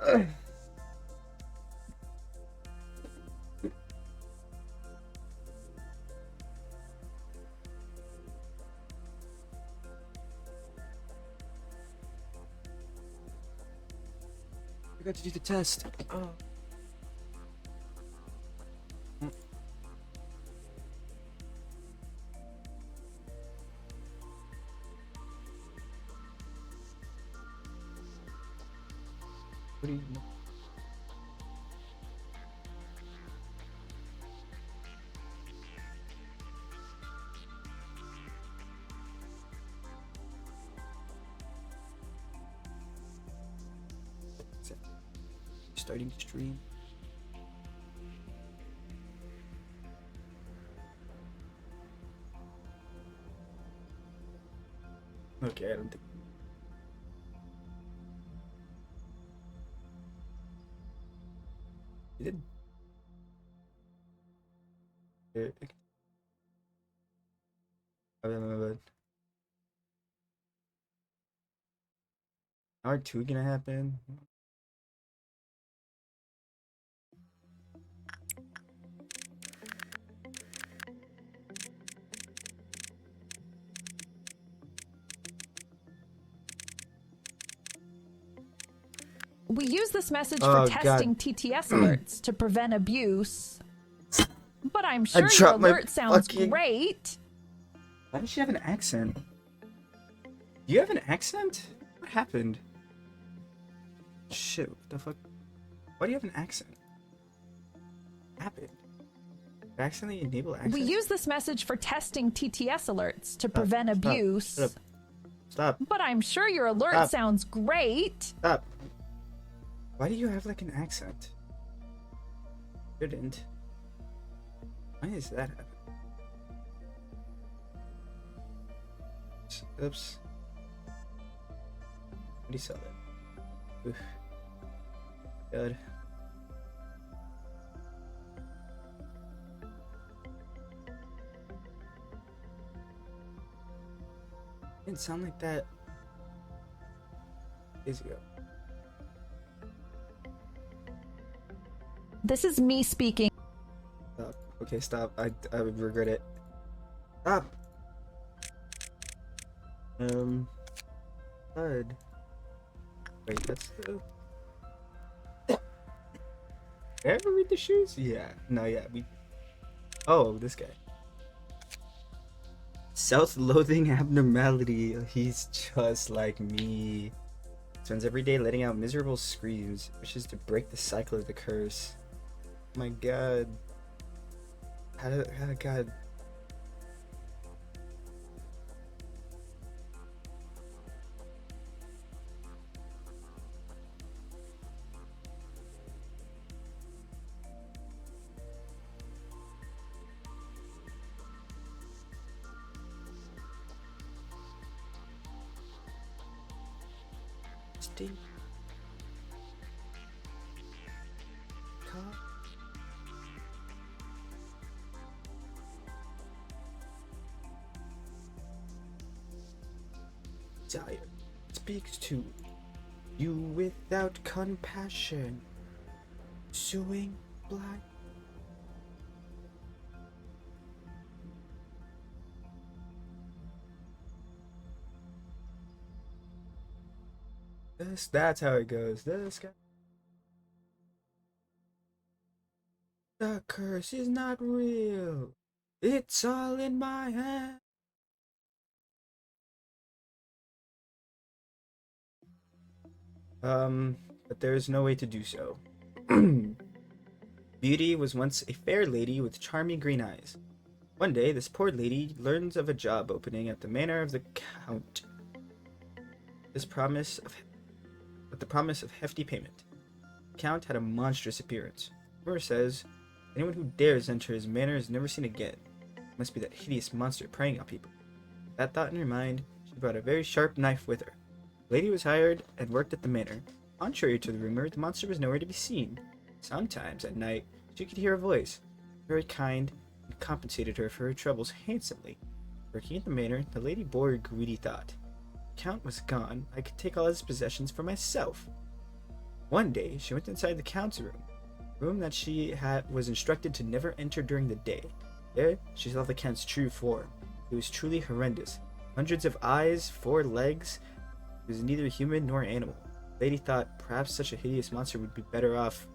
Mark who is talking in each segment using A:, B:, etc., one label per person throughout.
A: I got to do the test. Oh. What do you know? Starting stream. Okay, I don't think. You did. R2 gonna happen?
B: We use this message for testing TTS alerts to prevent abuse. But I'm sure your alert sounds great.
A: Why does she have an accent? Do you have an accent? What happened? Shit, what the fuck? Why do you have an accent? What happened? I accidentally enable accent?
B: We use this message for testing TTS alerts to prevent abuse.
A: Stop.
B: But I'm sure your alert sounds great.
A: Stop. Why do you have like an accent? Didn't. Why is that happening? Oops. What do you sell that? Oof. God. Didn't sound like that days ago.
B: This is me speaking.
A: Stop. Okay, stop. I would regret it. Stop. Bud. Wait, that's the. Did I ever read the shoes? Yeah. No, yeah. Oh, this guy. Self-loathing abnormality. He's just like me. Spends every day letting out miserable screams. Wishes to break the cycle of the curse. Oh my god. How god. Steve. Desire speaks to you without compassion, suing blind. That's how it goes. This guy. The curse is not real. It's all in my head. But there is no way to do so. Beauty was once a fair lady with charming green eyes. One day, this poor lady learns of a job opening at the manor of the Count. With the promise of hefty payment. The Count had a monstrous appearance. Rumor says, anyone who dares enter his manor is never seen again. It must be that hideous monster preying on people. With that thought in her mind, she brought a very sharp knife with her. The lady was hired and worked at the manor. Contrary to the rumor, the monster was nowhere to be seen. Sometimes at night, she could hear a voice, very kind, and compensated her for her troubles handsomely. Working at the manor, the lady bore a greedy thought. The Count was gone. I could take all his possessions for myself. One day, she went inside the count's room that she was instructed to never enter during the day. There, she saw the count's true form. It was truly horrendous. Hundreds of eyes, 4 legs. It was neither human nor animal. The lady thought perhaps such a hideous monster would be better off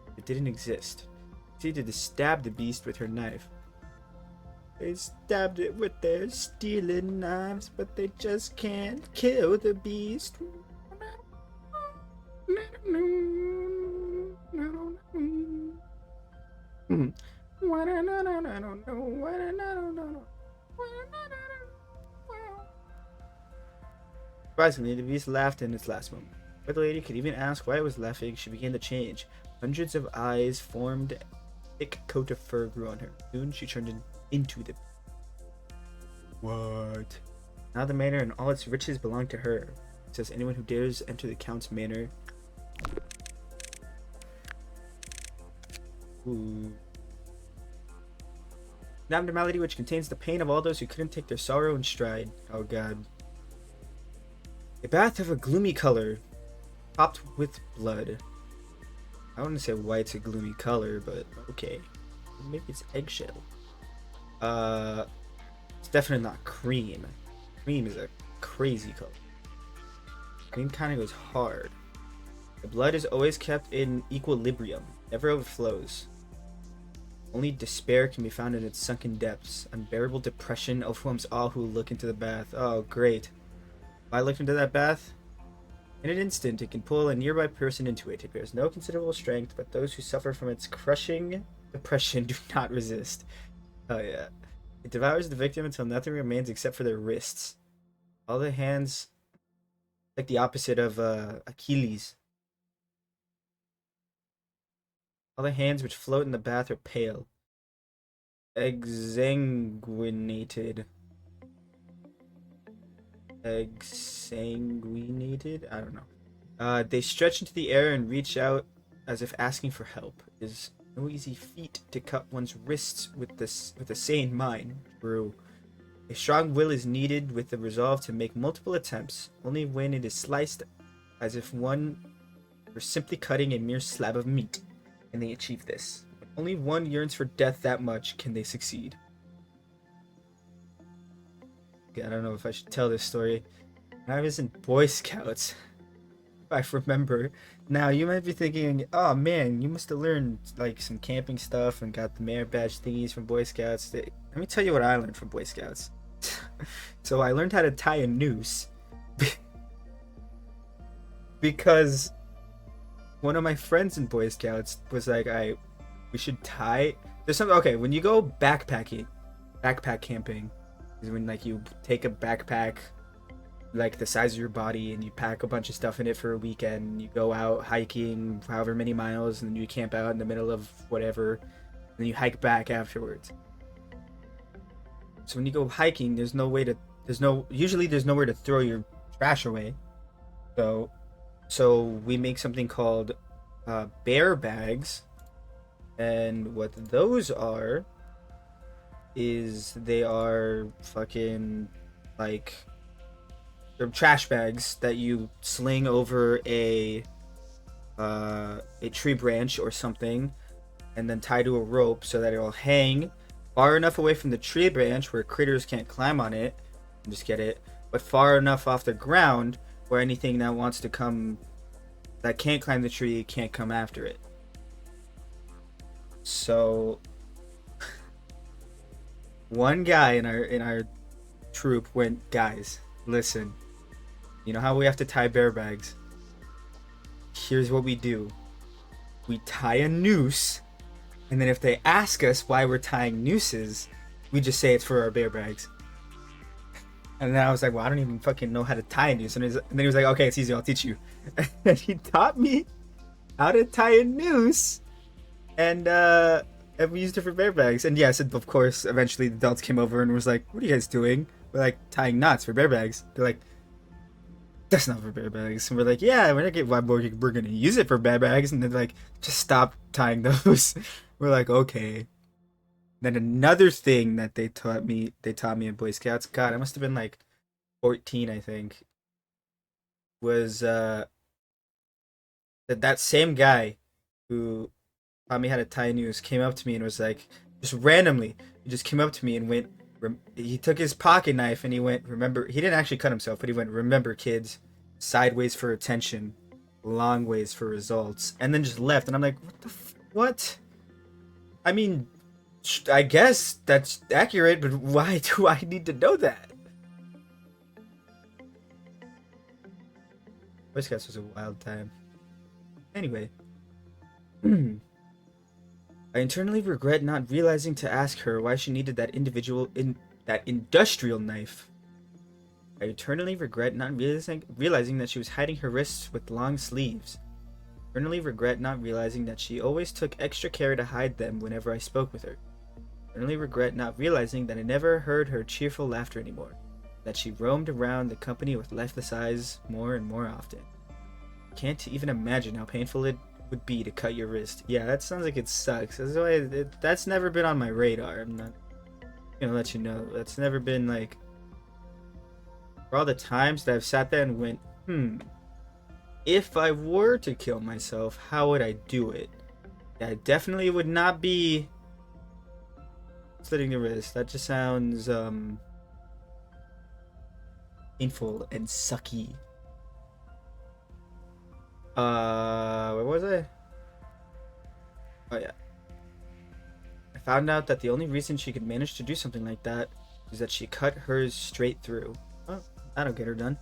A: if it didn't exist. She proceeded to stab the beast with her knife. They stabbed it with their stealing knives, but they just can't kill the beast. Surprisingly, the beast laughed in its last moment. But the lady could even ask why it was laughing. She began to change. Hundreds of eyes formed. A thick coat of fur grew on her. Soon she turned into the. What? Now the manor and all its riches belong to her. It says anyone who dares enter the count's manor. Ooh. An abnormality which contains the pain of all those who couldn't take their sorrow in stride. Oh god. A bath of a gloomy color, topped with blood. I wouldn't say white's a gloomy color, but okay. Maybe it's eggshell. It's definitely not cream. Cream is a crazy color. Cream kind of goes hard. The blood is always kept in equilibrium, never overflows. Only despair can be found in its sunken depths. Unbearable depression overwhelms all who look into the bath. Oh, great. If I looked into that bath, in an instant it can pull a nearby person into it. It bears no considerable strength, but those who suffer from its crushing depression do not resist. Oh yeah. It devours the victim until nothing remains except for their wrists. All the hands, like the opposite of Achilles. All the hands which float in the bath are pale. Exsanguinated. Exsanguinated? I don't know. They stretch into the air and reach out as if asking for help. It is no easy feat to cut one's wrists with a sane mind. True. A strong will is needed with the resolve to make multiple attempts. Only when it is sliced as if one were simply cutting a mere slab of meat can they achieve this. When only one yearns for death that much can they succeed. Okay, I don't know if I should tell this story. When I was in Boy Scouts, if I remember. Now you might be thinking, oh man, you must have learned like some camping stuff and got the merit badge thingies from Boy Scouts. Let me tell you what I learned from Boy Scouts. So I learned how to tie a noose because one of my friends in Boy Scouts was like, we should tie. There's something. Okay, when you go backpack camping, is when like you take a backpack like the size of your body and you pack a bunch of stuff in it for a weekend. And you go out hiking however many miles, and then you camp out in the middle of whatever, and then you hike back afterwards. So when you go hiking, there's nowhere to throw your trash away. So we make something called bear bags, and what those are is they are fucking like they're trash bags that you sling over a tree branch or something, and then tie to a rope so that it'll hang far enough away from the tree branch where critters can't climb on it and just get it, but far enough off the ground where anything that wants to come that can't climb the tree can't come after it. So one guy in our troop went, guys, listen, you know how we have to tie bear bags? Here's what we do. We tie a noose, and then if they ask us why we're tying nooses, we just say it's for our bear bags. And then I was like, well, I don't even fucking know how to tie a noose. And then he was like, okay, it's easy, I'll teach you. And he taught me how to tie a noose. And we used it for bear bags. And yes, of course, eventually the adults came over and was like, what are you guys doing? We're like, tying knots for bear bags. They're like, that's not for bear bags. And we're like, yeah, we're going to use it for bear bags. And they're like, just stop tying those. We're like, okay. Then another thing that they taught me in Boy Scouts, God, I must have been like 14, I think, was that same guy who taught me how to tie noose came up to me and was like, just randomly, he just came up to me and went, he took his pocket knife and he went, remember, he didn't actually cut himself, but he went, remember kids, sideways for attention, long ways for results, and then just left. And I'm like, what? I mean, I guess that's accurate, but why do I need to know that? Boy Scouts was a wild time. Anyway. I internally regret not realizing to ask her why she needed that industrial knife. I eternally regret not realizing that she was hiding her wrists with long sleeves. I eternally regret not realizing that she always took extra care to hide them whenever I spoke with her. I eternally regret not realizing that I never heard her cheerful laughter anymore. That she roamed around the company with lifeless eyes more and more often. I can't even imagine how painful it would be to cut your wrist. Yeah, that sounds like it sucks. That's why that's never been on my radar. I'm not gonna let you know. That's never been like, for all the times that I've sat there and went, if I were to kill myself, how would I do it? Yeah, it definitely would not be slitting the wrist. That just sounds painful and sucky. Where was I? Oh yeah. I found out that the only reason she could manage to do something like that is that she cut hers straight through. Well, that'll get her done.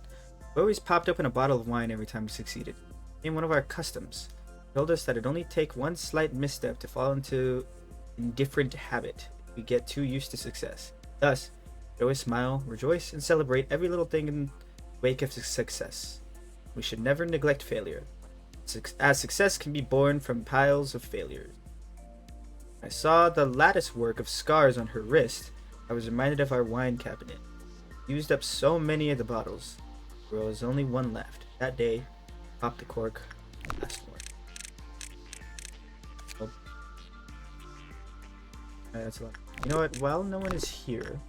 A: We always popped open a bottle of wine every time we succeeded. It became one of our customs. It told us that it'd only take one slight misstep to fall into indifferent habit if we get too used to success. Thus, we always smile, rejoice, and celebrate every little thing in the wake of success. We should never neglect failure, as success can be born from piles of failures. I saw the lattice work of scars on her wrist. I was reminded of our wine cabinet. We used up so many of the bottles. There was only one left. That day, popped the cork. Last one. Oh. That's a lot. You know what? While no one is here,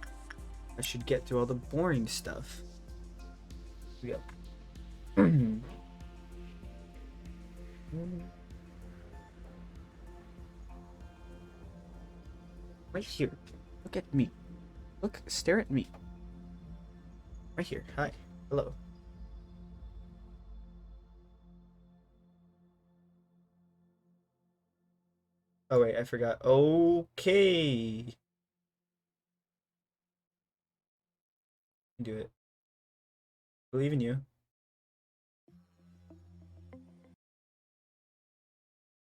A: I should get through all the boring stuff. Here we go. Right here. Look at me. Look, stare at me. Right here. Hi. Hello. Oh wait, I forgot. Okay. Do it. Believe in you.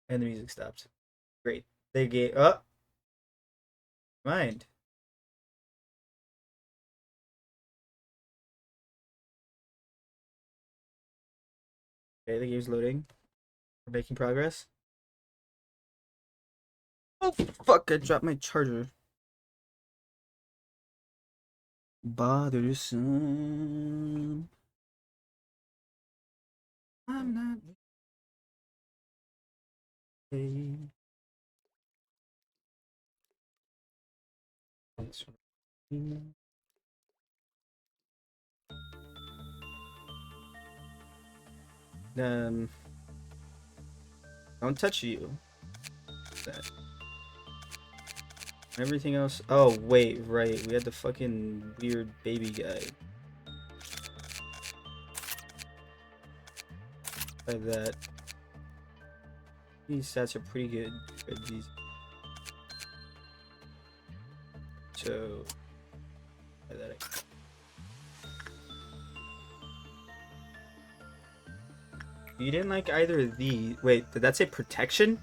A: And the music stopped. Great. They gave up. Mind. Okay, the game's loading. We're making progress. Oh fuck, I dropped my charger. Bothersome. I'm not. Don't touch you. That. Everything else. Oh wait, right. We had the fucking weird baby guy. Like that. These stats are pretty good. These. So. Like that. You didn't like either of these. Wait, did that say protection?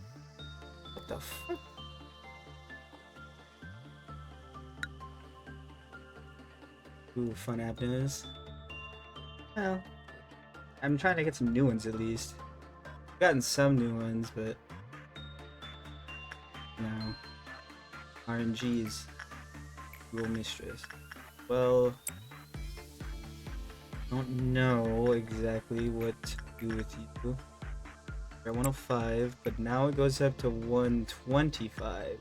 A: What the fuck? Ooh, fun apneas. Well, I'm trying to get some new ones at least. I've gotten some new ones, but no. RNG's Rule Mistress. Well, I don't know exactly what to do with you. We're at 105, but now it goes up to 125.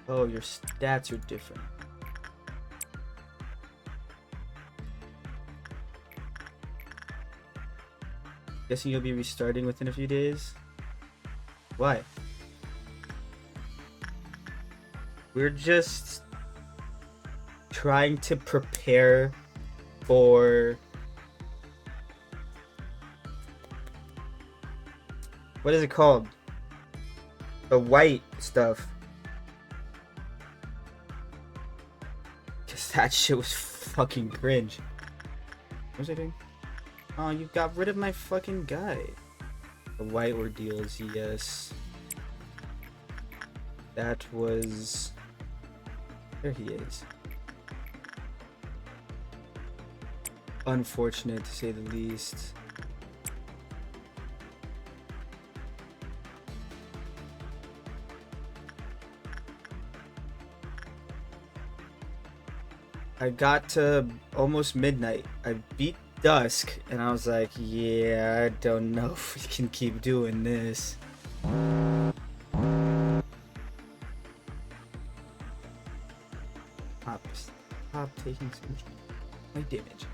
A: Oh, your stats are different. Guessing you'll be restarting within a few days. Why? We're just trying to prepare for... What is it called? The white stuff. Cause that shit was fucking cringe. What was I doing? Oh, you got rid of my fucking guy. The white ordeals, yes. That was... There he is. Unfortunate to say the least. I got to almost midnight. I beat dusk, and I was like, yeah, I don't know if we can keep doing this. Stop taking my damage.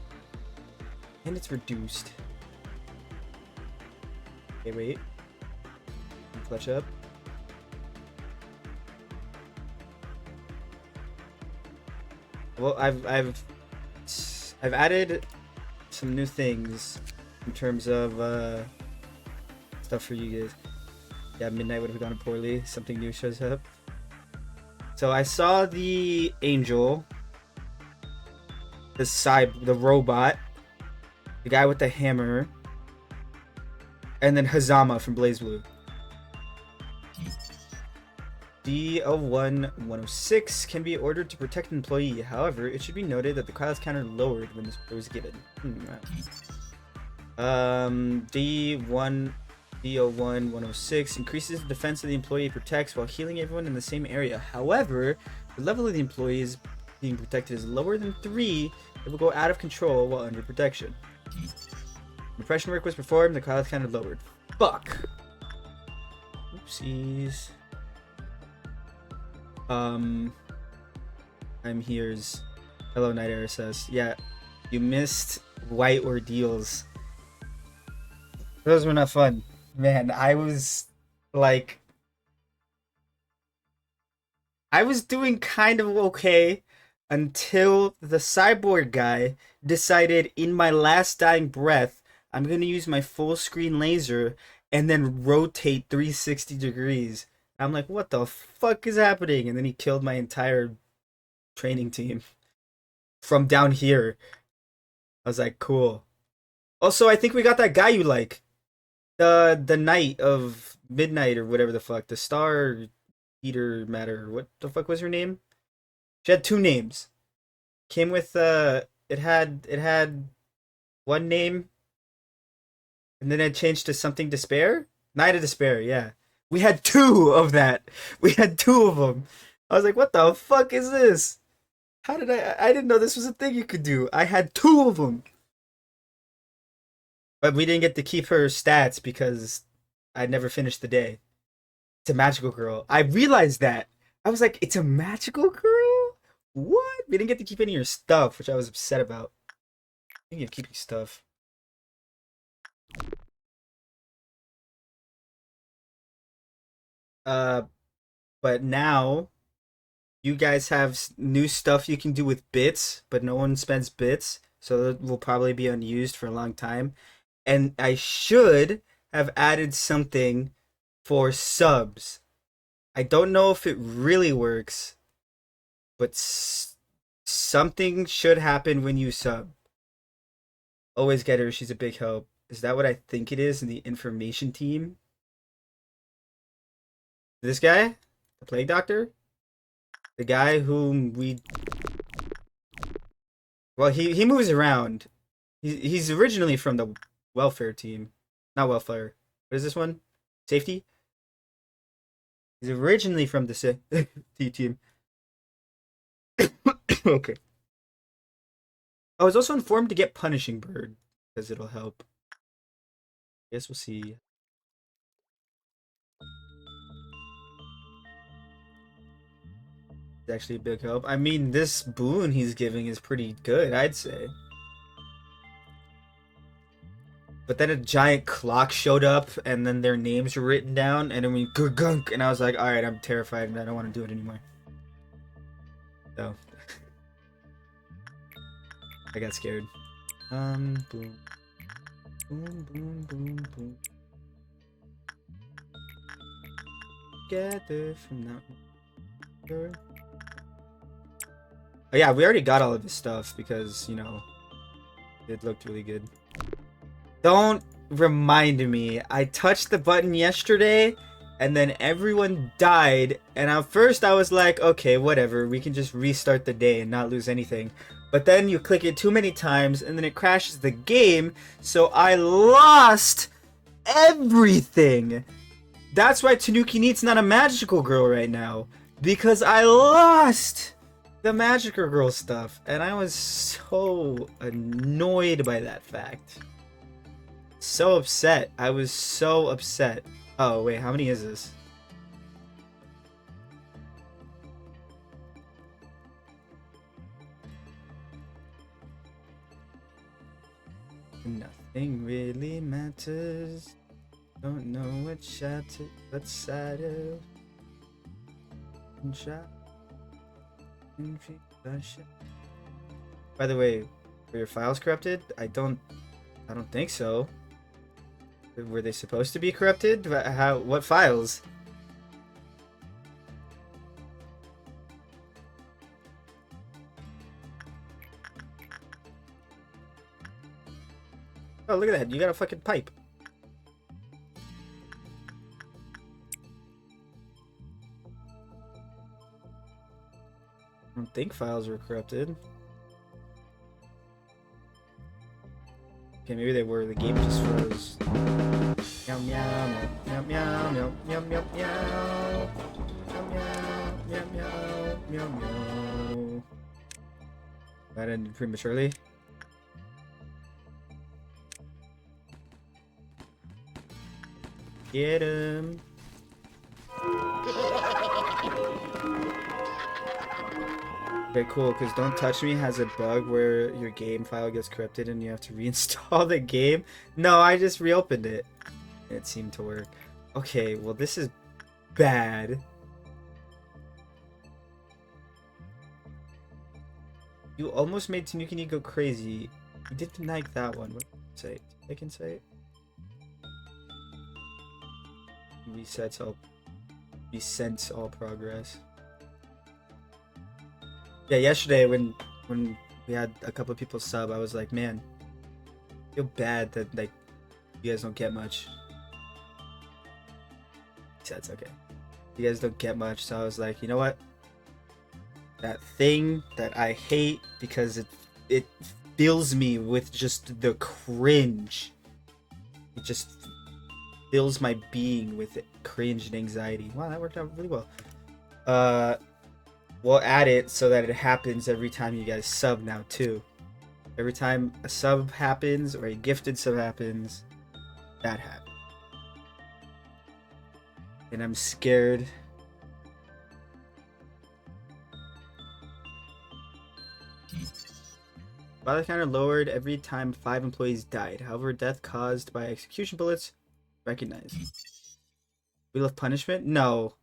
A: And it's reduced. Okay, wait. Fletch up. Well, I've added some new things in terms of stuff for you guys. Yeah, midnight would have gone poorly. Something new shows up. So I saw the angel, the robot, the guy with the hammer, and then Hazama from BlazBlue. D01-106 can be ordered to protect an employee. However, it should be noted that the cloud's counter lowered when this order was given. D01-106 increases the defense of the employee protects while healing everyone in the same area. However, the level of the employees being protected is lower than 3. It will go out of control while under protection. Repression work was performed. The cloud's counter lowered. Fuck. Oopsies. I'm here's hello Night RSS. Yeah, you missed white ordeals. Those were not fun, man. I was doing kind of okay until the cyborg guy decided in my last dying breath I'm gonna use my full screen laser and then rotate 360 degrees. I'm like, what the fuck is happening? And then he killed my entire training team from down here. I was like, cool. Also, I think we got that guy you like. The Knight of Midnight or whatever the fuck. The Star Eater Matter. What the fuck was her name? She had 2 names. Came with it had one name and then it changed to something Despair? Night of Despair, yeah. We had 2 of that. We had 2 of them. I was like, what the fuck is this? How did I didn't know this was a thing you could do. I had 2 of them. But we didn't get to keep her stats because I never finished the day. It's a magical girl. I realized that. I was like, it's a magical girl? What? We didn't get to keep any of your stuff, which I was upset about. You can keep your stuff. But now you guys have new stuff you can do with bits, but no one spends bits, so it will probably be unused for a long time. And I should have added something for subs. I don't know if it really works, but something should happen when you sub. Always get her, she's a big help. Is that what I think it is in the information team? This guy? The Plague Doctor? The guy whom we... Well, he moves around. He's originally from the welfare team. Not welfare. What is this one? Safety? He's originally from the safety team. Okay. I was also informed to get Punishing Bird, because it'll help. Guess we'll see. It's actually a big help. I mean, this boon he's giving is pretty good, I'd say. But then a giant clock showed up, and then their names were written down, and then we gunk, and I was like, all right, I'm terrified, and I don't want to do it anymore. So I got scared. Boom, boom, boom, boom, boom. Gather from that. Oh yeah, we already got all of this stuff because you know it looked really good. Don't remind me. I touched the button yesterday and then everyone died. And at first I was like, okay, whatever. We can just restart the day and not lose anything. But then you click it too many times and then it crashes the game. So I lost everything. That's why Tanuki Neat's not a magical girl right now. Because I lost the magical girl stuff. And I was so annoyed by that fact. So upset. I was so upset. Oh, wait, how many is this? Nothing really matters. Don't know what shattered, what side of shot. By the way, were your files corrupted? I don't think so. Were they supposed to be corrupted? How? What files? Oh, look at that. You got a fucking pipe. I don't think files were corrupted. Okay, maybe they were. The game just froze. Meow meow meow meow meow meow meow meow meow meow meow meow meow. That ended prematurely. Get him. Okay, cool, because Don't Touch Me has a bug where your game file gets corrupted and you have to reinstall the game. No, I just reopened it. It seemed to work. Okay, well this is bad. You almost made Tanuki Neat go crazy. You didn't like that one. What did I say? I can say it. Resets all progress. Yeah, yesterday when we had a couple of people sub, I was like, man, I feel bad that like you guys don't get much. That's okay. You guys don't get much, so I was like, you know what? That thing that I hate because it fills me with just the cringe. It just fills my being with cringe and anxiety. Wow, that worked out really well. We'll add it so that it happens every time you guys sub now too. Every time a sub happens or a gifted sub happens, that happens. And I'm scared. Violence counter lowered every time 5 employees died. However, death caused by execution bullets recognized. Wheel of Punishment? No.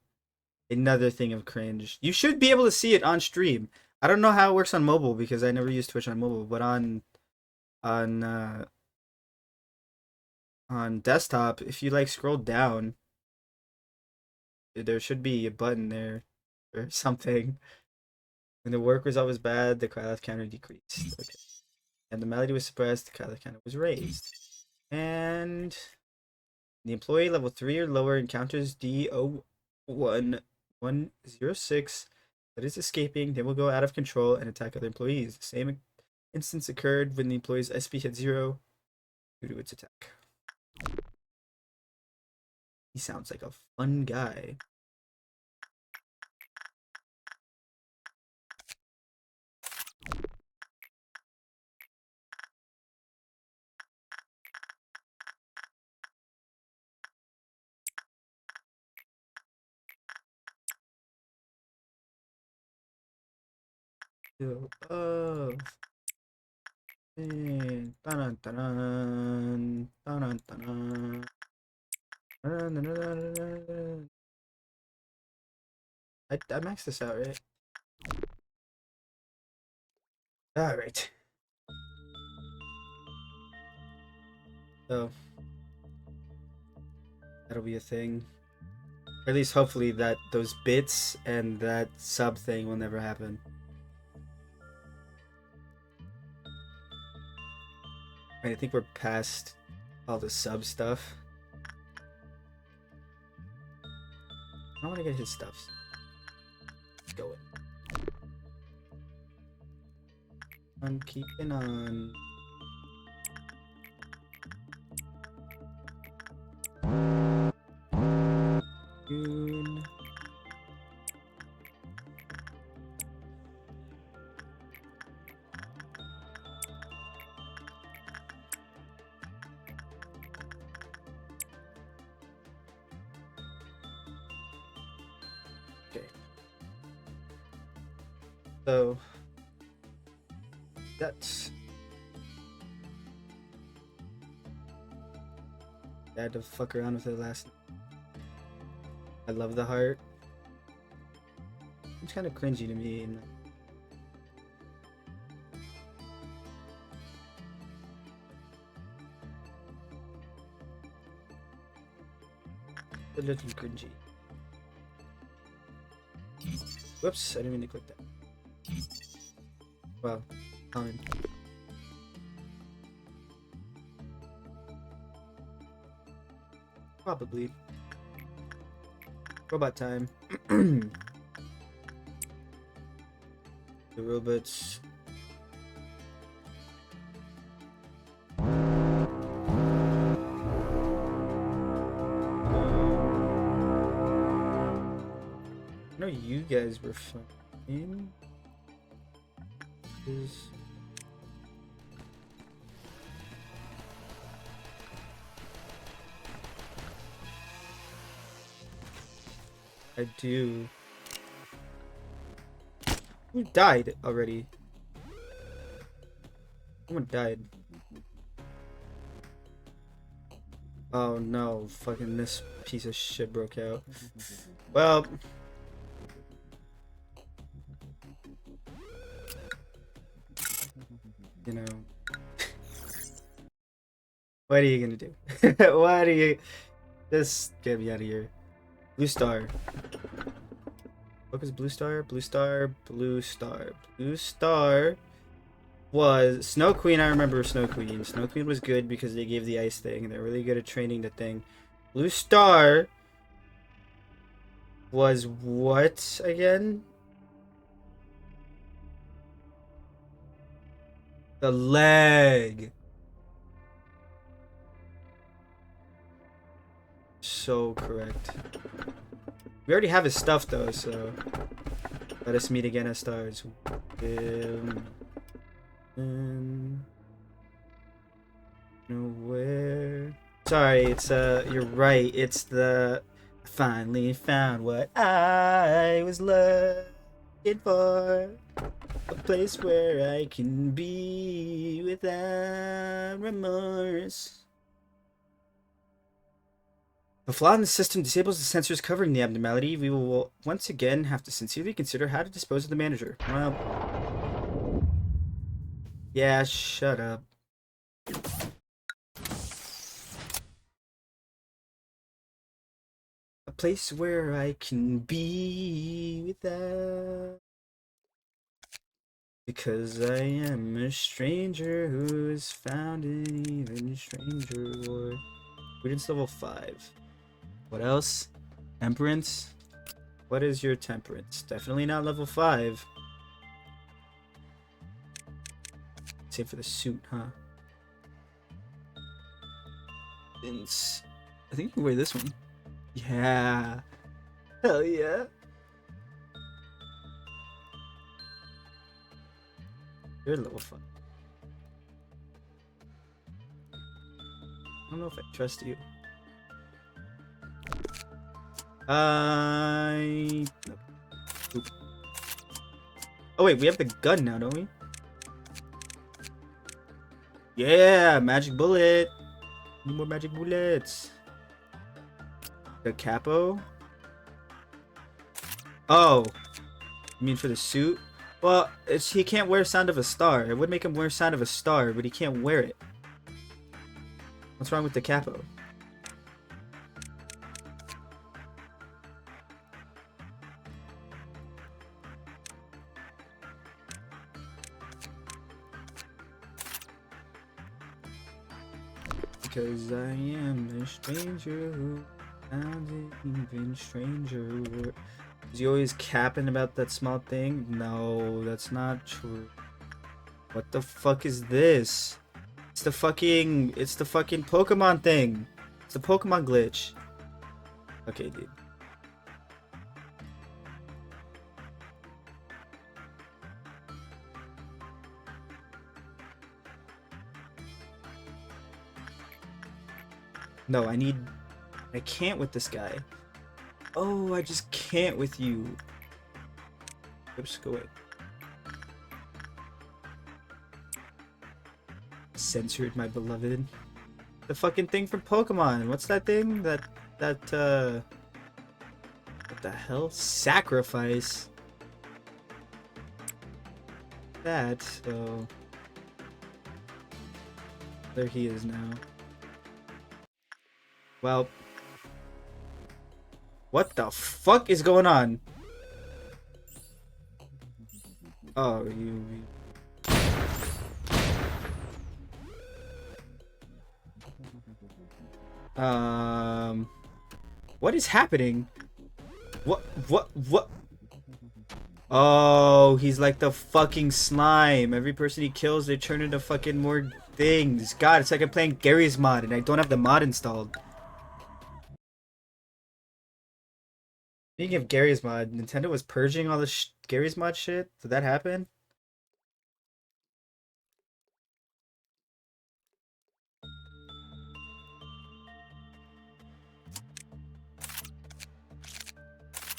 A: Another thing of cringe. You should be able to see it on stream. I don't know how it works on mobile because I never use Twitch on mobile, but on desktop, if you like scroll down, there should be a button there or something. When the work result was bad, the cry counter decreased. Okay. And the melody was suppressed, the cry counter was raised. And the employee level 3 or lower encounters D01106 that is escaping, they will go out of control and attack other employees. The same instance occurred when the employee's SP hit 0 due to its attack. He sounds like a fun guy. Dun, dun, dun, dun, I maxed this out, right? Alright. So, that'll be a thing. Or at least hopefully that those bits and that sub thing will never happen. I think we're past all the sub stuff. I want to get his stuff. Let's go in. I'm keeping on. June. Okay. So that's I had to fuck around with it last night. I love the heart. It's kind of cringy to me. And a little cringy. Whoops, I didn't mean to click that. Wow, fine. Probably. Robot time. The robots. I know you guys were fine. I do. Who died already? Someone died. Oh no, fucking this piece of shit broke out. Well, you know. What are you gonna do? What are you... Just get me out of here. Blue Star. What is Blue Star? Blue Star, Blue Star. Blue Star was Snow Queen. I remember Snow Queen. Snow Queen was good because they gave the ice thing. They're really good at training the thing. Blue Star was what again? The leg. So correct. We already have his stuff though, so let us meet again as stars. Nowhere. Sorry, it's you're right. It's the I finally found what I was looking for. A place where I can be without remorse. A flaw in the system disables the sensors covering the abnormality. We will once again have to sincerely consider how to dispose of the manager. Well, yeah, shut up. A place where I can be without. Because I am a stranger who has found an even stranger war. Prudence level 5. What else? Temperance? What is your temperance? Definitely not level 5. Same for the suit, huh? Vince. I think you can wear this one. Yeah. Hell yeah. You're level 5. I don't know if I trust you. Oop. Oh wait, we have the gun now, don't we? Yeah, magic bullet. Need more magic bullets. The capo. Oh, you mean for the suit? Well, he can't wear Sound of a Star. It would make him wear Sound of a Star, but he can't wear it. What's wrong with the capo? Because I am a stranger who found an even stranger. Is he always capping about that small thing? No, that's not true. What the fuck is this? It's the fucking Pokemon thing. It's the Pokemon glitch. Okay, dude. No, I can't with this guy. Oh, I just can't with you. Oops, go away. Censored, my beloved. The fucking thing from Pokemon. What's that thing? What the hell? Sacrifice. That, so... There he is now. Well... What the fuck is going on? Oh, you... What is happening? What? Oh, he's like the fucking slime. Every person he kills, they turn into fucking more things. God, it's like I'm playing Garry's Mod and I don't have the mod installed. Speaking of Garry's Mod, Nintendo was purging all the Garry's Mod shit. Did that happen?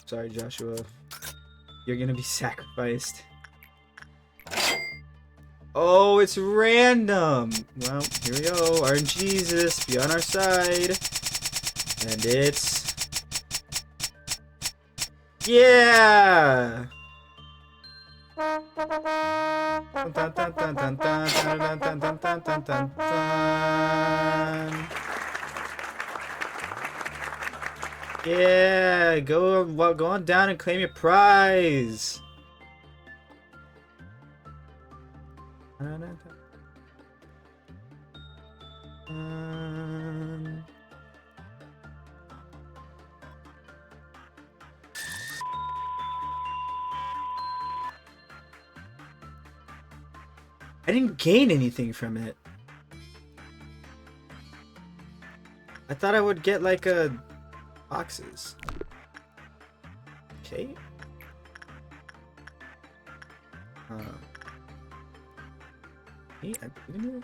A: Sorry, Joshua. You're gonna be sacrificed. Oh, it's random! Well, here we go. RNGesus, be on our side. And it's... Yeah! Yeah, go on down and claim your prize. I didn't gain anything from it. I thought I would get like a boxes. Okay. Hey, I believe it.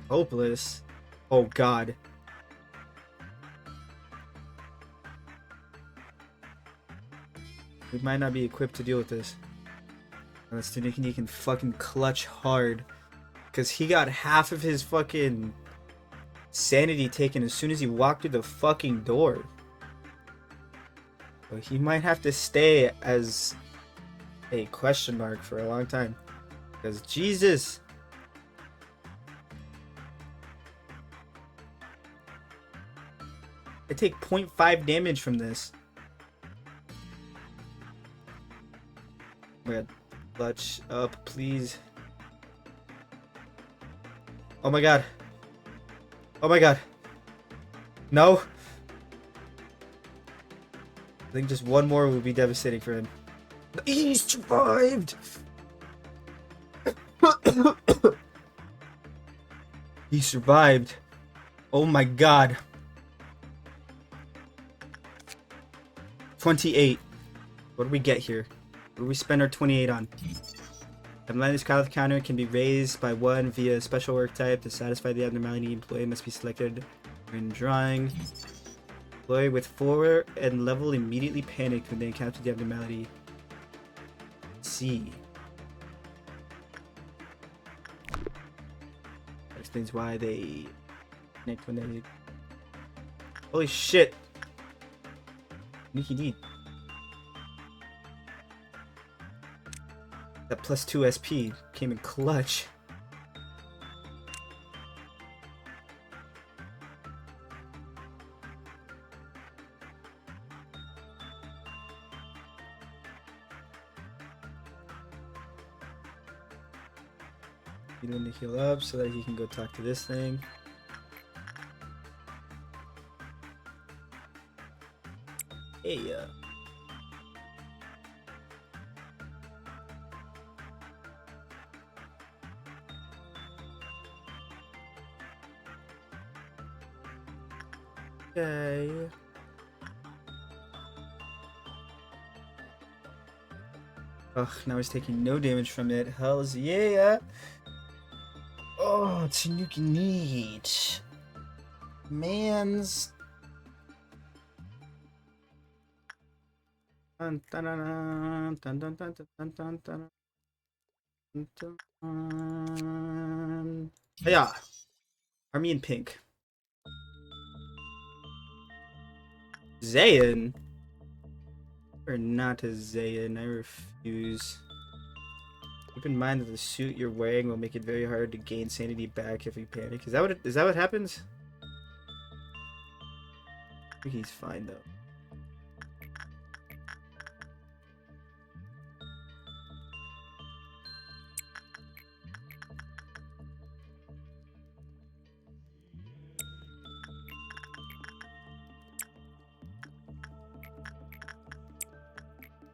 A: Hopeless. Oh God. We might not be equipped to deal with this. Unless he can fucking clutch hard. Because he got half of his fucking sanity taken as soon as he walked through the fucking door. So he might have to stay as a question mark for a long time. Because Jesus. I take 0.5 damage from this. Oh my God. Clutch up, please. Oh my God. Oh my God. No. I think just one more would be devastating for him. He survived! He survived. Oh my God. 28. What do we get here? What do we spend our 28 on? The Atlantis counter can be raised by 1 via a special work type. To satisfy the abnormality, employee must be selected when drawing. Employee with 4 and level immediately panicked when they encountered the abnormality. C. That explains why they panicked when they... Holy shit! Sneaky deed. That plus 2 SP came in clutch. Get him to heal up so that he can go talk to this thing. Hey, okay. Ugh, now he's taking no damage from it. Hells yeah! Oh, Tanuki neat. Mans. Dun, dun, dun, dun, dun, dun, dun, dun, dun, dun. Yeah. Army in pink. Zayn? Or not a Zayn, I refuse. Keep in mind that the suit you're wearing will make it very hard to gain sanity back if you panic. Is that what happens? I think he's fine though.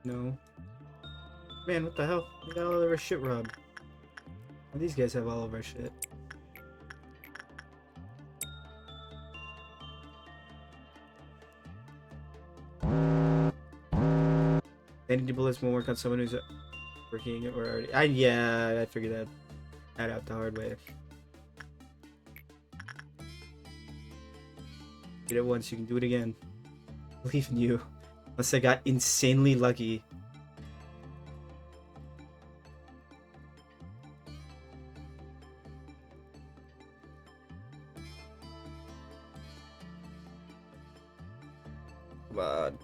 A: No. Man, what the hell? We got all of our shit robbed. Well, these guys have all of our shit. Sanity bullets won't work on someone who's working or already. Yeah, I figured that out the hard way. Did it once, you can do it again. Believe in you. Unless I got insanely lucky. Come on.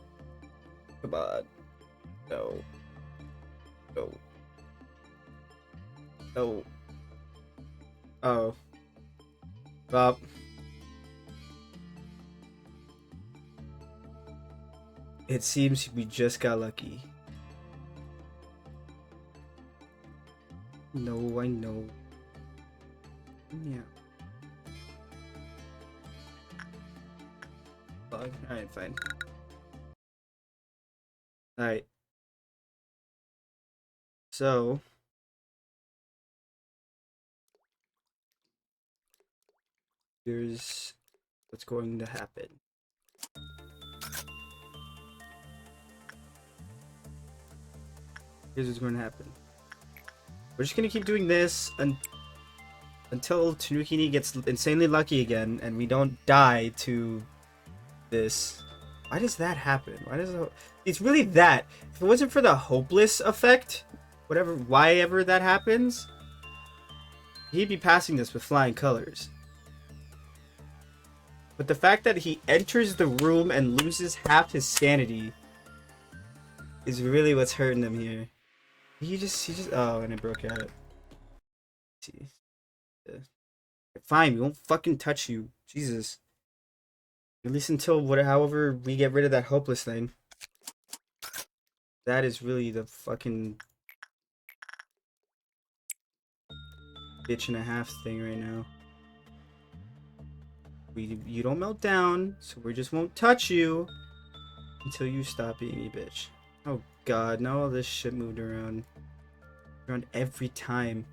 A: Come on. No. No. No. Oh. Stop. It seems we just got lucky. No, I know. Yeah. Bug. Alright, fine. Alright. So. Here's what's going to happen. Here's what's going to happen. We're just going to keep doing this until Tanuki gets insanely lucky again and we don't die to this. Why does that happen? Why does it's really that. If it wasn't for the hopeless effect, why ever that happens, he'd be passing this with flying colors. But the fact that he enters the room and loses half his sanity is really what's hurting him here. He just oh, and it broke out. See. Yeah. Fine, we won't fucking touch you. Jesus. At least until however we get rid of that hopeless thing. That is really the fucking bitch and a half thing right now. You don't melt down, so we just won't touch you until you stop being a bitch. Oh god, now all this shit moved around every time.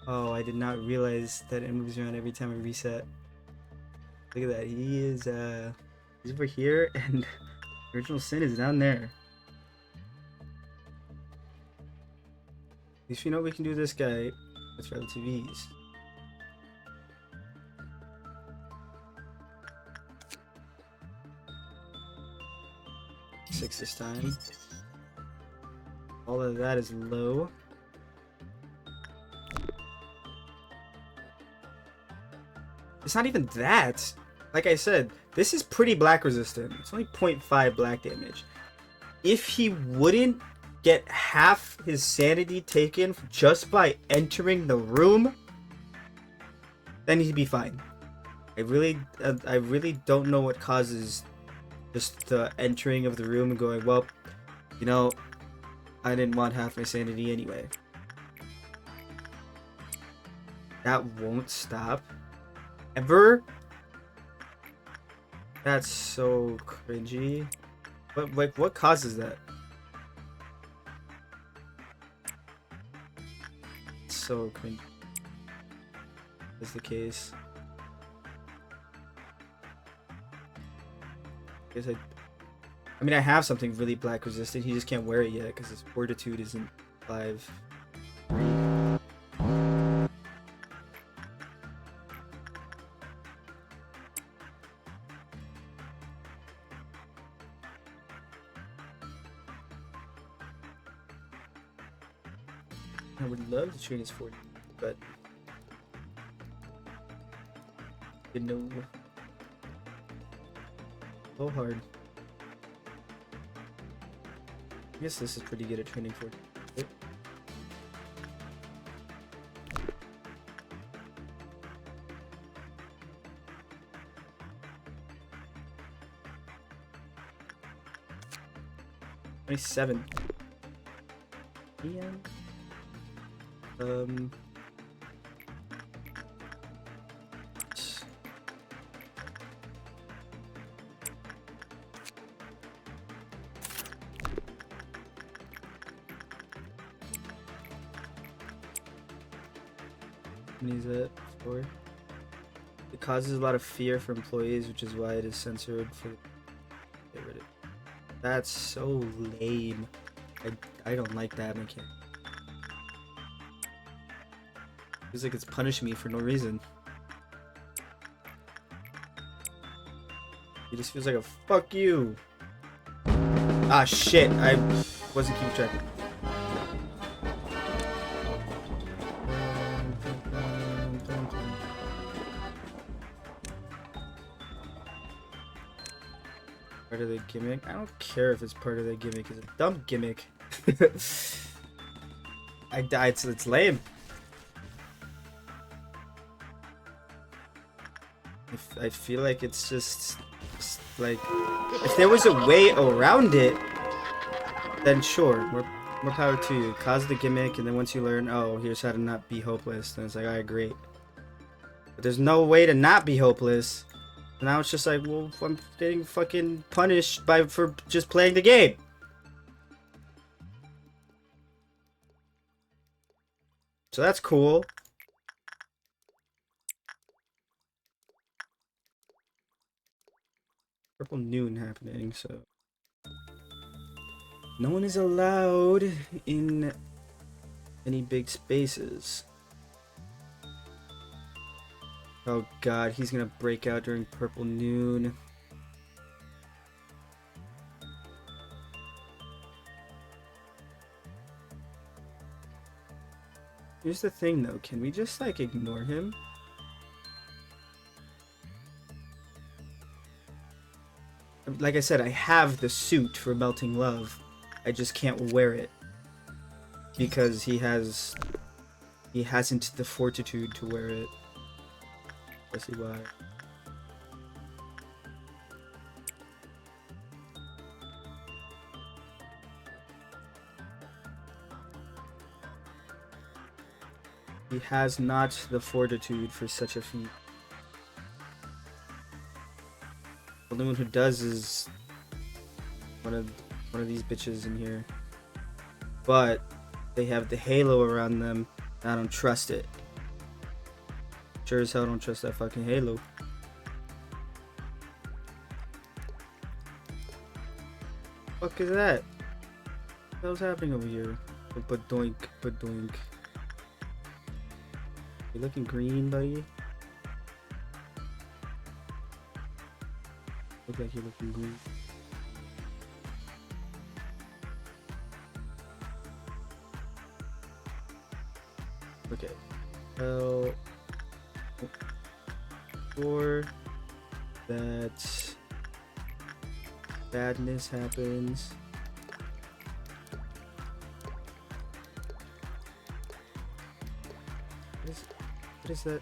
A: Oh, I did not realize that it moves around every time I reset. Look at that. He's over here and Original Sin is down there. At least we know we can do this guy with relative ease. 6 this time. All of that is low. It's not even that. Like I said, this is pretty black resistant. It's only 0.5 black damage. If he wouldn't get half his sanity taken just by entering the room, then he'd be fine. I really don't know what causes just the entering of the room and going, well, you know, I didn't want half my sanity anyway. That won't stop. Ever? That's so cringy. But like, what causes that? So cringy. Is the case. I mean, I have something really black resistant. He just can't wear it yet because his fortitude isn't 5. I would love to train his 40, but you know, so hard. I guess this is pretty good at training 40. $27. Yeah. Needs it for. It causes a lot of fear for employees, which is why it is censored for. Get rid of it. That's so lame. I don't like that mechanic. Feels like it's punishing me for no reason. It just feels like a fuck you. Ah shit, I wasn't keeping track. Part of the gimmick? I don't care if it's part of the gimmick. It's a dumb gimmick. I died, so it's lame. I feel like it's just like, if there was a way around it, then sure, more power to you. Cause the gimmick, and then once you learn, oh, here's how to not be hopeless, then it's like, alright, great. But there's no way to not be hopeless. Now it's just like, well, I'm getting fucking punished for just playing the game. So that's cool. Purple noon happening, so no one is allowed in any big spaces. Oh god, he's gonna break out during purple noon. Here's the thing though, can we just like ignore him? Like I said, I have the suit for Melting Love. I just can't wear it because he hasn't the fortitude to wear it. I see why. He has not the fortitude for such a feat. The only one who does is one of these bitches in here. But they have the halo around them. I don't trust it. Sure as hell don't trust that fucking halo. Fuck is that? What the hell's happening over here? But doink, but doink. You looking green, buddy? Look like you're looking green. Okay. Well, before that badness happens. What is that?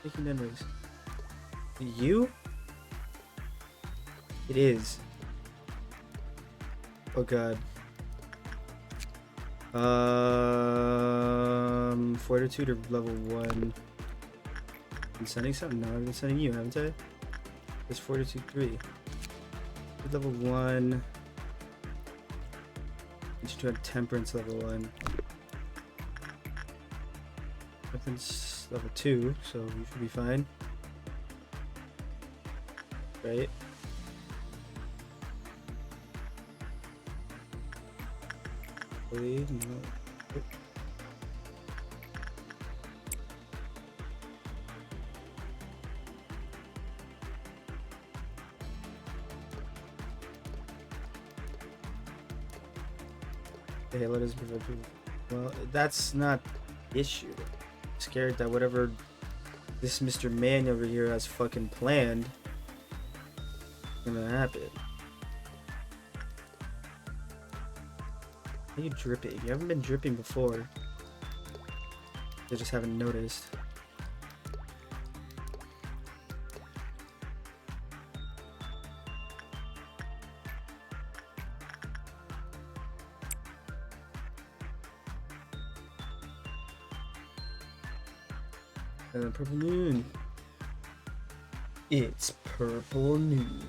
A: Making that noise. You? It is. Oh god. Fortitude or level 1. I'm sending something? No, I've been sending you, haven't I? It's Fortitude 3. Level 1. You should have Temperance level 1. Temperance level 2, so you should be fine. Right? Please, no. Okay, let us prevent people. Well, that's not the issue. I'm scared that whatever this Mr. Man over here has fucking planned is gonna happen. Why are you dripping? You haven't been dripping before. I just haven't noticed. Purple Moon. It's Purple Moon.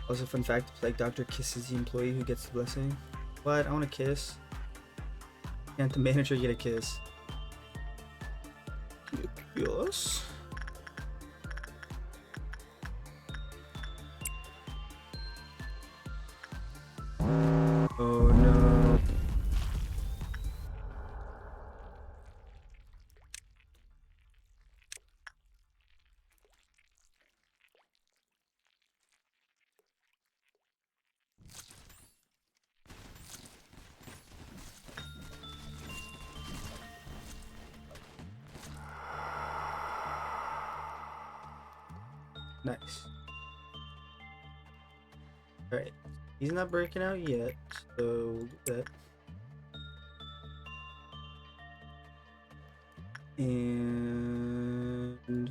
A: Also, fun fact, the Plague Doctor kisses the employee who gets the blessing. What? I want a kiss. Can't the manager get a kiss? Yes. Oh no. Nice. Alright. He's not breaking out yet, so we'll do that. And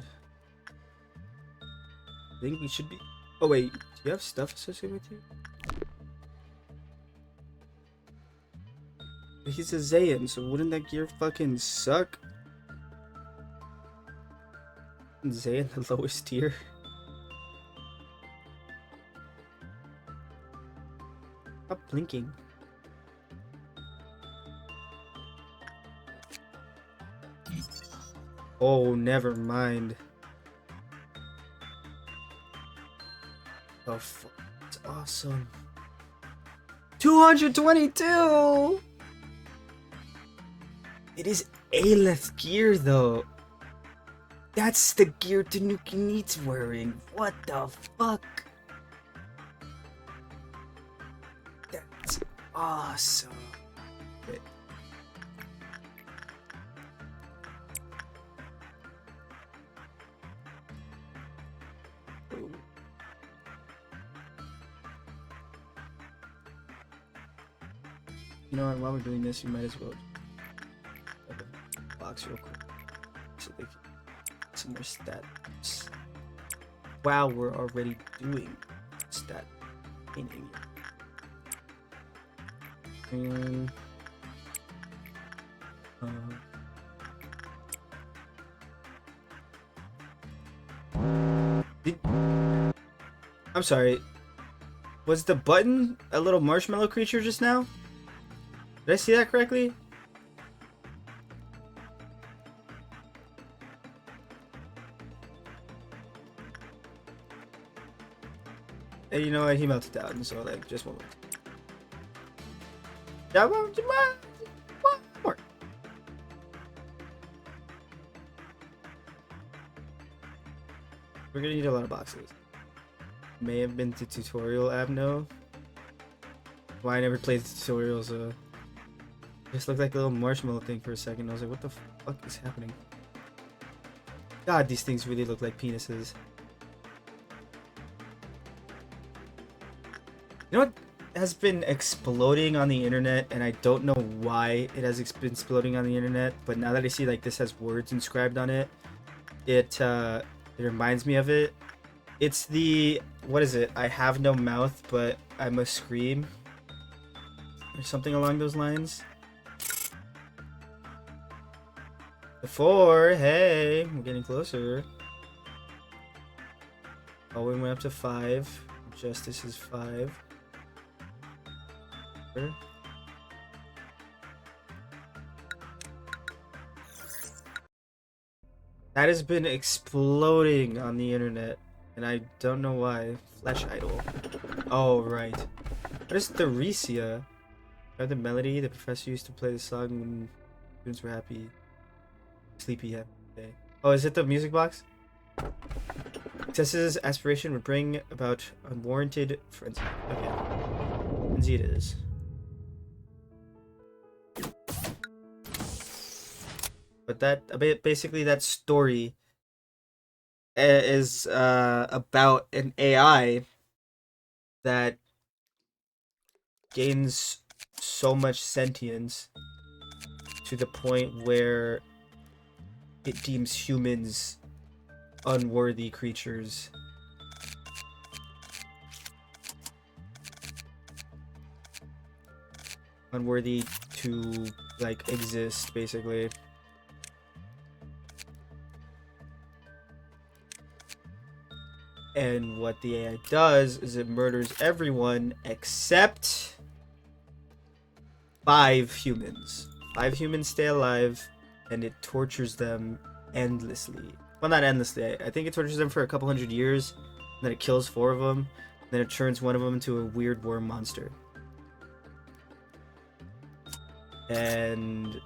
A: I think we should be. Oh wait, do you have stuff associated with you? He's a Zayan, so wouldn't that gear fucking suck? Zayan the lowest tier. Stop blinking. Oh, never mind. Oh, fuck. That's awesome. 222! It is Aleph gear, though. That's the gear Tanuki Neat's wearing. What the fuck? That's awesome. Okay. You know what, while we're doing this, you might as well open the box real quick so they can get some more stats. Wow, we're already doing stat painting. And I'm sorry. Was the button a little marshmallow creature just now? Did I see that correctly? And you know what? He melted down, so like just one more. Yeah, one more. We're gonna need a lot of boxes. may have been the tutorial Abno. Why I never played the tutorials. It just looked like a little marshmallow thing for a second. I was like, what the fuck is happening? God, these things really look like penises. You know what has been exploding on the internet, and I don't know why it has been exploding on the internet, but now that I see like this has words inscribed on it, it reminds me of it. It's the, what is it? I have no mouth, but I must scream. Or something along those lines. The 4, hey, we're getting closer. Oh, we went up to 5. Justice is 5. That has been exploding on the internet, and I don't know why. Flesh Idol. Oh, right. What is Theresia? The melody the professor used to play the song when students were happy. Sleepy happy day. Oh, is it the music box? Tessa's aspiration would bring about unwarranted frenzy. Okay. Frenzy it is. But that basically that story is about an AI that gains so much sentience to the point where it deems humans unworthy creatures. Unworthy to like exist, basically. And what the AI does is it murders everyone except 5 humans. 5 humans stay alive, and it tortures them endlessly. Well, not endlessly. I think it tortures them for a couple hundred years, and then it kills 4 of them, and then it turns one of them into a weird worm monster. And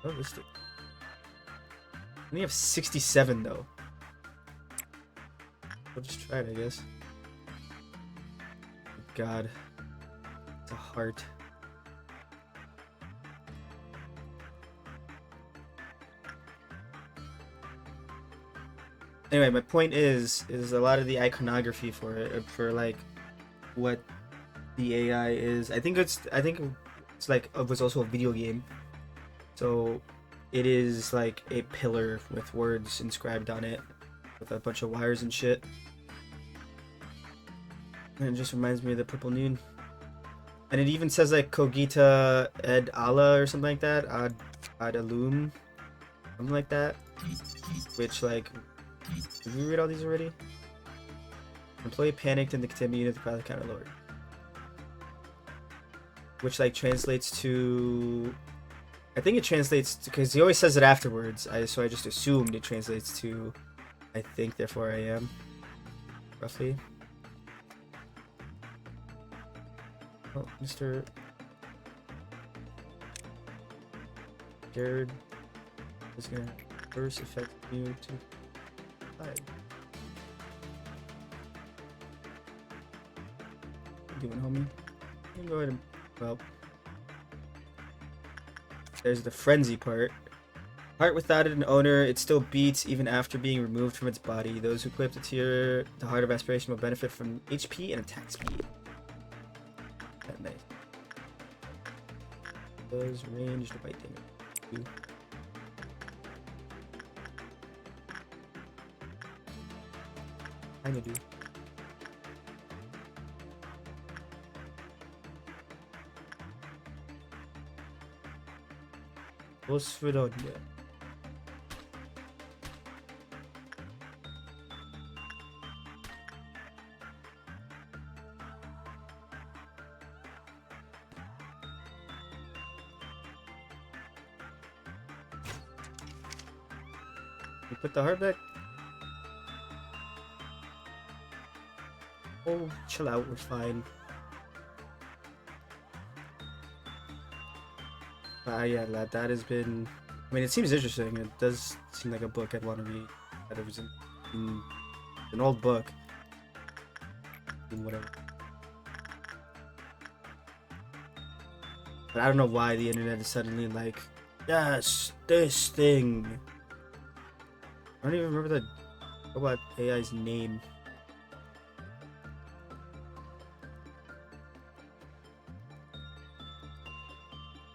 A: oh, this thing. I only have 67 though. I'll just try it, I guess. God, it's a heart. Anyway, my point is a lot of the iconography for it, for like what the AI is. I think it's like it was also a video game, so it is like a pillar with words inscribed on it, with a bunch of wires and shit. And it just reminds me of the Purple Noon. And it even says like Cogita ed ala or something like that. Ad alum. Something like that. Which like, did we read all these already? Employee panicked in the containment unit to file the counter lowered. Which like translates to, I think it translates to, because he always says it afterwards. So I just assumed it translates to, I think therefore I am. Roughly. Oh, Mr. Garrett is gonna first affect you to 5. What you doing, homie? You can go ahead and, well, there's the frenzy part. Heart without an owner, it still beats even after being removed from its body. Those who equip the Heart of Aspiration will benefit from HP and attack speed. Nice. Does ranged bite damage. Kinda do. Osferonia. We put the heart back. Oh, chill out, we're fine. Yeah, that has been I mean, it seems interesting. It does seem like a book I'd want to read. That it was in an old book. Whatever. But I don't know why the internet is suddenly like, yes, this thing. I don't even remember the robot AI's name.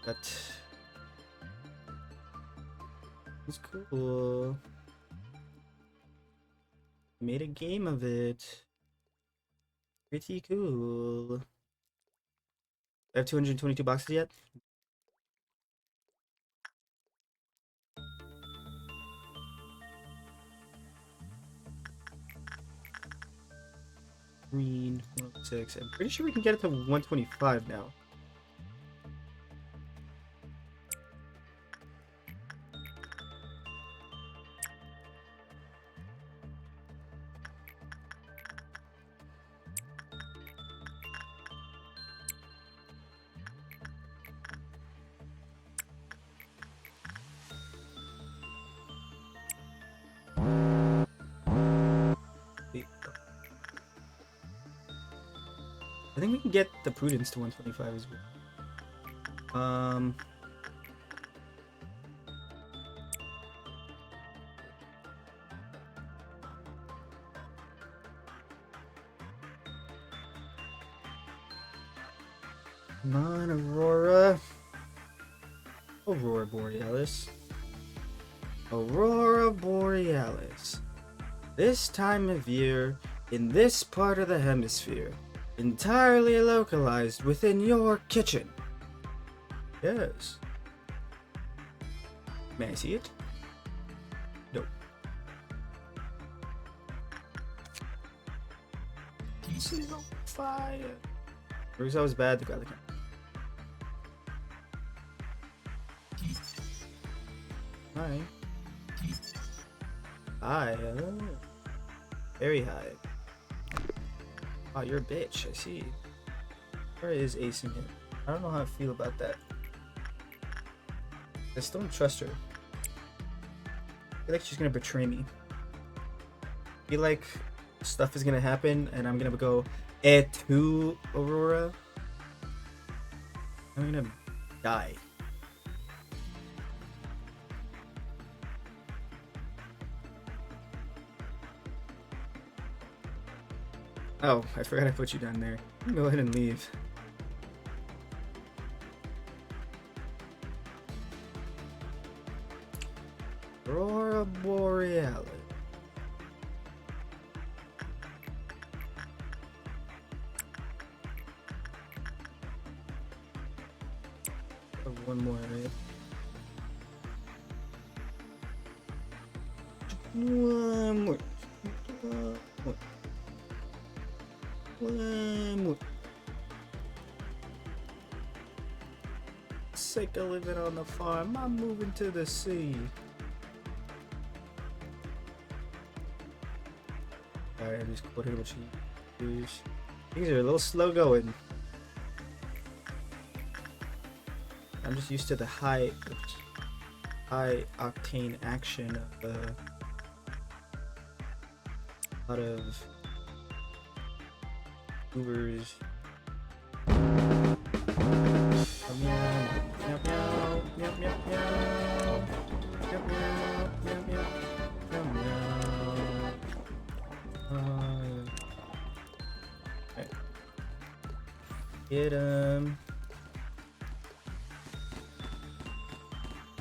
A: But it's cool. Made a game of it. Pretty cool. I have 222 boxes yet? Green 106. I'm pretty sure we can get it to 125 now. I think we can get the Prudence to 125 as well. Come on, Aurora. Aurora Borealis. Aurora Borealis. This time of year, in this part of the hemisphere, entirely localized within your kitchen. Yes. May I see it? No. This is on fire. Bruce, I was bad to grab the camera. Hi. Hi. Very high. Oh, you're a bitch. I see. Where is acing it? I don't know how I feel about that. I still don't trust her. I feel like she's gonna betray me. I feel like stuff is gonna happen and I'm gonna go to Aurora. I'm gonna die. Oh, I forgot I put you down there. Go ahead and leave. Aurora Borealis. One more, right? One more. One more. Sick of living on the farm. I'm moving to the sea. Alright, I'm just quoting what she used. Things are a little slow going. I'm just used to the high octane action of a lot of Ubers. Get him.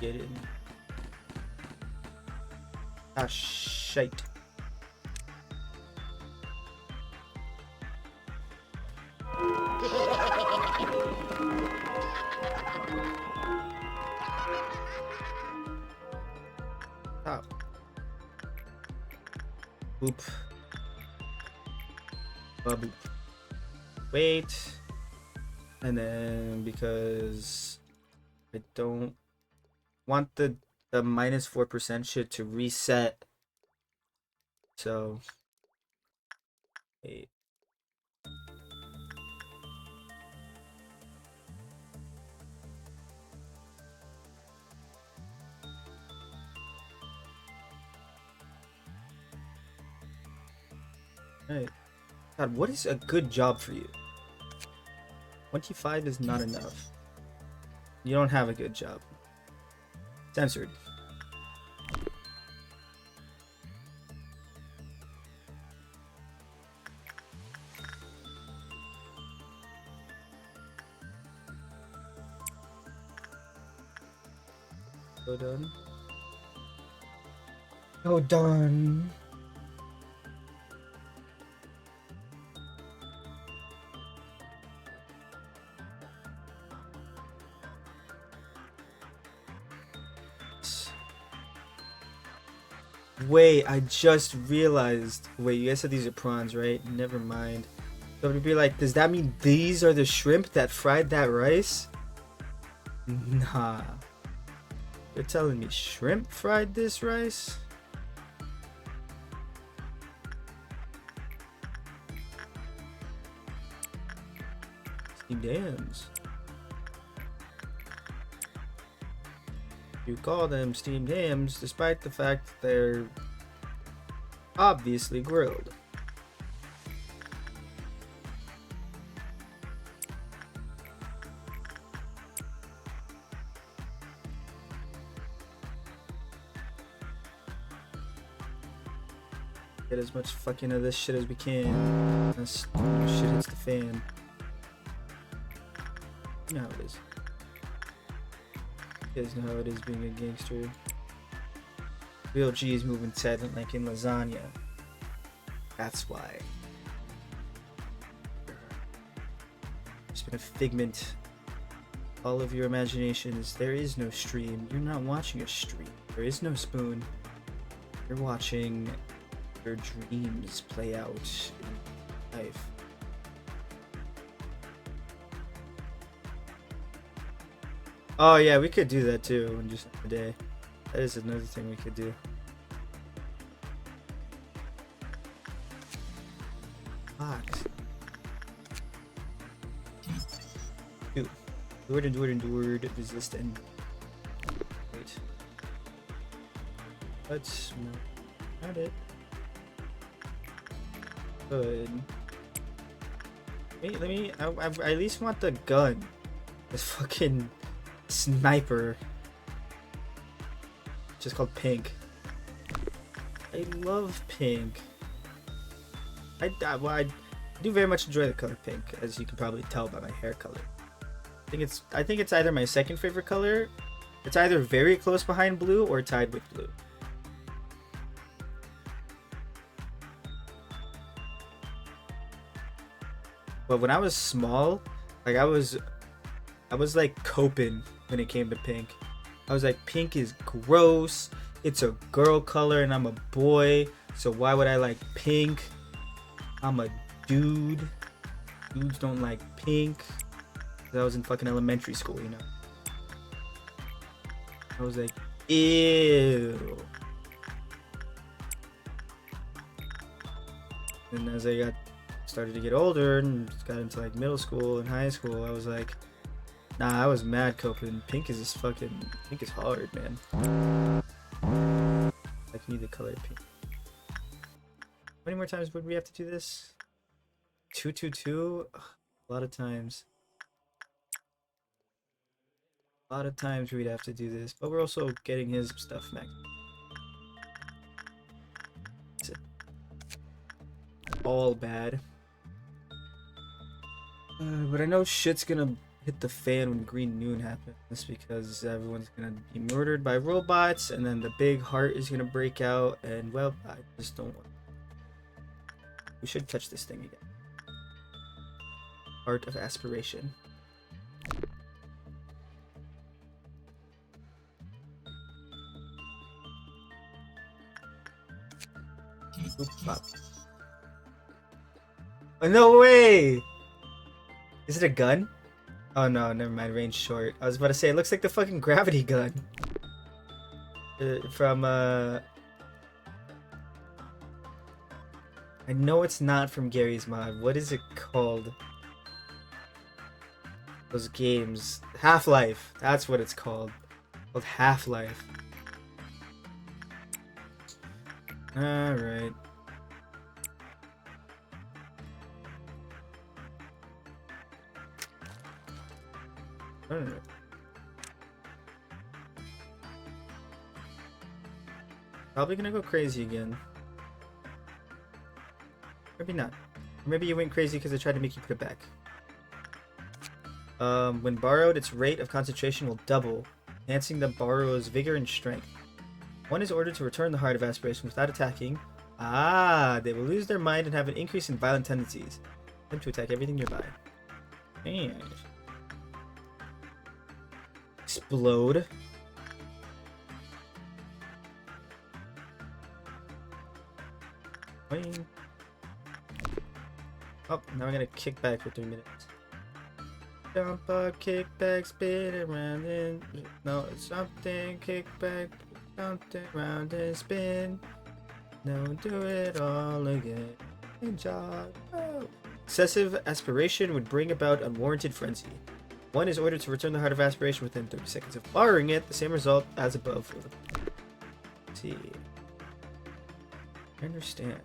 A: Get it. Ah, shite. Stop. Boop. Boop. Wait. And then because I don't want the minus 4% shit to reset. So 8. Alright. God, what is a good job for you? 25 is not enough. You don't have a good job. Censored. So done. So done. Wait, I just realized. Wait, you guys said these are prawns, right? Never mind. So to be like, does that mean these are the shrimp that fried that rice? Nah. You're telling me shrimp fried this rice? Steamed hams. You call them steamed hams despite the fact that they're obviously grilled. Get as much fucking of this shit as we can. This shit hits the fan. You know how it is. You guys know how it is being a gangster. Real G's moving silent like in lasagna. That's why. It's been a figment. All of your imaginations. There is no stream. You're not watching a stream. There is no spoon. You're watching your dreams play out in life. Oh yeah, we could do that too in just a day. That is another thing we could do. Fox. Endured, resistant. Wait. Let's not it. Good. Wait, I at least want the gun. This fucking sniper. Just called pink. I love pink. I do very much enjoy the color pink, as you can probably tell by my hair color. I think it's either my second favorite color. It's either very close behind blue or tied with blue. But when I was small, like I was like coping when it came to pink. I was like, pink is gross. It's a girl color and I'm a boy. So why would I like pink? I'm a dude. Dudes don't like pink. I was in fucking elementary school, you know. I was like, ew. And as I started to get older and got into like middle school and high school, I was like, nah, I was mad coping. Pink is hard, man. Like, need the color pink. How many more times would we have to do this? 222? Ugh, a lot of times. A lot of times we'd have to do this, but we're also getting his stuff back. All bad. But I know shit's gonna hit the fan when Green Noon happens, because everyone's gonna be murdered by robots, and then the big heart is gonna break out, and well, I just don't want. We should touch this thing again. Heart of aspiration. Oop, pop. Oh, no way! Is it a gun? Oh no, never mind, range short. I was about to say, it looks like the fucking gravity gun. From, I know it's not from Gary's Mod. What is it called? Those games. Half-Life. That's what it's called. Called Half-Life. Alright. I don't know. Probably gonna go crazy again. Maybe not. Or maybe you went crazy because I tried to make you put it back. When borrowed, its rate of concentration will double, enhancing the borrower's vigor and strength. One is ordered to return the Heart of Aspiration without attacking. Ah, they will lose their mind and have an increase in violent tendencies. Attempt to attack everything nearby. And explode. Boing. Oh, now I'm gonna kick back for 3 minutes. Jump up, kick back, spin it around and no, something, kick back, something round and spin. No, do it all again. Enjoy. Oh. Excessive aspiration would bring about unwarranted frenzy. One is ordered to return the Heart of Aspiration within 30 seconds of borrowing it. The same result as above. Let's see. I understand.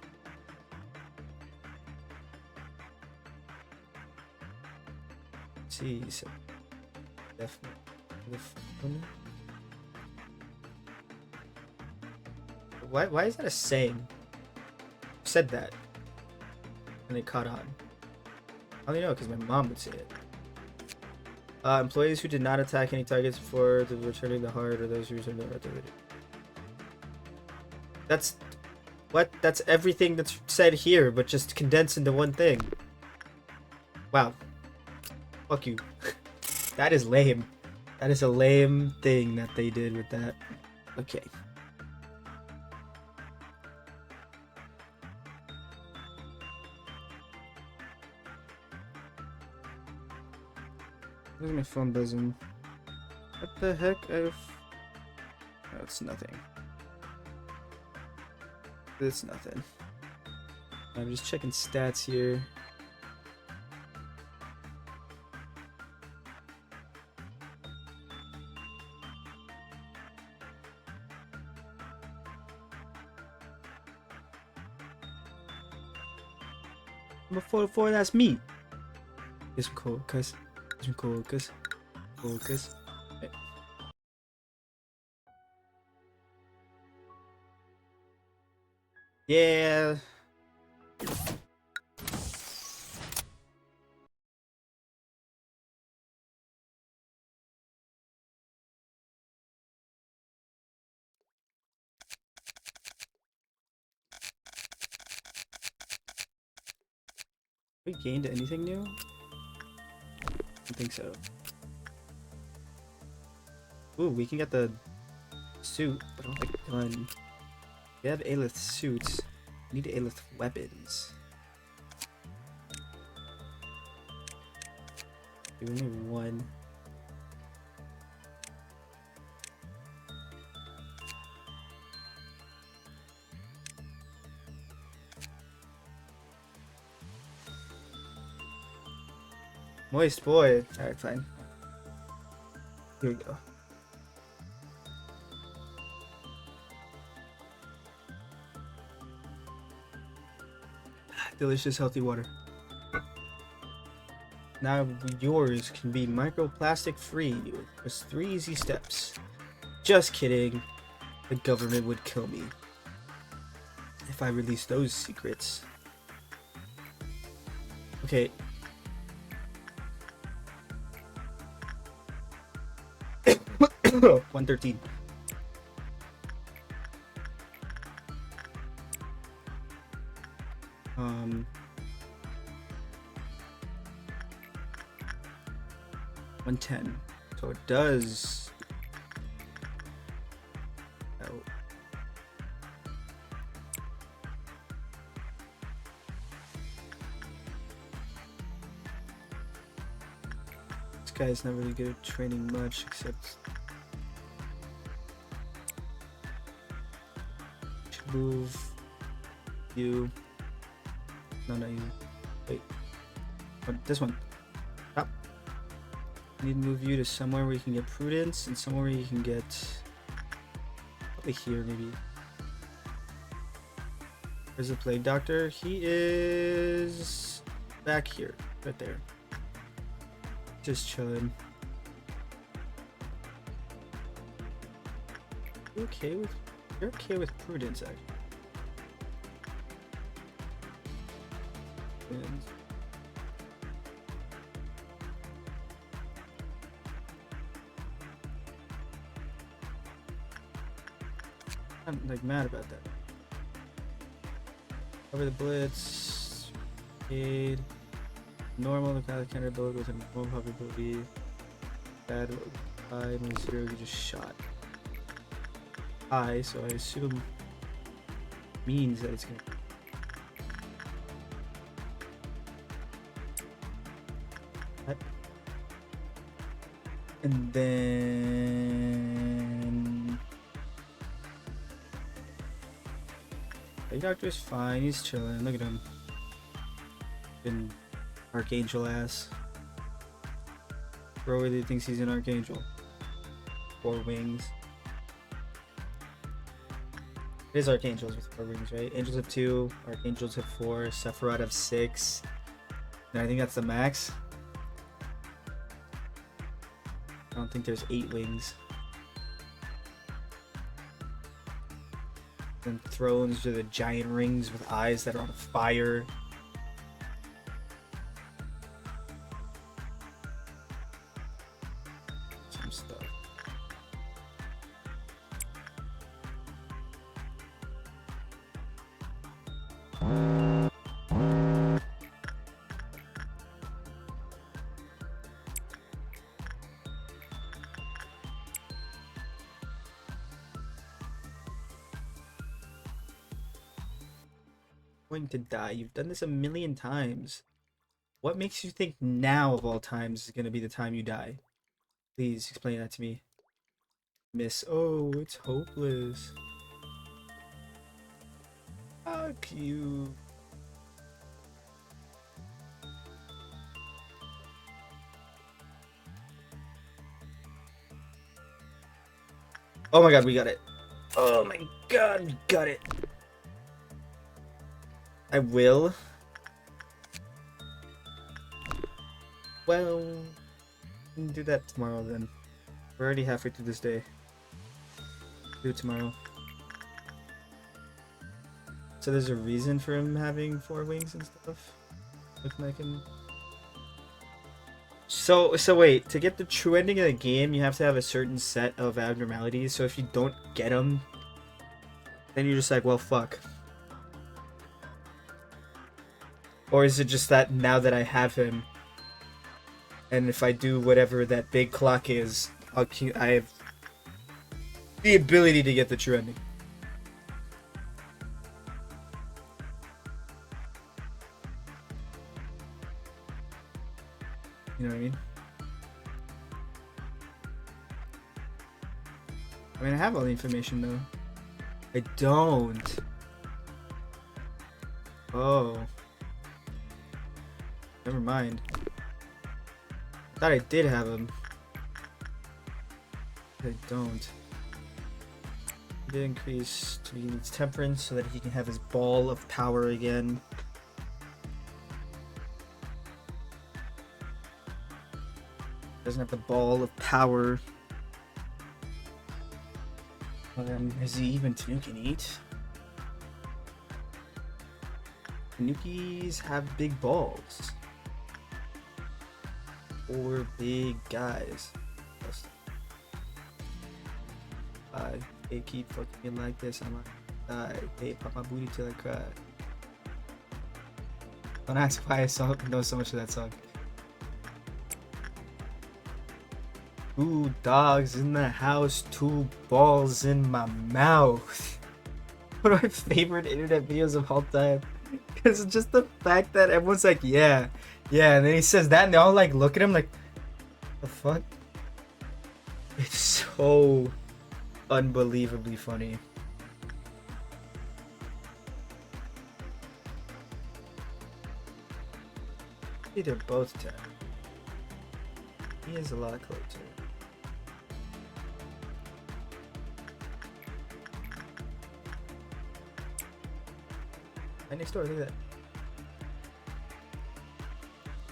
A: Let's see, so definitely. Why is that a saying? Who said that? And it caught on. I only know because my mom would say it. Employees who did not attack any targets before the returning the heart, or those who returned the heart. That's what? That's everything that's said here, but just condensed into one thing. Wow. Fuck you. That is lame. That is a lame thing that they did with that. Okay. Where's my phone buzzing? What the heck? Oh, it's nothing. It's nothing. I'm just checking stats here. Before that's me. It's cool, cause. Focus. Focus. Okay. Yeah. We gained anything new? I think so. Ooh, we can get the suit, but I don't think gun. We have Aelith suits. We need Aelith weapons. We only have one. Moist boy. Alright, fine. Here we go. Delicious, healthy water. Now yours can be microplastic free with just 3 easy steps. Just kidding. The government would kill me if I released those secrets. Okay. Oh, 113. Um, 110. So it does. Oh. This guy's not really good at training much, except move you. No, not you. Wait. Oh, this one. Stop. I need to move you to somewhere where you can get prudence and somewhere where you can get. Probably here, maybe. Where's the plague doctor? He is back here, right there. Just chilling. You're okay with prudence, actually. I'm like mad about that. Cover the blitz. Aid. Normal, the counter ability with a normal probability. Bad, high, when 0, you just shot. High, so I assume means that it's gonna. And then the doctor is fine. He's chilling. Look at him. Been archangel ass. Bro really thinks he's an archangel. 4 wings. It is archangels with 4 wings, right? Angels have 2. Archangels have 4. Sephiroth have 6. And I think that's the max. I don't think there's 8 wings. And thrones are the giant rings with eyes that are on fire. Some stuff. Going to die. You've done this a million times. What makes you think now of all times is going to be the time you die? Please explain that to me. Miss. Oh, it's hopeless. How cute. Oh my god, we got it. Oh my god, we got it. I will. Well, we can do that tomorrow then. We're already halfway through this day. Do it tomorrow. So there's a reason for him having 4 wings and stuff? Looking like him. So wait, to get the true ending of the game, you have to have a certain set of abnormalities. So if you don't get them, then you're just like, well, fuck. Or is it just that now that I have him, and if I do whatever that big clock is, I have the ability to get the true ending? You know what I mean? I mean, I have all the information though. I don't. Oh. Never mind. I thought I did have him. I don't. He did increase to he needs temperance so that he can have his ball of power again. Doesn't have the ball of power. Well, then, is he even Tanuki neat? Tanukis have big balls. Or big guys. They keep fucking me like this, I'm like, die. They pop my booty till I cry. Don't ask why I know so much of that song. 2 dogs in the house, 2 balls in my mouth. One of my favorite internet videos of all time. Because it's just the fact that everyone's like, yeah, and then he says that and they all like look at him like, the fuck? It's so unbelievably funny. They're both 10. He is a lot closer. Right next door, look at that.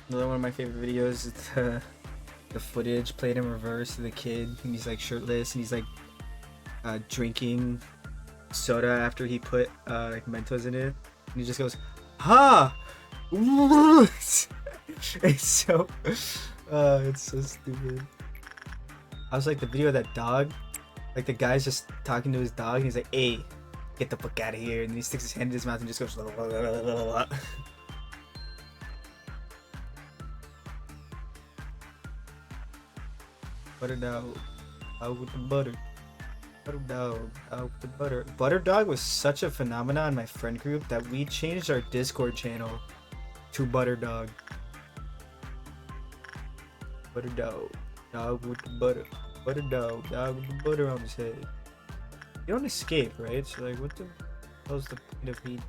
A: Another one of my favorite videos is the footage played in reverse of the kid, and he's like shirtless, and he's like drinking soda after he put like Mentos in it, and he just goes, "Ha!" It's so stupid. I was like the video of that dog, like the guy's just talking to his dog, and he's like, "Hey, get the fuck out of here!" And then he sticks his hand in his mouth and just goes. Butter dog, out with the butter. Butter dog, out with the butter. Butter dog was such a phenomenon in my friend group that we changed our Discord channel to Butter Dog. Butter dog, dog with the butter. Butter dog, dog with the butter on his head. You don't escape, right? So like, what the hell's the point of me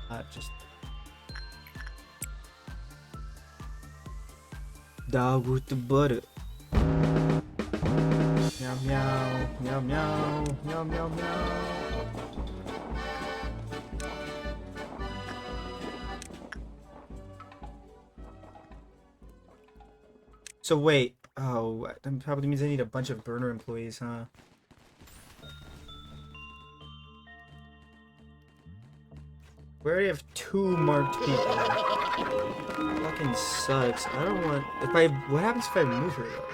A: not just dog with the butter? Meow meow, meow meow, meow meow meow. So wait, oh, that probably means I need a bunch of burner employees, huh? We already have 2 marked people. Fucking sucks. I don't want. What happens if I remove her though?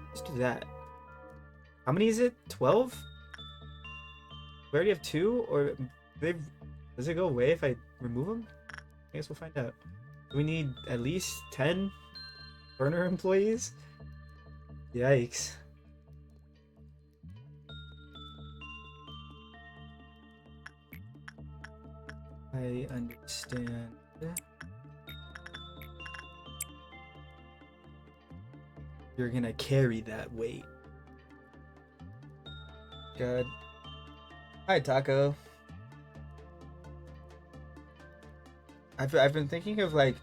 A: Let's do that. How many is it? 12? We already have 2, or does it go away if I remove them? I guess we'll find out. Do we need at least 10 burner employees? Yikes. I understand. You're gonna carry that weight. Good. Hi, Taco. I've been thinking of like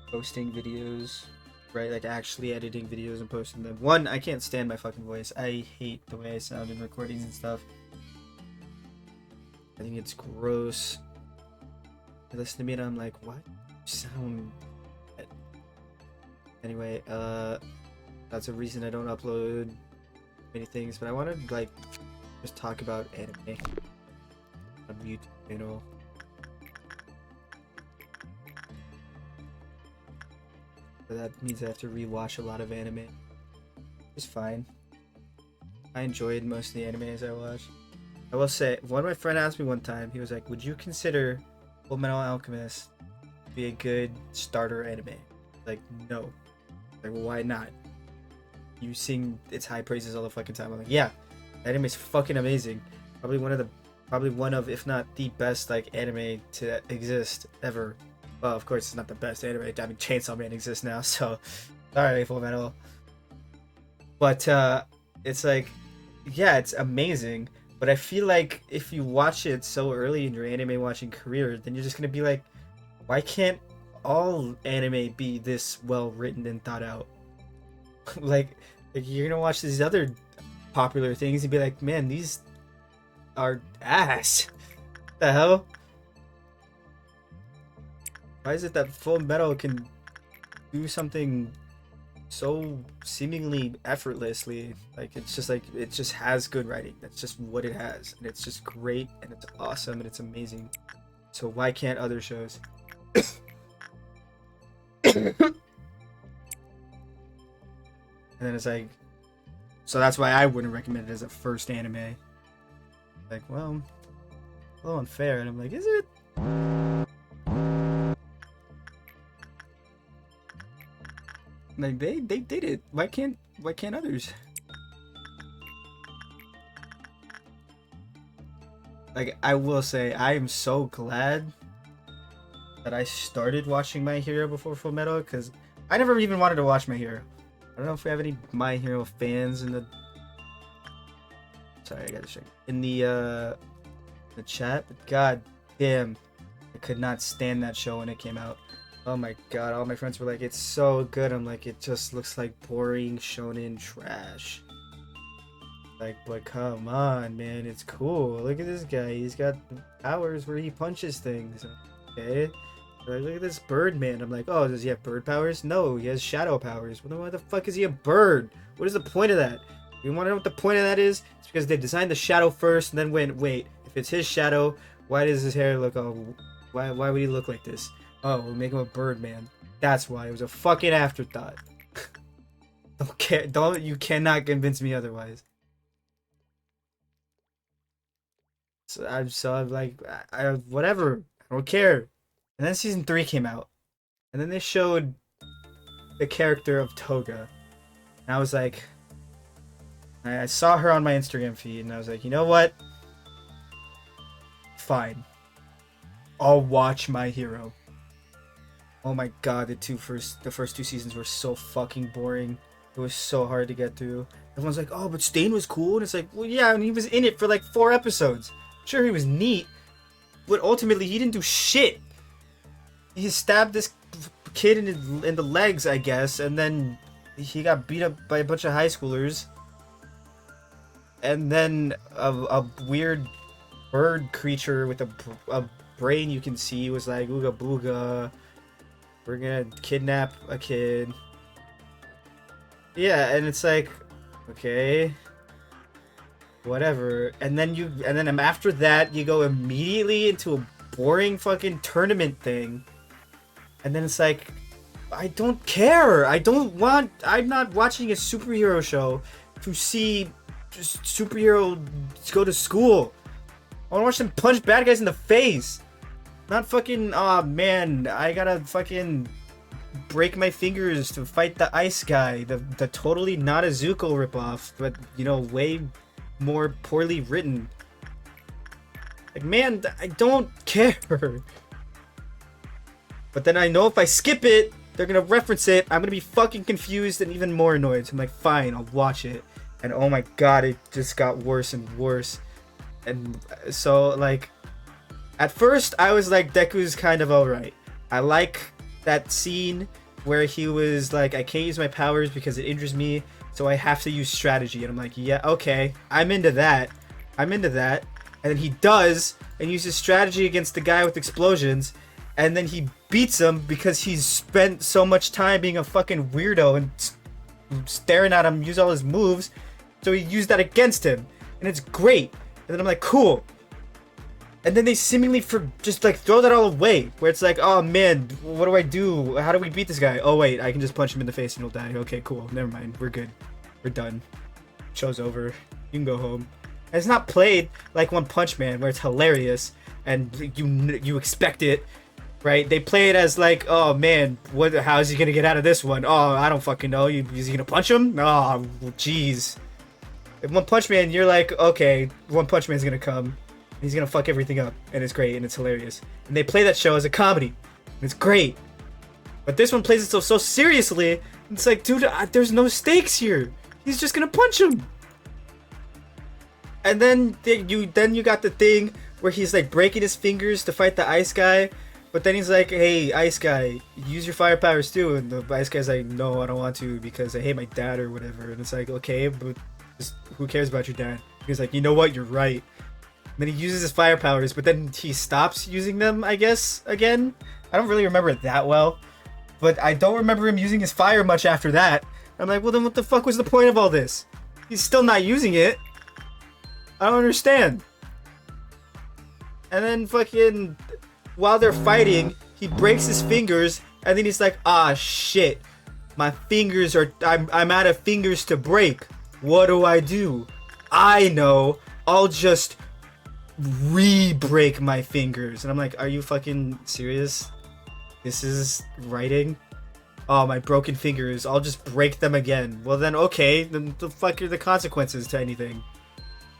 A: posting videos, right? Like actually editing videos and posting them. One, I can't stand my fucking voice. I hate the way I sound in recordings and stuff. I think it's gross. I listen to me and I'm like, what? You sound... Anyway, that's a reason I don't upload many things, but I want to like just talk about anime on YouTube channel. So that means I have to rewatch a lot of anime. It's fine. I enjoyed most of the animes I watched. I will say, one of my friends asked me one time, he was like, would you consider Fullmetal Alchemist to be a good starter anime? Like, no. Like, well, why not? You sing its high praises all the fucking time. I'm like, yeah, that anime is fucking amazing. Probably one of, if not the best, like, anime to exist ever. Well, of course, it's not the best anime. I mean, Chainsaw Man exists now, so sorry, Fullmetal. But it's like, yeah, it's amazing. But I feel like if you watch it so early in your anime watching career, then you're just gonna be like, why can't all anime be this well written and thought out? like you're gonna watch these other popular things and be like, man, these are ass. What the hell? Why is it that Fullmetal can do something so seemingly effortlessly? Like, it's just like, it just has good writing. That's just what it has, and it's just great, and it's awesome, and it's amazing. So why can't other shows? And then it's like, so that's why I wouldn't recommend it as a first anime. Like, well, a little unfair. And I'm like, is it? Like, they did it. Why can't others? Like, I will say, I am so glad that I started watching My Hero before Fullmetal, because I never even wanted to watch My Hero. I don't know if we have any My Hero fans in the... Sorry, I gotta check. In the chat, but god damn, I could not stand that show when it came out. Oh my god, all my friends were like, it's so good. I'm like, it just looks like boring shonen trash. Like, but come on, man, it's cool. Look at this guy. He's got powers where he punches things. Okay. Like, look at this bird man. I'm like, oh, does he have bird powers? No, he has shadow powers. Well, then why the fuck is he a bird? What is the point of that? You want to know what the point of that is? It's because they designed the shadow first and then went, wait, if it's his shadow, why does his hair look all... Why would he look like this? Oh, we'll make him a bird man. That's why. It was a fucking afterthought. You cannot convince me otherwise. So I'm like, whatever. I don't care. And then season 3 came out. And then they showed the character of Toga. And I was like... I saw her on my Instagram feed, and I was like, you know what? Fine. I'll watch My Hero. Oh my god, the first 2 seasons were so fucking boring. It was so hard to get through. Everyone's like, oh, but Stain was cool. And it's like, well, yeah, and he was in it for like 4 episodes. Sure, he was neat, but ultimately he didn't do shit. He stabbed this kid in the legs, I guess, and then he got beat up by a bunch of high schoolers. And then a weird bird creature with a brain you can see was like, ooga booga, we're gonna kidnap a kid. Yeah, and it's like, okay, whatever. And then after that, you go immediately into a boring fucking tournament thing. And then it's like, I don't care. I'm not watching a superhero show to see just superhero go to school. I want to watch them punch bad guys in the face. Not fucking, oh man, I gotta fucking break my fingers to fight the ice guy. The totally not a Zuko ripoff, but, you know, way more poorly written. Like, man, I don't care. But then I know if I skip it, they're gonna reference it. I'm gonna be fucking confused and even more annoyed. So I'm like, fine, I'll watch it. And oh my god, it just got worse and worse. And so, like, at first I was like, Deku's kind of alright. I like that scene where he was like, I can't use my powers because it injures me, so I have to use strategy. And I'm like, yeah, okay, I'm into that. And then he does, and uses strategy against the guy with explosions, and then he beats him because he's spent so much time being a fucking weirdo and staring at him, use all his moves, so he used that against him, and it's great. And then I'm like, cool. And then they seemingly just like throw that all away, where it's like, oh man, what do I do? How do we beat this guy? Oh wait, I can just punch him in the face and he'll die. Okay, cool, never mind, we're good, we're done. Show's over. You can go home. And it's not played like One Punch Man, where it's hilarious and you expect it, right? They play it as like, oh man, how is he gonna get out of this one? Oh, I don't fucking know. Is he gonna punch him? Oh, jeez. In One Punch Man, you're like, okay, One Punch Man's gonna come. He's gonna fuck everything up, and it's great, and it's hilarious. And they play that show as a comedy, and it's great. But this one plays it so seriously. It's like, dude, there's no stakes here. He's just gonna punch him. And then you got the thing where he's like breaking his fingers to fight the ice guy, but then he's like, hey, ice guy, use your fire powers too. And the ice guy's like, no, I don't want to because I hate my dad or whatever. And it's like, okay, but just, who cares about your dad? He's like, you know what, you're right. And then he uses his fire powers, but then he stops using them, I guess, again. I don't really remember it that well, but I don't remember him using his fire much after that. I'm like, well then what the fuck was the point of all this? He's still not using it. I don't understand. And then fucking, while they're fighting, he breaks his fingers, and then he's like, ah shit, my fingers are, I'm out of fingers to break. What do? I know, I'll just re-break my fingers. And I'm like, are you fucking serious? This is writing? Oh, my broken fingers, I'll just break them again. Well then, okay, then the fuck are the consequences to anything?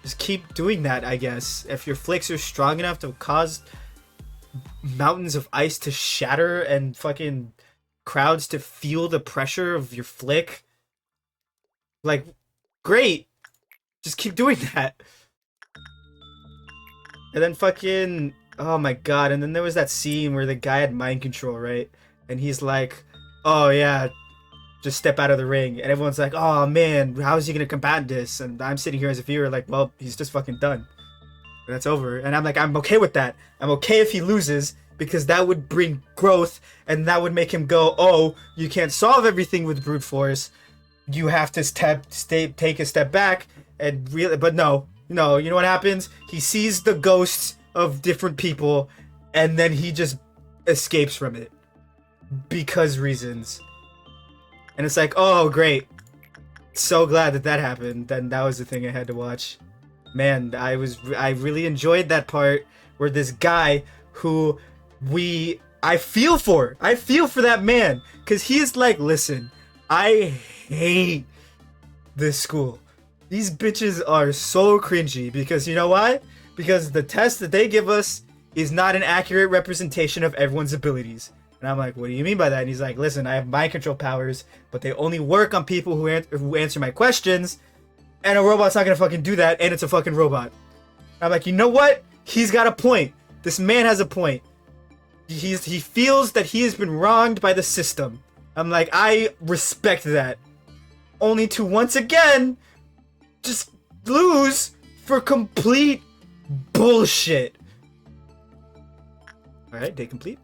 A: Just keep doing that, I guess. If your flicks are strong enough to cause mountains of ice to shatter and fucking crowds to feel the pressure of your flick, like, great. Just keep doing that. And then fucking, oh my god, and then there was that scene where the guy had mind control, right? And he's like, oh yeah, just step out of the ring. And everyone's like, oh man, how is he gonna combat this? And I'm sitting here as a viewer like, well, he's just fucking done. And that's over. And I'm like, I'm okay with that. I'm okay if he loses, because that would bring growth, and that would make him go, oh, you can't solve everything with brute force. you have to take a step back and really. But no, you know what happens? He sees the ghosts of different people, and then he just escapes from it because reasons. And it's like, oh great, so glad that happened. Then that was the thing I had to watch. Man, I really enjoyed that part where this guy who I feel for that man, because he is like, listen, I hate this school. These bitches are so cringy because you know why? Because the test that they give us is not an accurate representation of everyone's abilities. And I'm like, what do you mean by that? And he's like, listen, I have mind control powers, but they only work on people who answer my questions, and a robot's not gonna fucking do that, and it's a fucking robot. I'm like, you know what? He's got a point. This man has a point. He feels that he has been wronged by the system. I'm like, I respect that. Only to once again just lose for complete bullshit. Alright, day complete.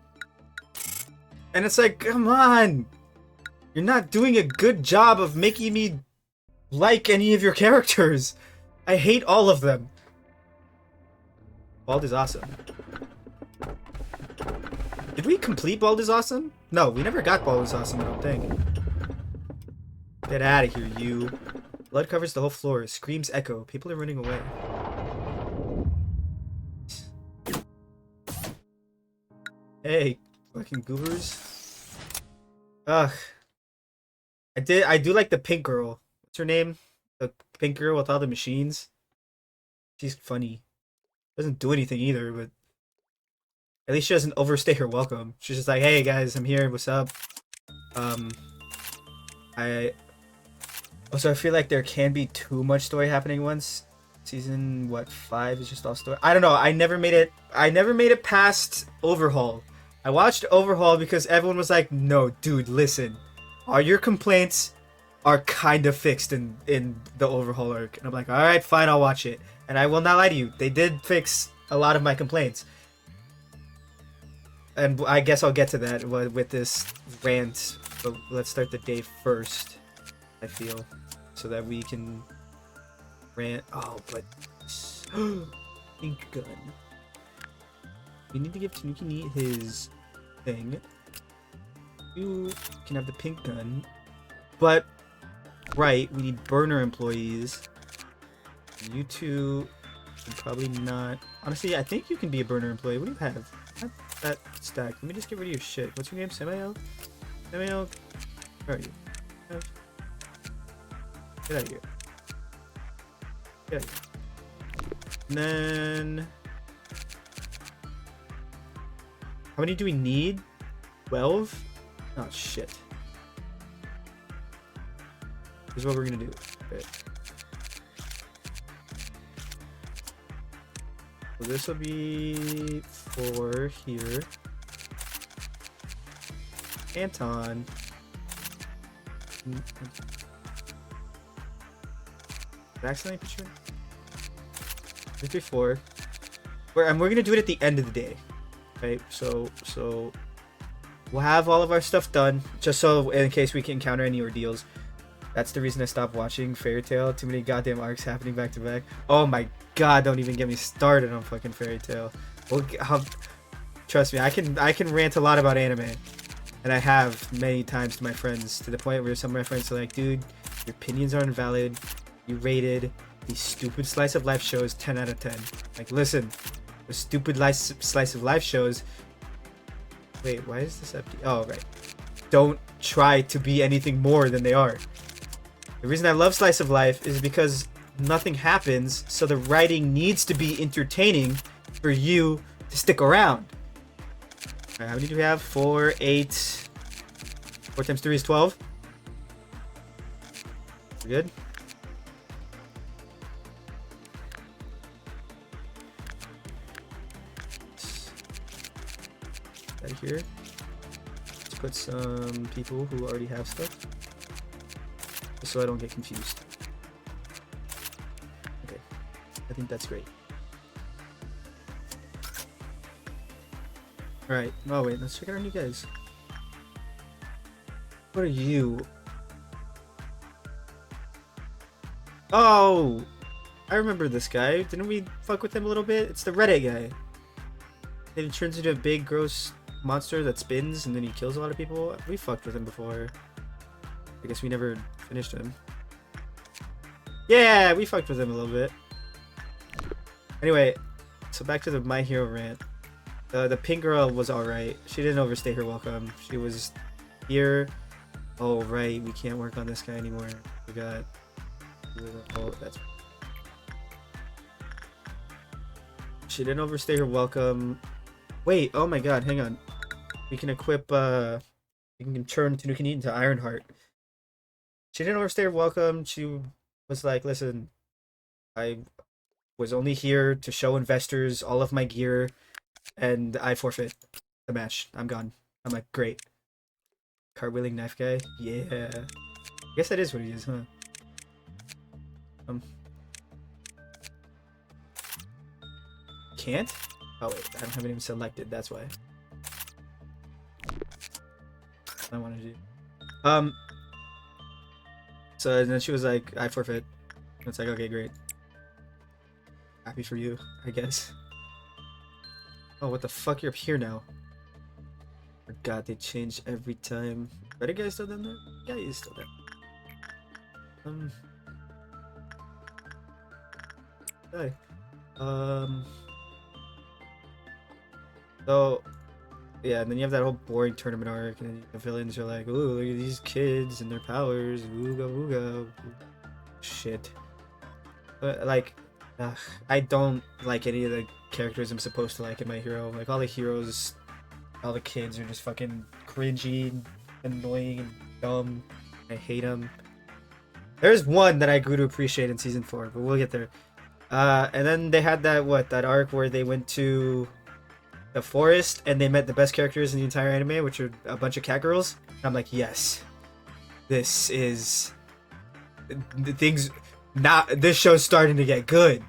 A: And it's like, come on! You're not doing a good job of making me like any of your characters. I hate all of them. Bald is awesome. Did we complete Bald is Awesome? No, we never got Bald is Awesome, I don't think. Get out of here, you. Blood covers the whole floor. Screams echo. People are running away. Hey, fucking goobers. Ugh. I do like the pink girl. What's her name? The pink girl with all the machines. She's funny. Doesn't do anything either, but at least she doesn't overstay her welcome. She's just like, hey guys, I'm here, what's up? Also, I feel like there can be too much story happening once. Season, what, 5 is just all story? I don't know, I never made it past Overhaul. I watched Overhaul because everyone was like, no, dude, listen. All your complaints are kind of fixed in the Overhaul arc. And I'm like, alright, fine, I'll watch it. And I will not lie to you, they did fix a lot of my complaints. And I guess I'll get to that with this rant, but let's start the day first, I feel, so that we can rant. Oh, but pink gun. We need to give Tanuki his thing. You can have the pink gun, but right, we need burner employees. You two can probably not. Honestly, I think you can be a burner employee. What do you have? That stack. Let me just get rid of your shit. What's your name? Samael? Samael? Where are you? Get out of here. Get out of here. And then... how many do we need? 12? Oh, shit. Here's what we're gonna do. Okay. So this will be 4 here. Anton. Accidentally put you in? 54. And we're gonna do it at the end of the day. Right? So we'll have all of our stuff done, just so in case we can encounter any ordeals. That's the reason I stopped watching Fairy Tail. Too many goddamn arcs happening back to back. Oh my god, don't even get me started on fucking Fairy Tail. Trust me, I can rant a lot about anime. And I have many times to my friends, to the point where some of my friends are like, dude, your opinions are invalid. You rated these stupid slice of life shows 10 out of 10. Like, listen, the stupid slice of life shows. Wait, why is this empty? Oh, right. Don't try to be anything more than they are. The reason I love slice of life is because nothing happens, so the writing needs to be entertaining for you to stick around. Alright, how many do we have? 4, 8. 4 times 3 is 12. We're good? Out of here. Let's put some people who already have stuff, just so I don't get confused. Okay, I think that's great. Alright, oh wait, let's check out our new guys. What are you? Oh! I remember this guy. Didn't we fuck with him a little bit? It's the Reddit guy. Then he turns into a big, gross monster that spins, and then he kills a lot of people. We fucked with him before. I guess we never finished him. Yeah, we fucked with him a little bit. Anyway, so back to the My Hero rant. The pink girl was alright. She didn't overstay her welcome. She was here. Oh, right. We can't work on this guy anymore. We got... Oh, that's... She didn't overstay her welcome. Wait, oh my god, hang on. We can equip, we can turn Tanuki into Ironheart. She didn't overstay her welcome. She was like, listen, I was only here to show investors all of my gear, and I forfeit the match. I'm gone. I'm like, great. Cartwheeling knife guy? Yeah. I guess that is what he is, huh? Can't? Oh wait, I haven't even selected, that's why. I want to do. So then she was like, I forfeit. And it's like, okay, great. Happy for you, I guess. Oh, what the fuck? You're up here now. Forgot they changed every time. Are the guy still down there? Yeah, he's still there. Hi. So, yeah, and then you have that whole boring tournament arc, and then the villains are like, ooh, look at these kids and their powers, ooga ooga. Shit. But, like, I don't like any of the characters I'm supposed to like in My Hero. Like, all the heroes, all the kids are just fucking cringy, annoying, and dumb. I hate them. There's one that I grew to appreciate in Season 4, but we'll get there. And then they had that arc where they went to the forest and they met the best characters in the entire anime, which are a bunch of cat girls. And I'm like, yes, this is the things. Now this show's starting to get good,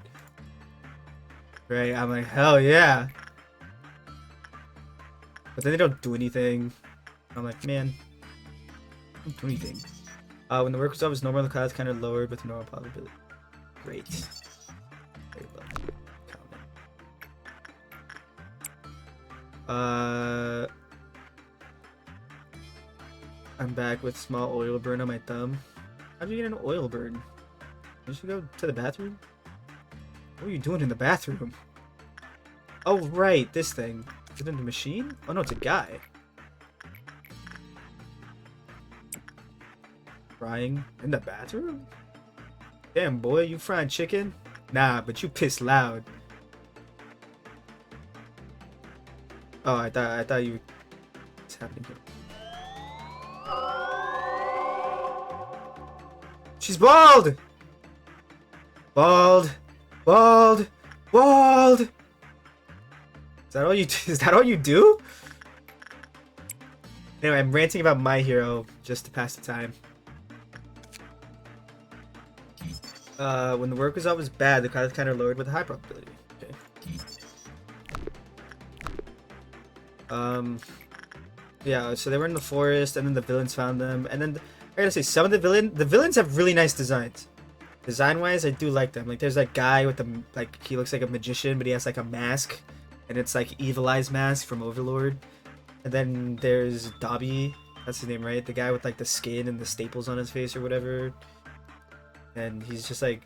A: right? I'm like, hell yeah. But then they don't do anything. I'm like, man, don't do anything. When the work result was normal, the clouds kind of lowered with normal probability. Great. Very low. I'm back with small oil burn on my thumb. How'd you get an oil burn? Did you go to the bathroom? What are you doing in the bathroom? Oh, right, this thing. Is it in the machine? Oh no, it's a guy. Frying in the bathroom? Damn, boy, you frying chicken? Nah, but you piss loud. Oh, I thought you... What's happening here? She's bald! Bald! Bald! Bald! Is that all you do? Is that all you do? Anyway, I'm ranting about My Hero just to pass the time. When the work result was bad, the cloud kind of lowered with a high probability. Okay. Yeah, so they were in the forest, and then the villains found them, and then I gotta say, some of the villains have really nice designs. Design-wise, I do like them. Like, there's that guy with the, like, he looks like a magician, but he has, like, a mask, and it's, like, Evil Eye's mask from Overlord. And then there's Dobby, that's his name, right? The guy with, like, the skin and the staples on his face or whatever. And he's just like,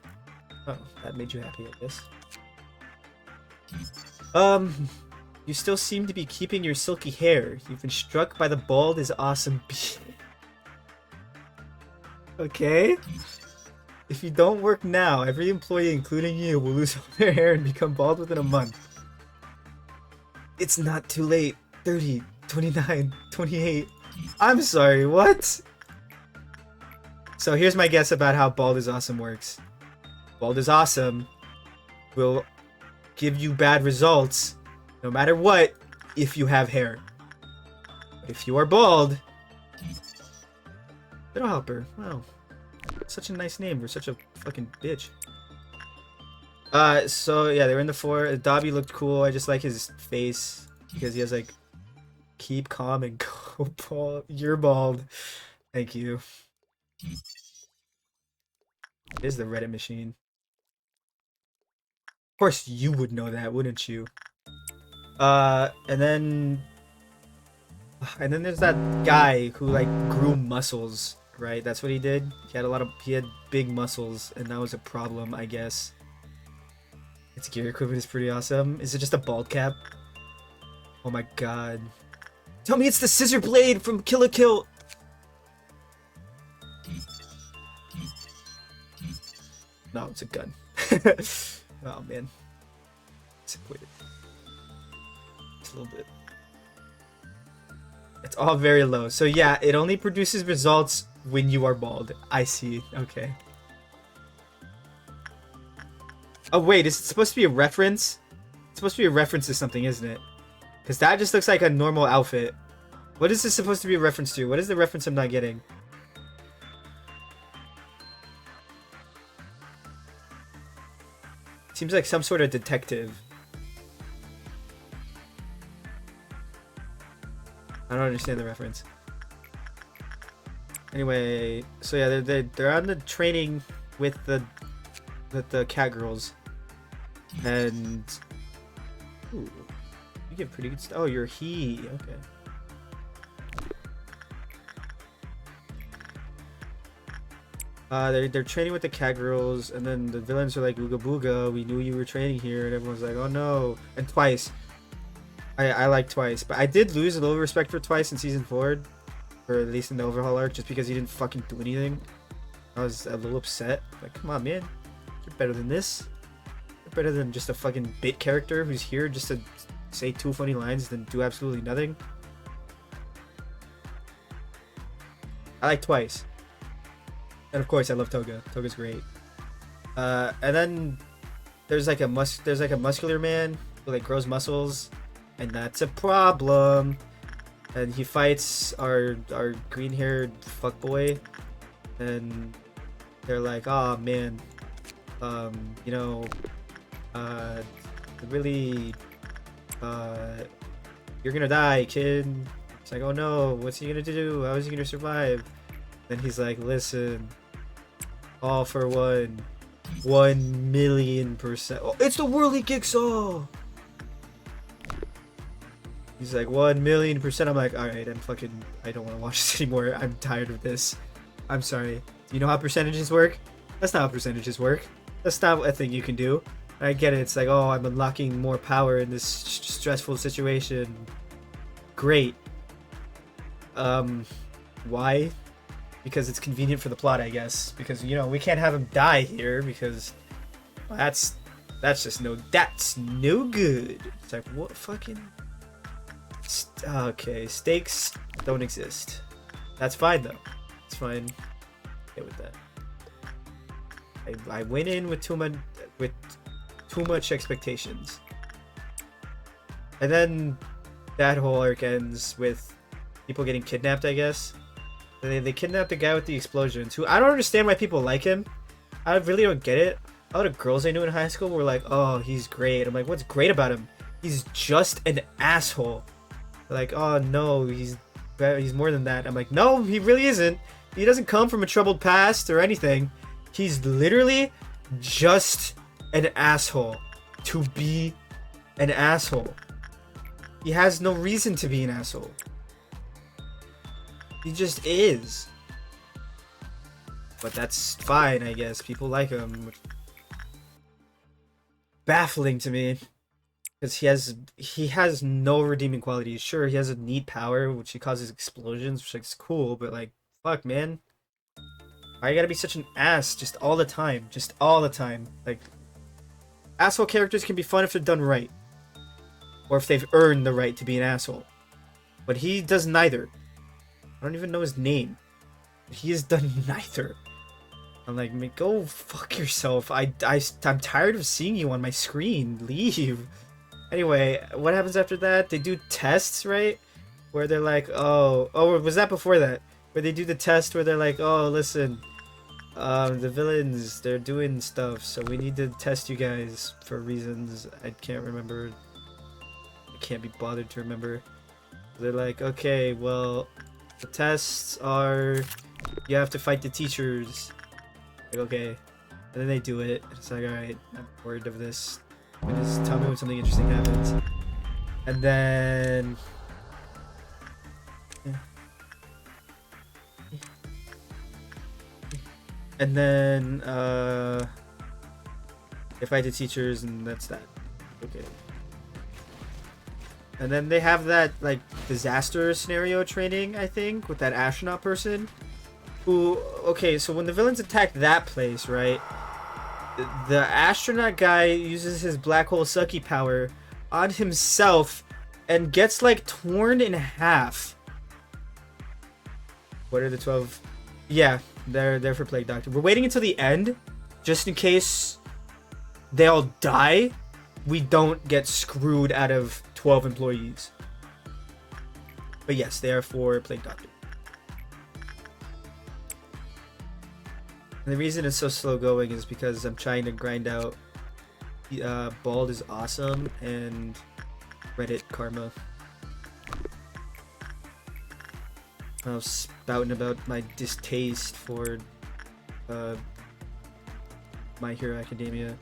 A: oh, that made you happy, I guess. You still seem to be keeping your silky hair. You've been struck by the bald is awesome beat. Okay. If you don't work now, every employee, including you, will lose all their hair and become bald within a month. It's not too late. 30, 29, 28. I'm sorry, what? So here's my guess about how Bald is Awesome works. Bald is Awesome will give you bad results no matter what if you have hair. But if you are bald, Little Helper. Wow. Such a nice name for such a fucking bitch. So yeah, they were in the forest. Dobby looked cool. I just like his face because he has like, keep calm and go bald. You're bald. Thank you. It is the Reddit machine. Of course you would know that, wouldn't you? And then there's that guy who like grew muscles, right? That's what he did. He had big muscles, and that was a problem, I guess. Its gear equipment is pretty awesome. Is it just a bald cap? Oh my god. Tell me it's the scissor blade from Kill la Kill! No, it's a gun. Oh man. Disappointed. Just a little bit. It's all very low. So yeah, it only produces results when you are bald. I see. Okay. Oh wait, is it supposed to be a reference? It's supposed to be a reference to something, isn't it? Because that just looks like a normal outfit. What is this supposed to be a reference to? What is the reference I'm not getting? Seems like some sort of detective. I don't understand the reference. Anyway, so yeah, they're on the training with the cat girls, and ooh, you get pretty good stuff. Oh, you're he. Okay. They're training with the cat girls, and then the villains are like, "Ooga booga, we knew you were training here," and everyone's like, "Oh no!" And Twice, I like Twice, but I did lose a little respect for Twice in season 4, or at least in the overhaul arc, just because he didn't fucking do anything. I was a little upset. Like, come on, man, you're better than this. You're better than just a fucking bit character who's here just to say 2 funny lines and do absolutely nothing. I like Twice. And of course, I love Toga. Toga's great. And then there's like a muscular man who like grows muscles, and that's a problem. And he fights our green-haired fuckboy, and they're like, "Oh man, you know, really, you're gonna die, kid." It's like, "Oh no, what's he gonna do? How is he gonna survive?" Then he's like, "Listen, all for 1,000,000%. Oh, it's the Whirly Jigsaw!" He's like, 1,000,000%. I'm like, alright, I don't want to watch this anymore. I'm tired of this. I'm sorry. Do you know how percentages work? That's not how percentages work. That's not a thing you can do. I get it. It's like, oh, I'm unlocking more power in this stressful situation. Great. Why? Because it's convenient for the plot, I guess. Because, you know, we can't have him die here because that's no good. It's like, what fucking... Okay, stakes don't exist. That's fine though. It's fine. Okay with that. I went in with too much expectations, and then that whole arc ends with people getting kidnapped, I guess. They kidnapped the guy with the explosions, who I don't understand why people like him. I really don't get it. A lot of girls I knew in high school were like, "Oh, he's great." I'm like, "What's great about him? He's just an asshole." They're like, "Oh no, he's more than that." I'm like, "No, he really isn't. He doesn't come from a troubled past or anything. He's literally just an asshole to be an asshole. He has no reason to be an asshole. He just is." But that's fine, I guess. People like him. Baffling to me. Because he has no redeeming qualities. Sure, he has a neat power, which he causes explosions, which is cool, but like, fuck, man. Why you gotta be such an ass just all the time? Just all the time. Like, asshole characters can be fun if they're done right. Or if they've earned the right to be an asshole. But he does neither. I don't even know his name. He has done neither. I'm like, go fuck yourself. I'm tired of seeing you on my screen. Leave. Anyway, what happens after that? They do tests, right? Where they're like, oh, was that before that? Where they do the test where they're like, "Oh, listen, the villains, they're doing stuff, so we need to test you guys for reasons I can't remember. I can't be bothered to remember." They're like, "Okay, well, the tests are, you have to fight the teachers." Like, okay, And then they do it. It's like, alright, I'm bored of this. Just tell me when something interesting happens. And then... And then, they fight the teachers, and that's that. Okay. And then they have that, like, disaster scenario training, I think, with that astronaut person. Who, okay, so when the villains attack that place, right? The astronaut guy uses his black hole sucky power on himself and gets, like, torn in half. What are the 12? Yeah, they're for Plague Doctor. We're waiting until the end, just in case they all die. We don't get screwed out of 12 employees. But yes, they are for Plague Doctor. And the reason it's so slow going is because I'm trying to grind out Bald is Awesome and Reddit Karma. I was spouting about my distaste for My Hero Academia.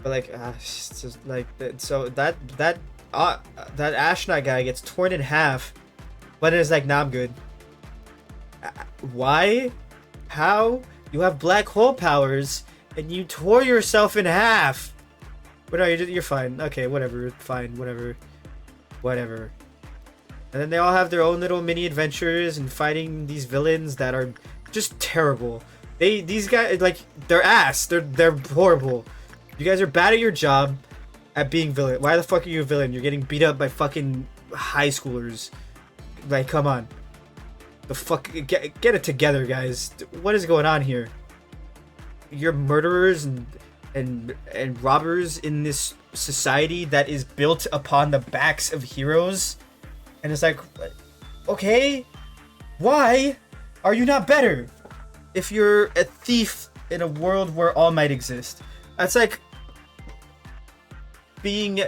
A: But like, it's just like, so that astronaut guy gets torn in half, but it's like, nah, I'm good. Why? How? You have black hole powers, and you tore yourself in half. But no, you're fine. Okay, whatever. Fine, whatever. Whatever. And then they all have their own little mini adventures and fighting these villains that are just terrible. These guys, like, they're ass. They're horrible. You guys are bad at your job at being villain. Why the fuck are you a villain? You're getting beat up by fucking high schoolers. Like, come on. The fuck, get it together, guys. What is going on here? You're murderers and robbers in this society that is built upon the backs of heroes. And it's like, okay, why are you not better if you're a thief in a world where All Might exists? That's like being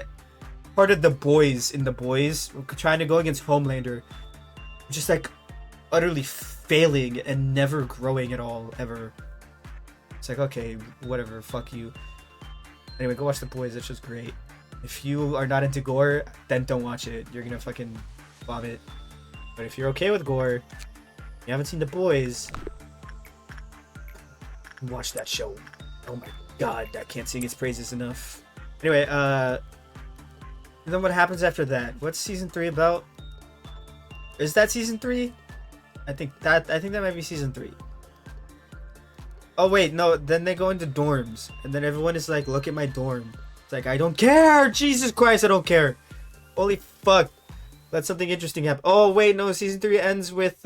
A: part of the boys in The Boys, trying to go against Homelander, just like utterly failing and never growing at all, ever. It's like, okay, whatever, fuck you. Anyway, go watch The Boys, that show's great. If you are not into gore, then don't watch it. You're gonna fucking vomit. But if you're okay with gore, you haven't seen The Boys, watch that show. Oh my god, I can't sing its praises enough. Anyway, and then what happens after that? What's season 3 about? Is that season 3? I think that might be season 3. Oh wait, no, then they go into dorms, and then everyone is like, look at my dorm. It's like, I don't care! Jesus Christ, I don't care! Holy fuck. Let something interesting happen. Oh wait, no, season 3 ends with,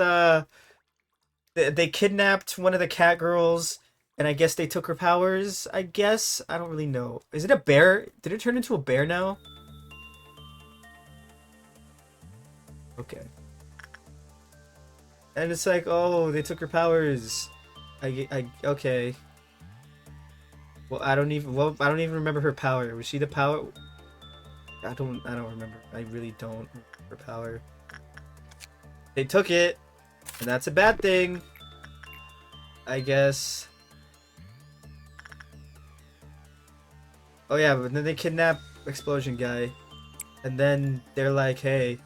A: they kidnapped one of the cat girls, and I guess they took her powers, I guess? I don't really know. Is it a bear? Did it turn into a bear now? Okay. And it's like, oh, they took her powers. Okay. Well, I don't even remember her power. Was she the power? I don't remember. I really don't remember her power. They took it, and that's a bad thing, I guess. Oh yeah, but then they kidnap Explosion Guy, and then they're like, hey,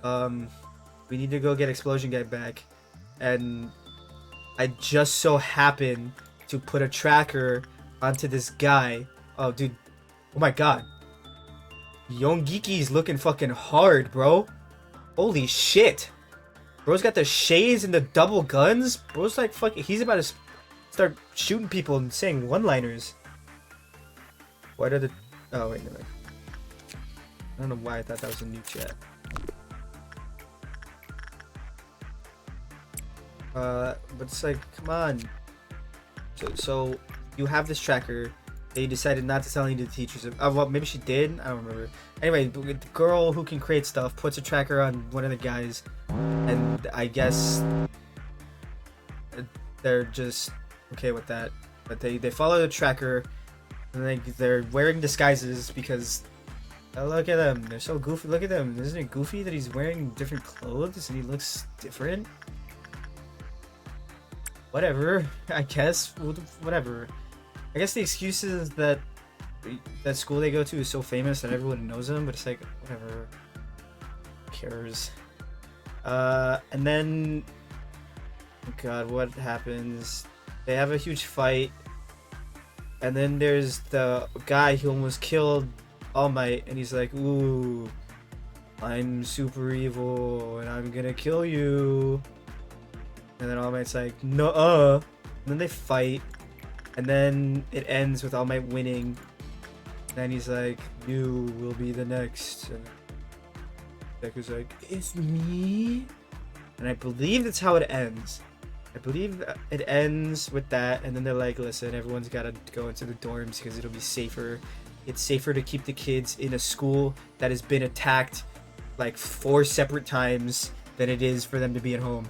A: we need to go get Explosion Guy back, and I just so happen to put a tracker onto this guy. Oh dude, oh my god, Yongiki's looking fucking hard, bro. Holy shit, bro's got the shades and the double guns. Bro's like fucking, he's about to start shooting people and saying one-liners. What are the... Oh, wait, no. I don't know why I thought that was a new chat. But it's like, come on. So you have this tracker. They decided not to tell any of the teachers. Well, maybe she did. I don't remember. Anyway, the girl who can create stuff puts a tracker on one of the guys. And I guess they're just okay with that. But they follow the tracker. And they're wearing disguises because, oh, look at them, they're so goofy. Look at them. Isn't it goofy that he's wearing different clothes and he looks different? whatever. I guess whatever. I guess the excuse is that that school they go to is so famous that everyone knows them, but it's like whatever. Who cares? And then, oh God, what happens? They have a huge fight, and then there's the guy who almost killed All Might, and he's like, "Ooh, I'm super evil, and I'm gonna kill you." And then All Might's like, "No." And then they fight, and then it ends with All Might winning. And then he's like, "You will be the next." And Deku's like, "It's me." And I believe that's how it ends. I believe it ends with that, and then they're like, "Listen, everyone's gotta go into the dorms because it'll be safer. It's safer to keep the kids in a school that has been attacked like 4 separate times than it is for them to be at home."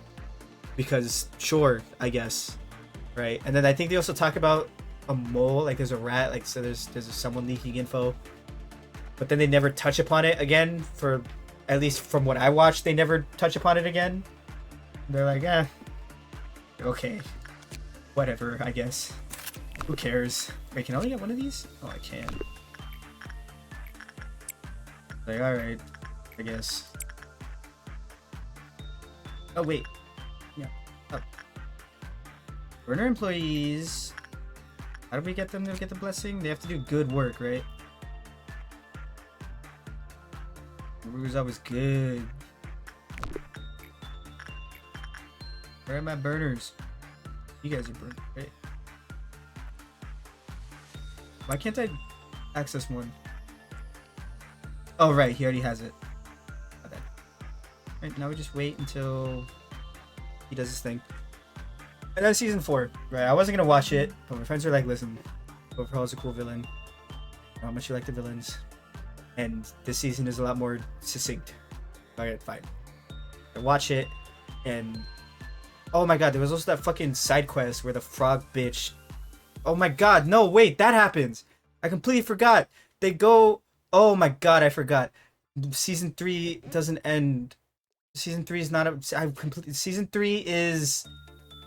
A: Because sure, I guess, right? And then I think they also talk about a mole, like there's a rat, like so there's someone leaking info, but then they never touch upon it again. For at least from what I watched, they never touch upon it again. They're like, okay, whatever, I guess. Who cares? Wait, can I only get one of these? Oh, I can. Like, alright, I guess. Oh, wait. Yeah. Oh. Burner employees. How do we get them to get the blessing? They have to do good work, right? Burger's always good. Where are my burners? You guys are burned, right? Why can't I access one? Oh, right, he already has it. Okay. Right, now we just wait until he does his thing. And then season 4, right? I wasn't gonna watch it, but my friends are like, "Listen, Overhaul is a cool villain. How much you like the villains?" And this season is a lot more succinct. Alright, fine. I watch it, and oh my God, there was also that fucking side quest where the frog bitch. Oh my God, no, wait, that happens. I completely forgot. They go. Oh my God, I forgot. Season 3 doesn't end. Season 3 is not a. I completely. Season 3 is.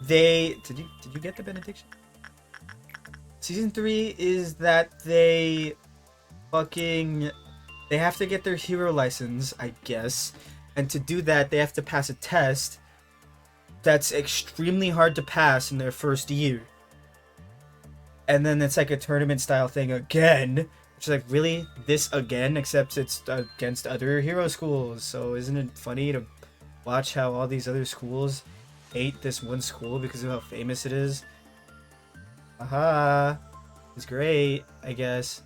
A: They. Did you get the benediction? Season 3 is that they. Fucking. They have to get their hero license, I guess. And to do that, they have to pass a test that's extremely hard to pass in their first year. And then it's like a tournament style thing again. Which is like, really? This again? Except it's against other hero schools. So isn't it funny to watch how all these other schools hate this one school because of how famous it is? Aha. It's great, I guess.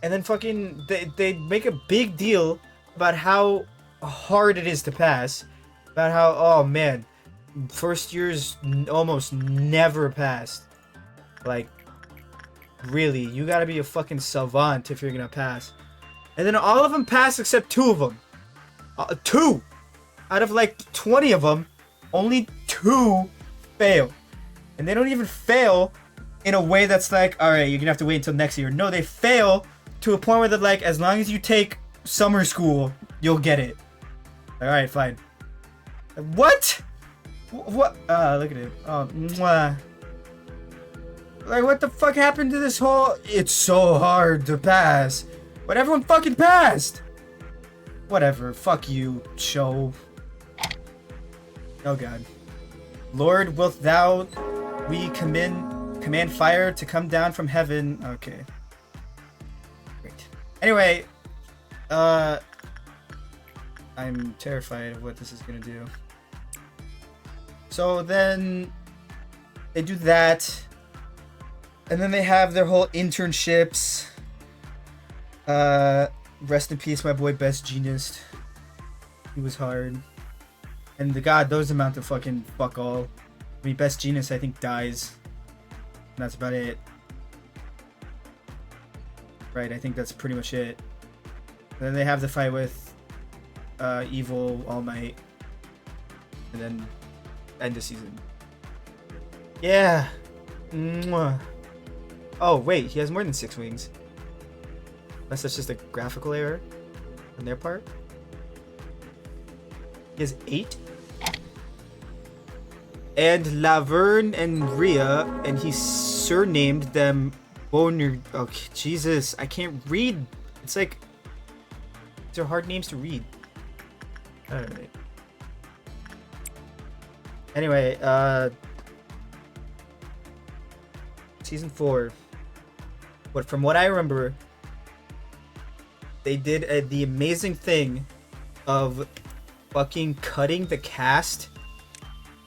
A: And then fucking they make a big deal about how hard it is to pass. About how, oh man, first years almost never passed. Like, really, you gotta be a fucking savant if you're gonna pass. And then all of them pass except 2 of them. 2! Out of like 20 of them, only 2 fail. And they don't even fail in a way that's like, alright, you're gonna have to wait until next year. No, they fail to a point where they're like, as long as you take summer school, you'll get it. Alright, fine. What? What? Look at it. Oh, mwah. Like, what the fuck happened to this whole... It's so hard to pass. But everyone fucking passed! Whatever. Fuck you, show. Oh god. Lord, wilt thou... We command fire to come down from heaven. Okay. Great. Anyway. I'm terrified of what this is gonna do. So then... They do that... And then they have their whole internships. Rest in peace, my boy Best Genius. He was hard. And the god, those amount to fucking fuck all. I mean, Best Genius, I think, dies. And that's about it. Right, I think that's pretty much it. And then they have the fight with Evil All Might. And then end the season. Yeah. Mwah. Oh, wait, he has more than 6 wings. Unless that's just a graphical error on their part. He has 8? and Laverne and Rhea, and he surnamed them Boner. Okay, Jesus, I can't read. It's like these are hard names to read. All right. Anyway, season 4. But from what I remember, they did the amazing thing of fucking cutting the cast,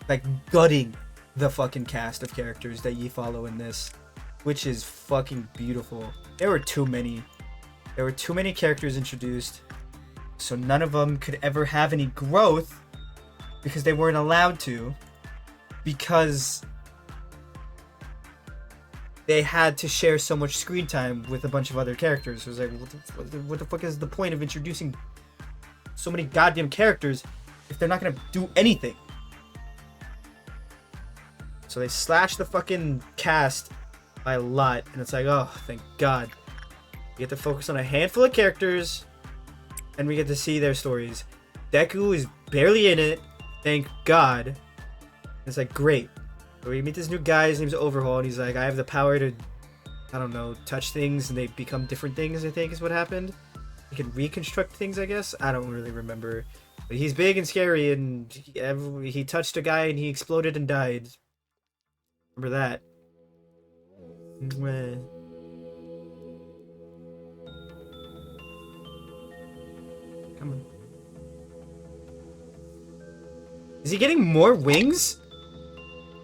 A: like gutting the fucking cast of characters that you follow in this, which is fucking beautiful. There were too many. There were too many characters introduced, so none of them could ever have any growth because they weren't allowed to, because they had to share so much screen time with a bunch of other characters. It was like, what the fuck is the point of introducing so many goddamn characters if they're not gonna do anything? So they slashed the fucking cast by a lot, and it's like, oh, thank God. We get to focus on a handful of characters, and we get to see their stories. Deku is barely in it, thank God. It's like, great. So we meet this new guy, his name's Overhaul, and he's like, I have the power to, I don't know, touch things, and they become different things, I think is what happened. He can reconstruct things, I guess? I don't really remember. But he's big and scary, and he touched a guy, and he exploded and died. Remember that. Come on. Is he getting more wings?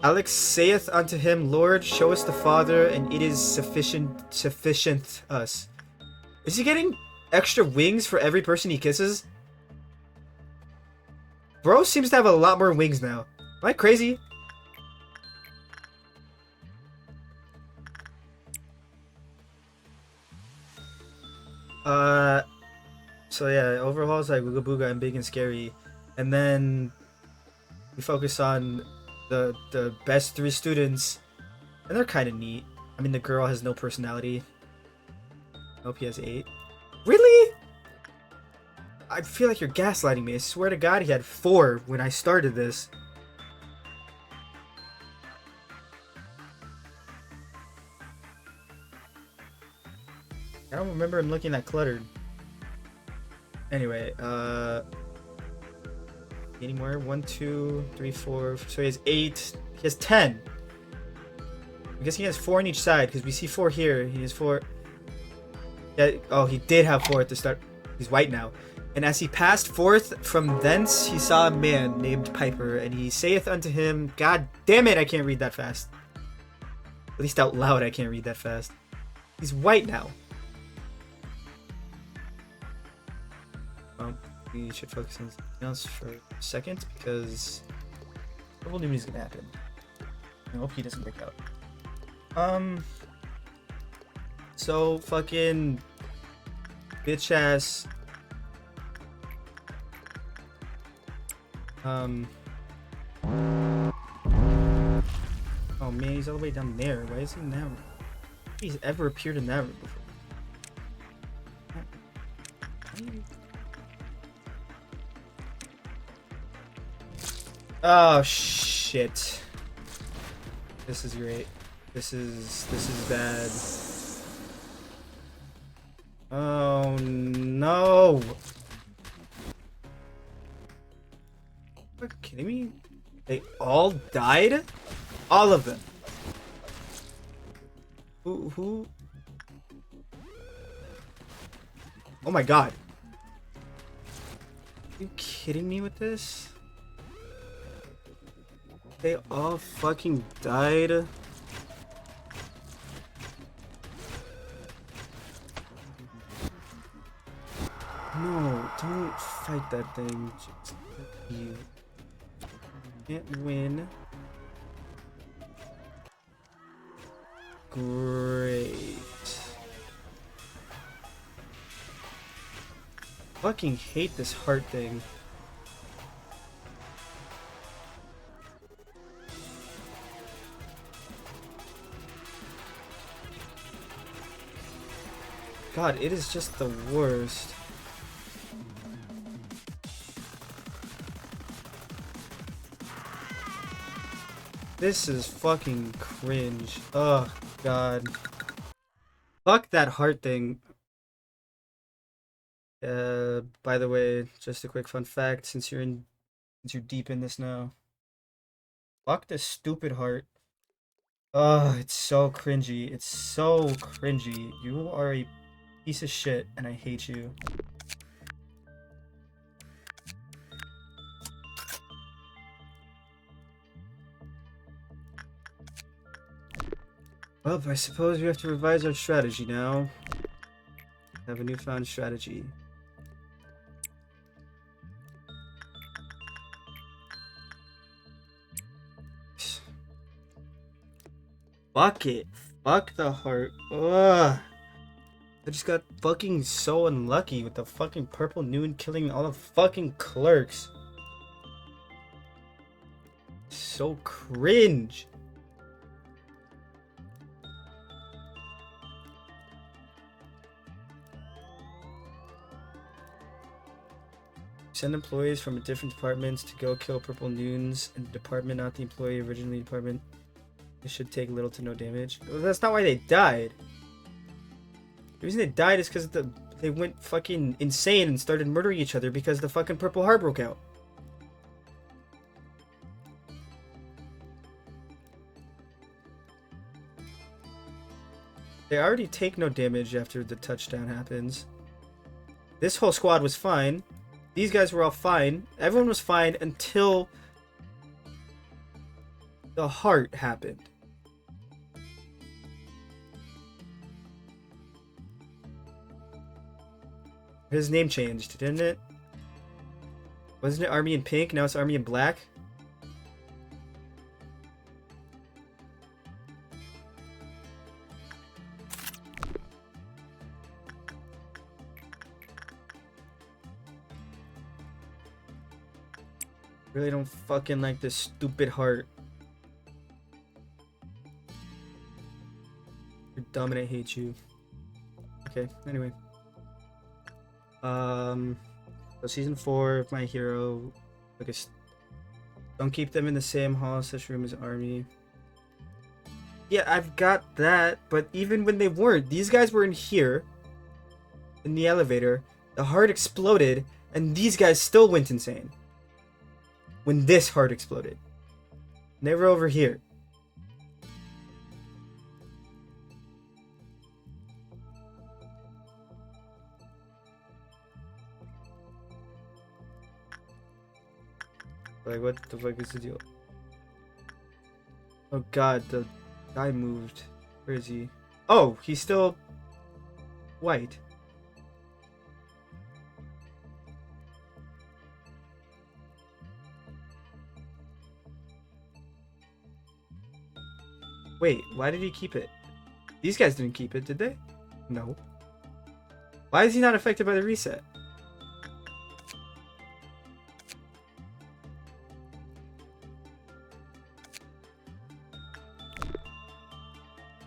A: Alex saith unto him, Lord, show us the Father, and it is sufficient us. Is he getting extra wings for every person he kisses? Bro seems to have a lot more wings now. Am I crazy? So yeah, Overhaul's like Ooga Booga and big and scary. And then we focus on the best 3 students, and they're kind of neat. I mean, the girl has no personality. Nope, he has 8. Really? I feel like you're gaslighting me. I swear to God, he had 4 when I started this. I don't remember him looking that cluttered. Anyway, any more? 1, 2, 3, 4. So he has 8. He has 10. I guess he has 4 on each side because we see 4 here. He has 4. Yeah. Oh, he did have 4 at the start. He's white now. And as he passed forth from thence, he saw a man named Piper, and he saith unto him, God damn it, I can't read that fast. At least out loud, I can't read that fast. He's white now. We should focus on something else for a second, because double doom is gonna happen. I hope he doesn't break out. So fucking bitch ass. Oh man, he's all the way down there. Why is he in that room? He's ever appeared in that room before. Oh shit. This is great. This is bad. Oh no. Are you kidding me? They all died? All of them. Who? Oh my God. Are you kidding me with this? They all fucking died. No, don't fight that thing. You can't win. Great. Fucking hate this heart thing. God, it is just the worst. This is fucking cringe. Oh, God. Fuck that heart thing. By the way, just a quick fun fact, since you're deep in this now. Fuck this stupid heart. Oh, it's so cringy. It's so cringy. You are a piece of shit, and I hate you. Well, I suppose we have to revise our strategy now. Have a newfound strategy. Fuck it. Fuck the heart. Ugh. I just got fucking so unlucky with the fucking purple noon killing all the fucking clerks. So cringe. Send employees from different departments to go kill purple noons in the department, not the employee originally department. It should take little to no damage. Well, that's not why they died. The reason they died is because they went fucking insane and started murdering each other because the fucking purple heart broke out. They already take no damage after the touchdown happens. This whole squad was fine. These guys were all fine. Everyone was fine until the heart happened. His name changed, didn't it? Wasn't it Army in pink? Now it's Army in black? Really don't fucking like this stupid heart. You're dumb and I hate you. Okay, anyway. So season 4 of My Hero. Okay, don't keep them in the same hall slash room as Army. Yeah, I've got that, but even when they weren't, these guys were in here, in the elevator, the heart exploded, and these guys still went insane. When this heart exploded. And they were over here. Like, what the fuck is the deal? Oh god, the guy moved. Where is he? Oh, he's still white. Wait, why did he keep it? These guys didn't keep it, did they? No. Why is he not affected by the reset?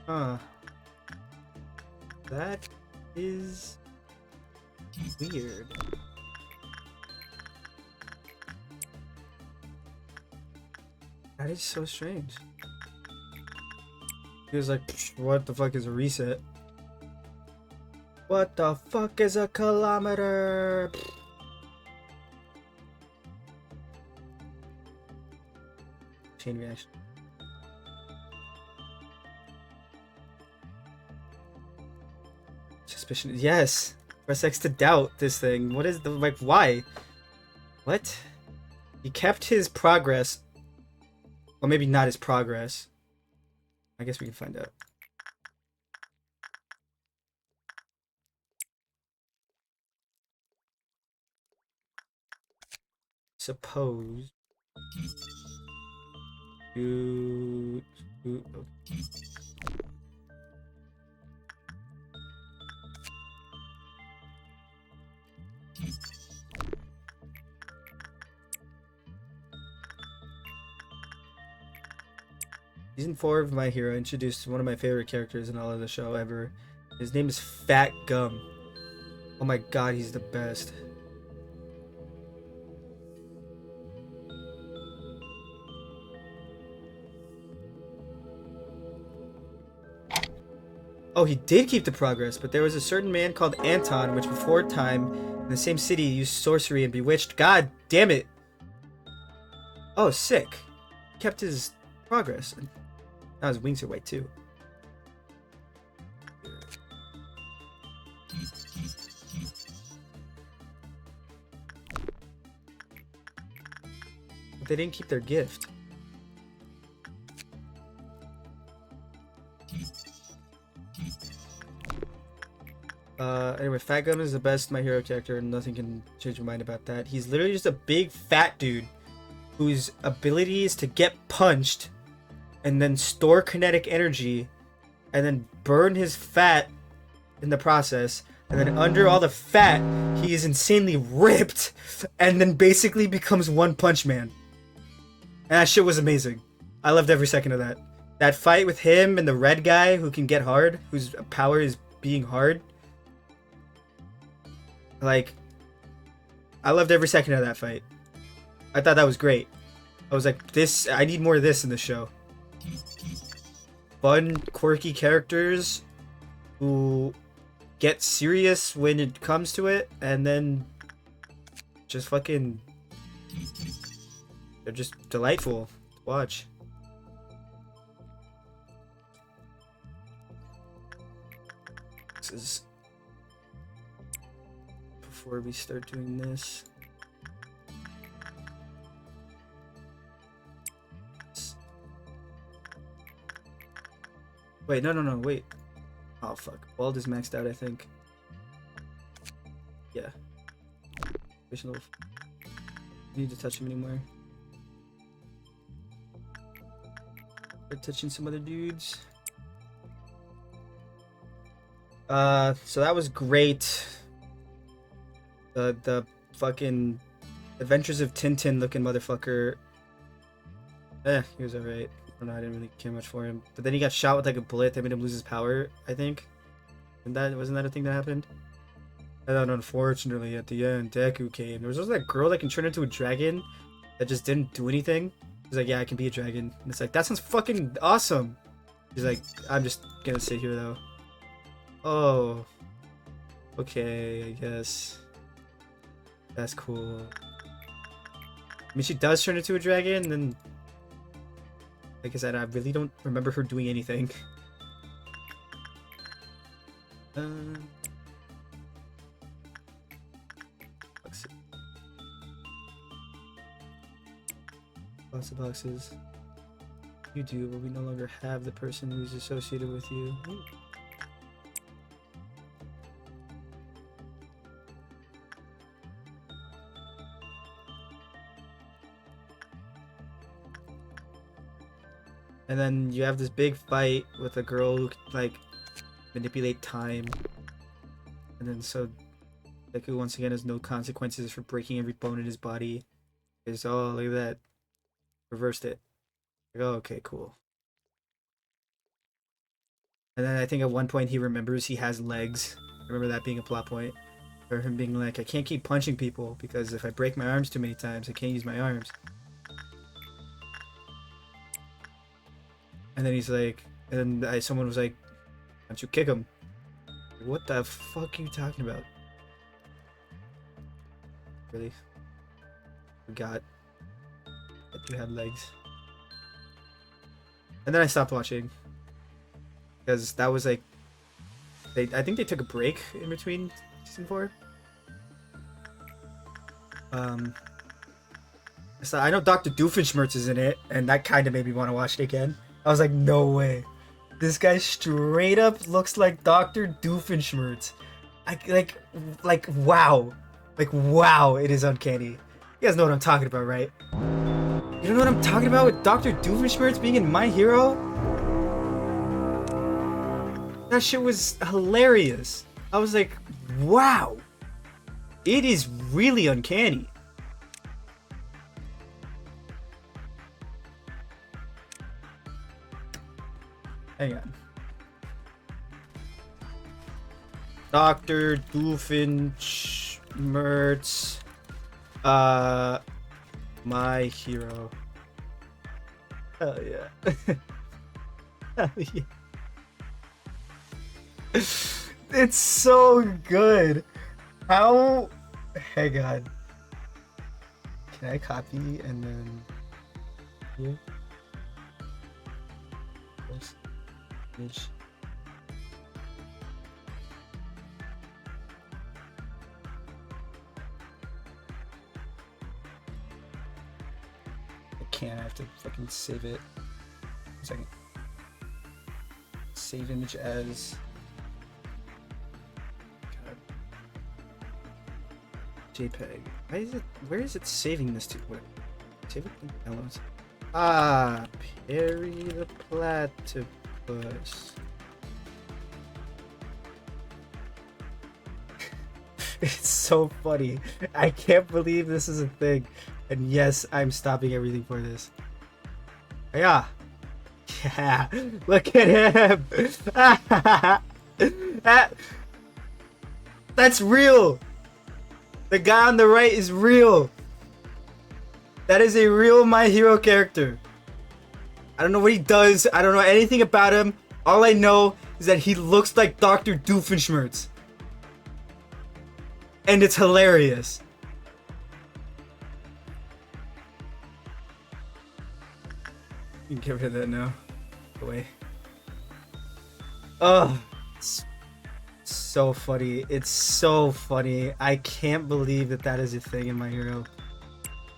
A: Huh. That is weird. That is so strange. He was like, what the fuck is a reset? What the fuck is a kilometer? Chain reaction. Suspicion. Yes. Press X to doubt this thing. What is the, like, why? What? He kept his progress. Well, maybe not his progress. I guess we can find out. Suppose you okay. Season 4 of My Hero introduced one of my favorite characters in all of the show ever. His name is Fat Gum. Oh my god, he's the best. Oh, he did keep the progress, but there was a certain man called Anton, which before time, in the same city, used sorcery and bewitched. God damn it! Oh, sick. Kept his progress. Now his wings are white too. But they didn't keep their gift. Anyway, Fat Gun is the best My Hero character, and nothing can change my mind about that. He's literally just a big fat dude whose ability is to get punched and then store kinetic energy and then burn his fat in the process. And then under all the fat, he is insanely ripped and then basically becomes One Punch Man. And that shit was amazing. I loved every second of that. That fight with him and the red guy who can get hard, whose power is being hard. Like, I loved every second of that fight. I thought that was great. I was like, I need more of this in the show. Fun, quirky characters who get serious when it comes to it, and then just fucking, they're just delightful to watch. This is before we start doing this. Wait, no, wait. Oh, fuck. Wald is maxed out, I think. Yeah. Don't need to touch him anymore. Start touching some other dudes. So that was great. The fucking Adventures of Tintin looking motherfucker. He was alright. I don't know, I didn't really care much for him. But then he got shot with like a bullet that made him lose his power, I think. Wasn't that a thing that happened? And then unfortunately at the end, Deku came. There was also that girl that can turn into a dragon that just didn't do anything. He's like, yeah, I can be a dragon. And it's like, that sounds fucking awesome. He's like, I'm just gonna sit here though. Oh. Okay, I guess. That's cool. I mean, she does turn into a dragon, and then like I said, I really don't remember her doing anything. Let's see. Lots of boxes. You do, but we no longer have the person who's associated with you. Ooh. And then you have this big fight with a girl who can, like, manipulate time. And then so Deku once again has no consequences for breaking every bone in his body. It's oh, look at that. Reversed it. Like, oh, okay, cool. And then I think at one point he remembers he has legs. I remember that being a plot point. Or him being like, I can't keep punching people because if I break my arms too many times, I can't use my arms. And then he's like, and then someone was like, why don't you kick him? What the fuck are you talking about? Really? Forgot that you had legs. And then I stopped watching. Because that was like, I think they took a break in between season 4. So I know Dr. Doofenshmirtz is in it, and that kind of made me want to watch it again. I was like, no way. This guy straight up looks like Dr. Doofenshmirtz. Like, wow. Like, wow, it is uncanny. You guys know what I'm talking about, right? You don't know what I'm talking about with Dr. Doofenshmirtz being in My Hero? That shit was hilarious. I was like, wow. It is really uncanny. Hang on. Dr. Doofenshmirtz. My Hero. Hell yeah. Hell yeah. It's so good. How? Hey God. Can I copy and then here? This image. I can't. I have to fucking save it. 1 second. Save image as. JPEG. Why is it? Where is it saving this to? What? Save it in downloads. Ah, Perry the Platypus. It's so funny. I can't believe this is a thing. And yes, I'm stopping everything for this. Yeah. Yeah. Look at him. That's real. The guy on the right is real. That is a real My Hero character. I don't know what he does. I don't know anything about him. All I know is that he looks like Dr. Doofenshmirtz. And it's hilarious. You can get rid of that now. Go away. Oh, it's so funny. It's so funny. I can't believe that that is a thing in My Hero.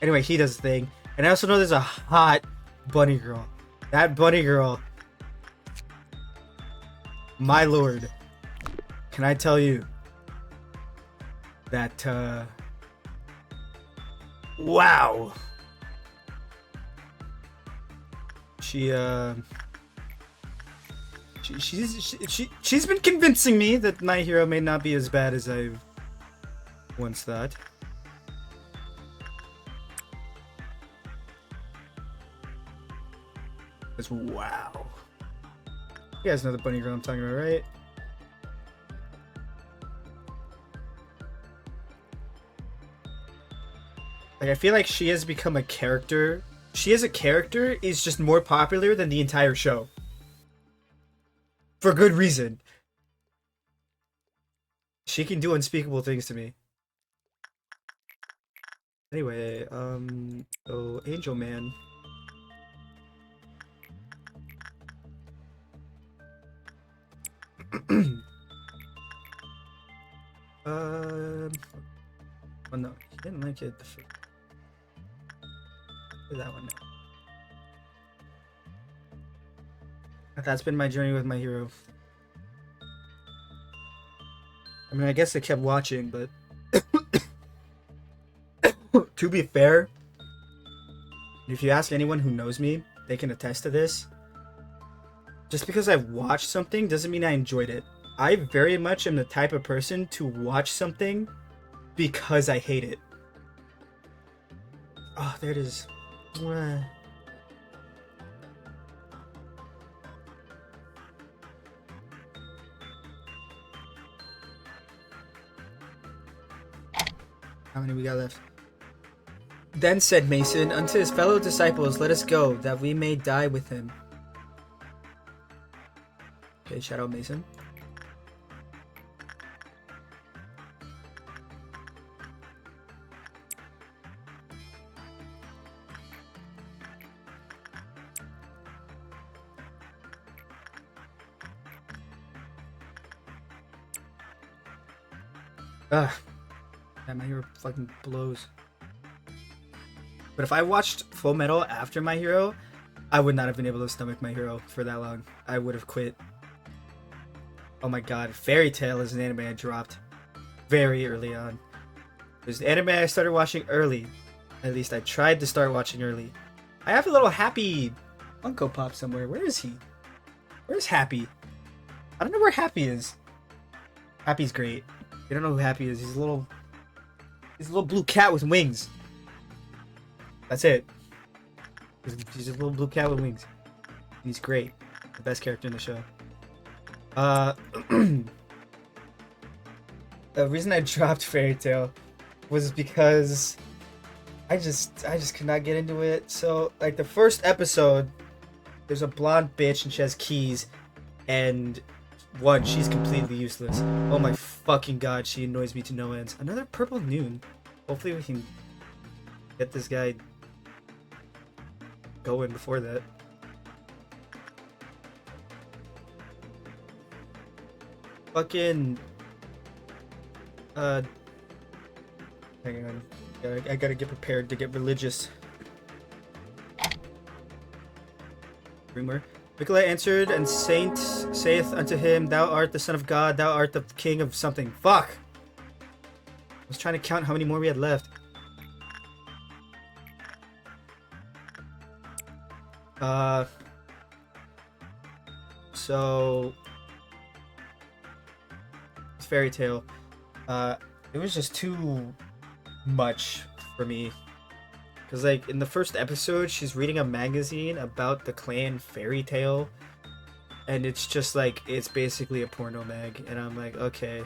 A: Anyway, he does a thing. And I also know there's a hot bunny girl. That bunny girl. My lord. Can I tell you that, wow. She's been convincing me that My Hero may not be as bad as I once thought. Because wow. You guys know the bunny girl I'm talking about, right? Like, I feel like she has become a character. She as a character is just more popular than the entire show. For good reason. She can do unspeakable things to me. Anyway, so Angel Man. Oh no, he didn't like it. That one. No. That's been my journey with My Hero. I mean, I guess I kept watching, but to be fair, if you ask anyone who knows me, they can attest to this. Just because I've watched something doesn't mean I enjoyed it. I very much am the type of person to watch something because I hate it. Oh, there it is. How many we got left? Then said Mason unto his fellow disciples, let us go, that we may die with him. Okay, shout out Mason. Ugh. Yeah, My Hero fucking blows. But if I watched Full Metal after My Hero, I would not have been able to stomach My Hero for that long. I would have quit. Oh my god, Fairy Tail is an anime I dropped very early on. It was an anime I started watching early. At least I tried to start watching early. I have a little Happy Funko Pop somewhere. Where is he? Where's Happy? I don't know where Happy is. Happy's great. You don't know who Happy is. He's a little blue cat with wings. That's it. He's a little blue cat with wings. He's great. The best character in the show. The reason I dropped Fairy Tail was because I just could not get into it. So, like, the first episode, there's a blonde bitch and she has keys, and one, she's completely useless. Oh my fucking god, she annoys me to no ends. Another purple noon. Hopefully we can get this guy going before that. Fucking hang on. I gotta get prepared to get religious. Rumor. Nikolai answered, and Saint saith unto him, Thou art the Son of God, thou art the King of something. Fuck! I was trying to count how many more we had left. So... Fairy tale. It was just too much for me. Because, like, in the first episode, she's reading a magazine about the clan Fairy Tail. And it's just, like, it's basically a porno mag. And I'm like, okay.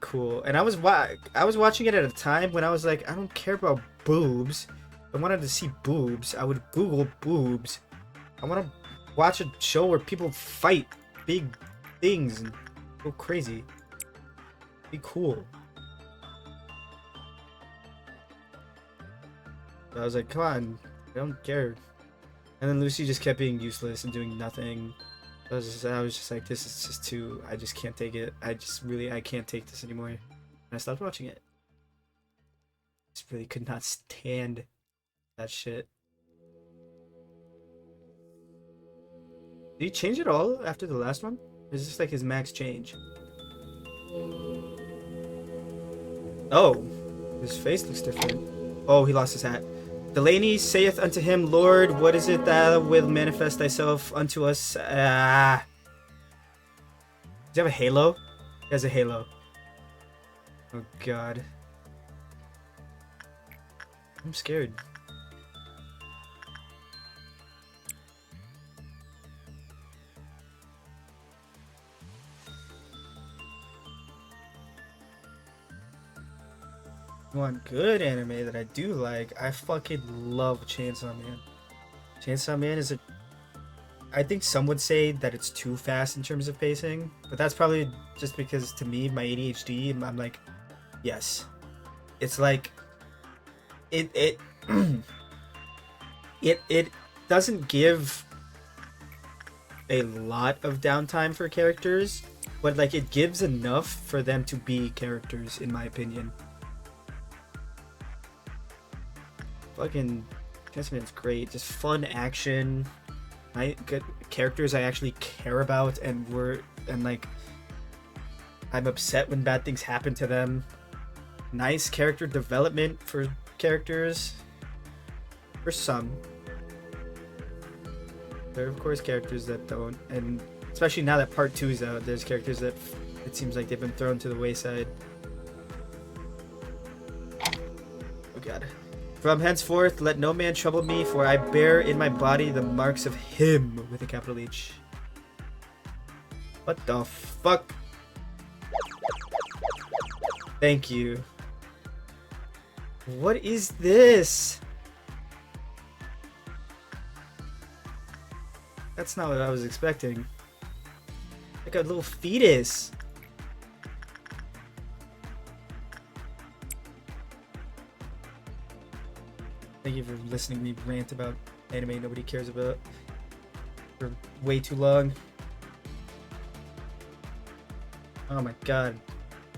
A: Cool. And I was watching it at a time when I was like, I don't care about boobs. If I wanted to see boobs, I would Google boobs. I want to watch a show where people fight big things and go crazy. Be cool. I was like, come on, I don't care. And then Lucy just kept being useless and doing nothing. I was just like, this is just too, I just can't take it. I can't take this anymore. And I stopped watching it. Just really could not stand that shit. Did he change it all after the last one? Or is this like his max change? Oh, his face looks different. Oh, he lost his hat. Delaney saith unto him, Lord, what is it thou wilt manifest thyself unto us? Does he have a halo? He has a halo. Oh god. I'm scared. One good anime that I do like, I fucking love Chainsaw Man. Chainsaw Man is I think some would say that it's too fast in terms of pacing, but that's probably just because to me, my ADHD, I'm like, yes. It's like, it doesn't give a lot of downtime for characters, but like it gives enough for them to be characters, in my opinion. Fucking Chainsaw Man's great. Just fun action. Good characters I actually care about and like I'm upset when bad things happen to them. Nice character development for characters. For some. There are of course characters that don't, and especially now that part 2 is out, there's characters that it seems like they've been thrown to the wayside. Oh god. From henceforth, let no man trouble me, for I bear in my body the marks of him, with a capital H. What the fuck? Thank you. What is this? That's not what I was expecting. Like a little fetus. Thank you for listening to me rant about anime nobody cares about for way too long. Oh my god.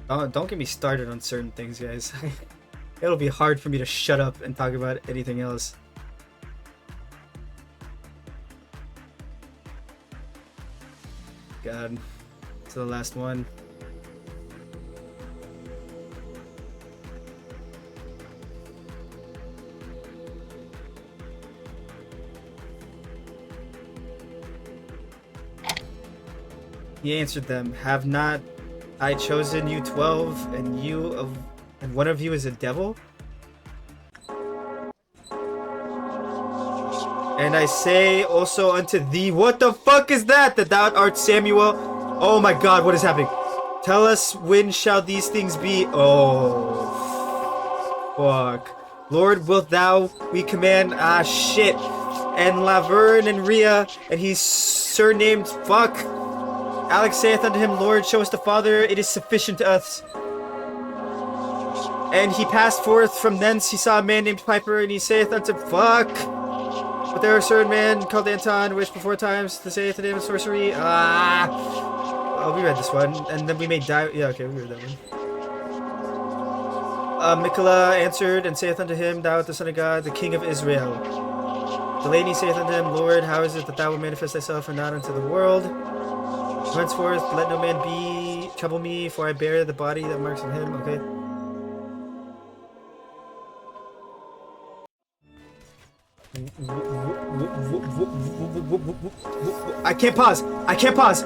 A: Oh, don't get me started on certain things, guys. It'll be hard for me to shut up and talk about anything else. God. It's the last one. He answered them, have not I chosen you 12, and one of you is a devil? And I say also unto thee, what the fuck is that thou art Samuel? Oh my god, what is happening? Tell us when shall these things be? Oh, fuck. Lord, wilt thou, we command, shit. And Laverne and Rhea, and he's surnamed, fuck. Alex saith unto him, Lord, show us the Father, it is sufficient to us. And he passed forth from thence, he saw a man named Piper, and he saith unto fuck. But there was a certain man called Anton, which before times to saith the name of sorcery. Oh, we read this one, and then we made yeah, okay, we read that one. Mikola answered and saith unto him, Thou art the Son of God, the King of Israel. The lady saith unto him, Lord, how is it that thou wilt manifest thyself and not unto the world? Henceforth, let no man trouble me, for I bear the body that marks of him. Okay. I can't pause. I can't pause.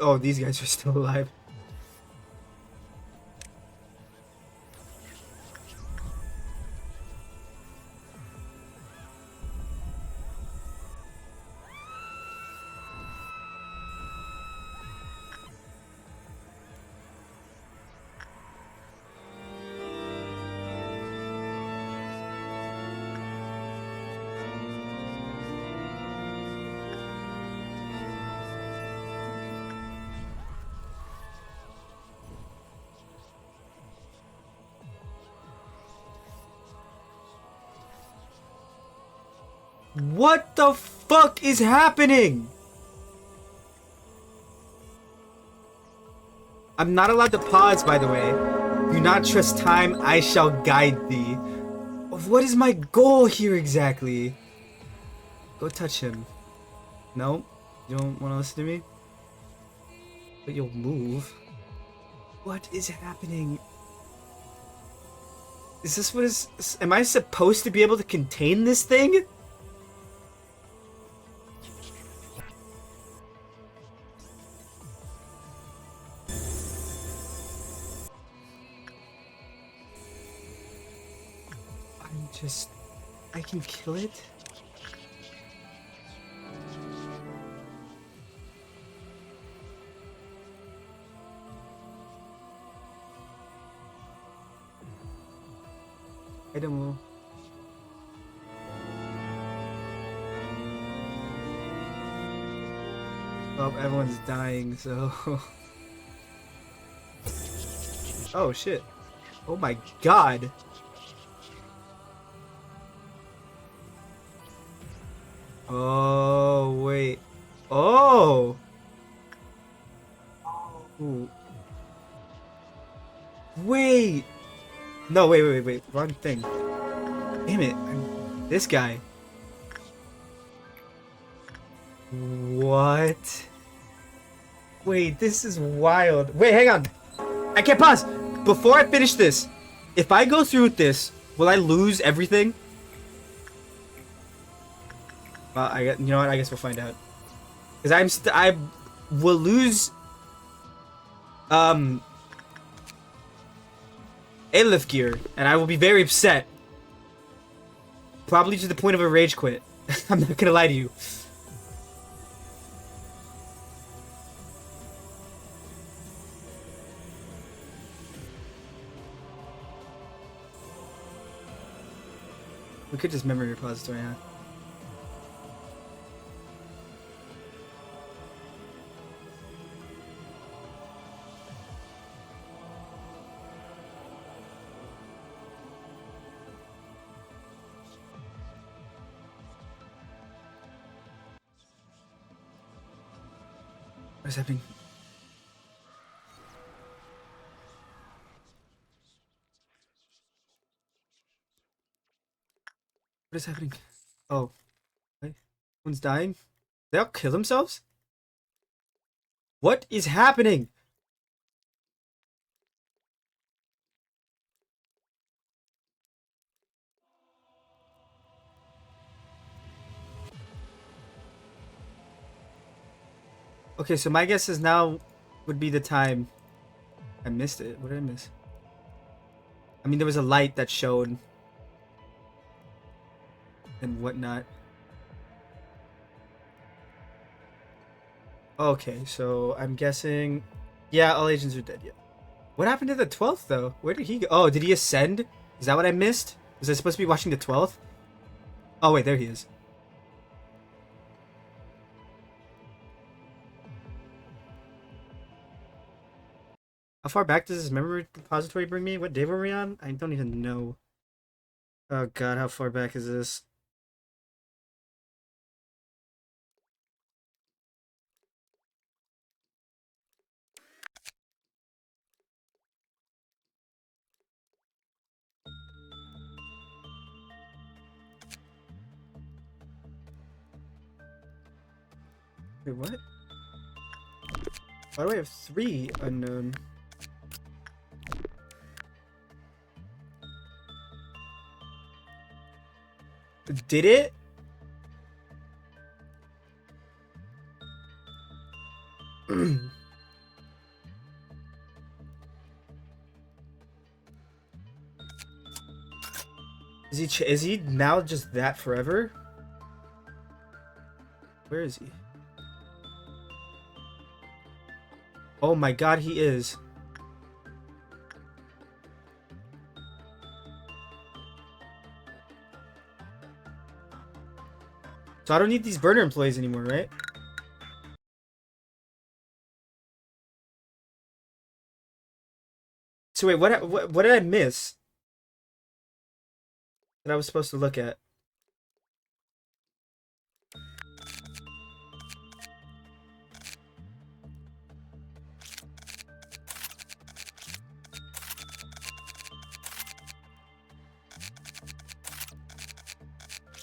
A: Oh, these guys are still alive. What the fuck is happening? I'm not allowed to pause, by the way. Do not trust time, I shall guide thee. What is my goal here exactly? Go touch him. No? You don't want to listen to me? But you'll move. What is happening? Is this what is... Am I supposed to be able to contain this thing? I can kill it? I don't know. Well, everyone's dying, so... Oh, shit. Oh my god! Oh, wait. Oh! Ooh. Wait! No, wait. Wrong thing. Damn it. This guy. What? Wait, this is wild. Wait, hang on. I can't pause! Before I finish this, if I go through with this, will I lose everything? Well, you know what? I guess we'll find out. Because I will lose Aleph gear, and I will be very upset. Probably to the point of a rage quit. I'm not gonna lie to you. We could just memory repository, huh? What is happening? What is happening? Oh. Okay. One's dying? They all kill themselves? What is happening? Okay, so my guess is now would be the time. I missed it. What did I miss? I mean, there was a light that showed. and whatnot. Okay, so I'm guessing, yeah, all agents are dead. Yeah. What happened to the 12th though? Where did he go? Oh, did he ascend? Is that what I missed? Was I supposed to be watching the 12th? Oh wait, there he is. How far back does this memory repository bring me? What day were we on? I don't even know. Oh god, how far back is this? Wait, what? Why do I have 3 unknown? Did it? Is he now just that forever? Where is he? Oh my god, he is. So I don't need these burner employees anymore, right? So wait, what did I miss that I was supposed to look at?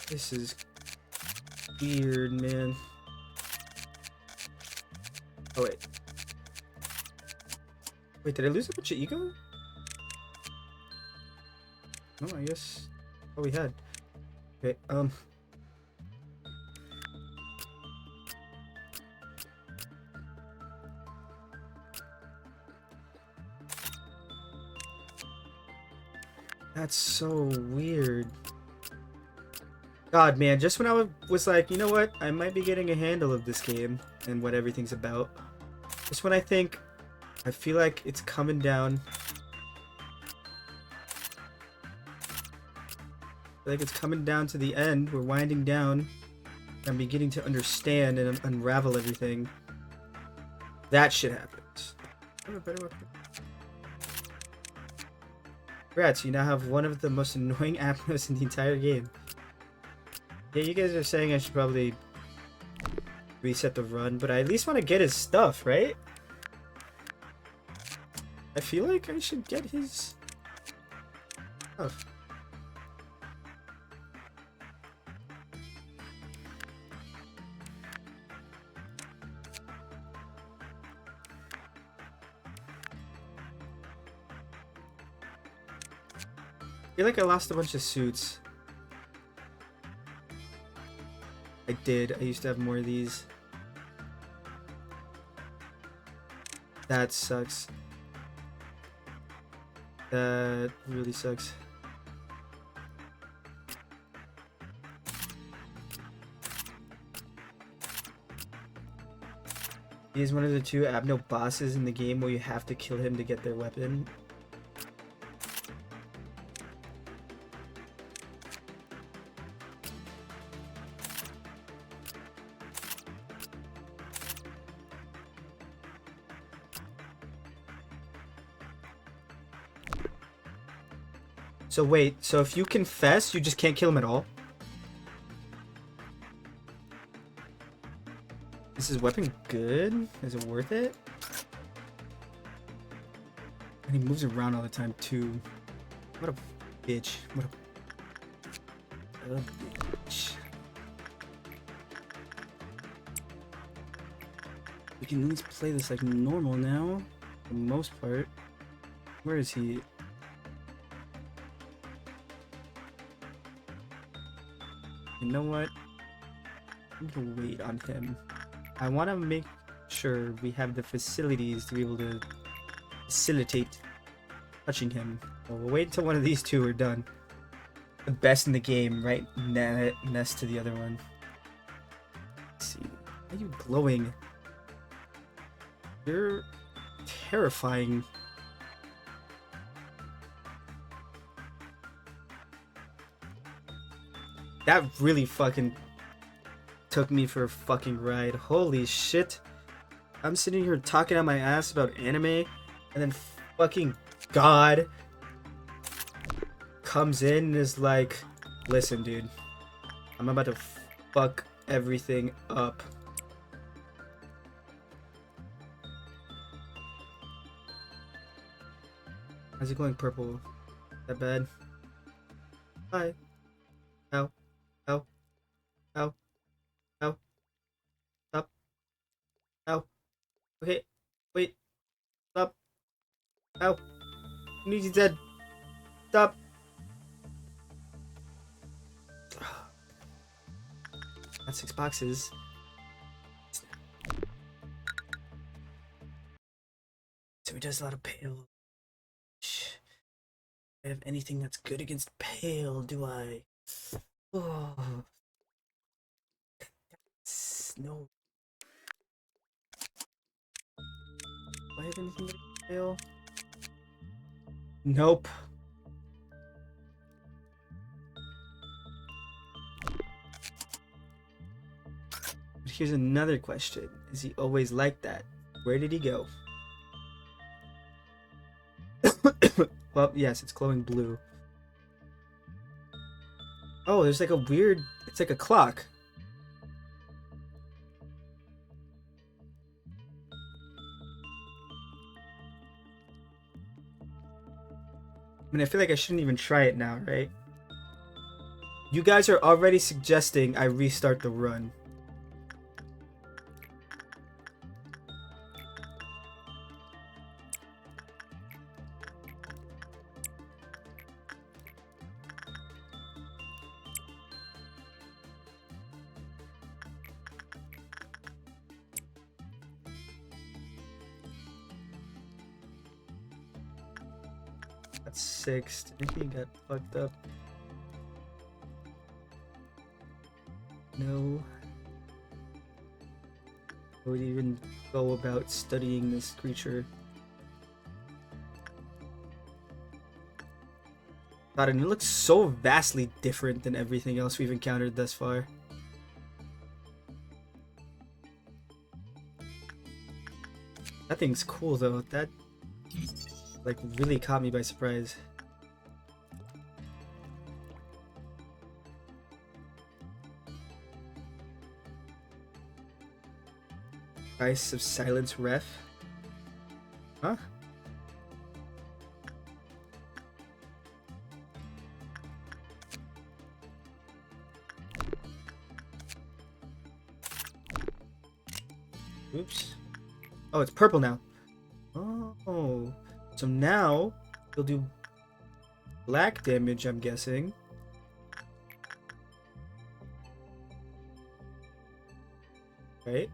A: This is weird, man. Oh wait. Wait, did I lose a bunch of ego? No, I guess. Oh, we had. Okay, That's so weird. God, man, just when I was like, you know what? I might be getting a handle of this game and what everything's about. Just when I think, I feel like it's coming down. I feel like it's coming down to the end. We're winding down. I'm beginning to understand and unravel everything. That shit happens. Congrats, you now have one of the most annoying Apnos in the entire game. Yeah, you guys are saying I should probably reset the run, but I at least want to get his stuff, right? I feel like I should get his stuff. I feel like I lost a bunch of suits. I did. I used to have more of these. That sucks. That really sucks. He is one of the 2 Abno bosses in the game where you have to kill him to get their weapon. So wait, so if you confess, you just can't kill him at all? Is his weapon good? Is it worth it? And he moves around all the time too. What a bitch. What a bitch. We can at least play this like normal now, for the most part. Where is he? You know what? I'm gonna wait on him. I want to make sure we have the facilities to be able to facilitate touching him. So we'll wait until one of these 2 are done. the best in the game, right next to the other one. Let's see. Why are you glowing? You're terrifying. That really fucking took me for a fucking ride. Holy shit. I'm sitting here talking out my ass about anime, and then fucking God comes in and is like, listen, dude, I'm about to fuck everything up. How's he going purple? That bad? Hi. Ow. Ow. Ow. Ow. Stop. Ow. Okay. Wait. Stop. Ow. He's dead. Stop. That's 6 boxes. So he does a lot of pale. I have anything that's good against pale, do I? Oh. No. Do I have anything against pale? Nope. But here's another question. Is he always like that? Where did he go? Well, yes, it's glowing blue. Oh, there's like a weird... It's like a clock. I mean, I feel like I shouldn't even try it now, right? You guys are already suggesting I restart the run. That's 6. Anything got fucked up? No. I would even go about studying this creature. God, and it looks so vastly different than everything else we've encountered thus far. That thing's cool though. That like really caught me by surprise. Price of Silence Ref? Huh? Oops. Oh, it's purple now. Oh. So now you'll do black damage, I'm guessing. Right?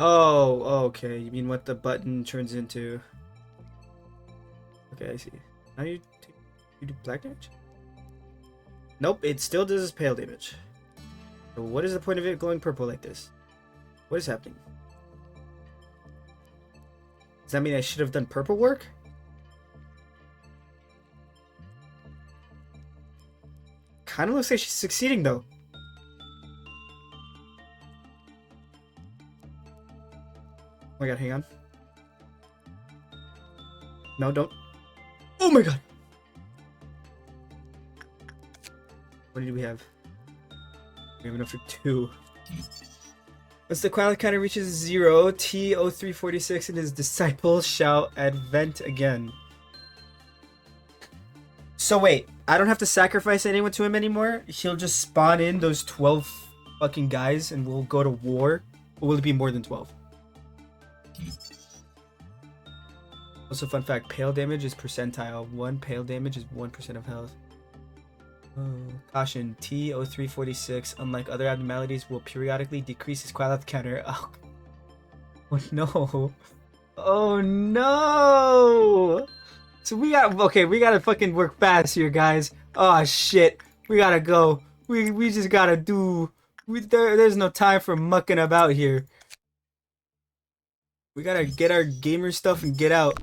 A: Oh, okay. You mean what the button turns into? Okay, I see. Now you do black damage? Nope, it still does pale damage. So what is the point of it glowing purple like this? What is happening? Does that mean I should have done purple work? Kind of looks like she's succeeding though. Oh my god, hang on. No, don't. Oh my god! What do we have? We have enough for 2. Once the quality counter reaches 0, T0346 and his disciples shall advent again. So wait, I don't have to sacrifice anyone to him anymore? He'll just spawn in those 12 fucking guys and we'll go to war? Or will it be more than 12? Also, fun fact, pale damage is percentile. 1 pale damage is 1% of health. Caution, T0346, unlike other abnormalities, will periodically decrease its quality counter. Oh no. Oh no! So we gotta fucking work fast here, guys. Oh shit. We gotta go. We just gotta do... there's no time for mucking about here. We gotta get our gamer stuff and get out.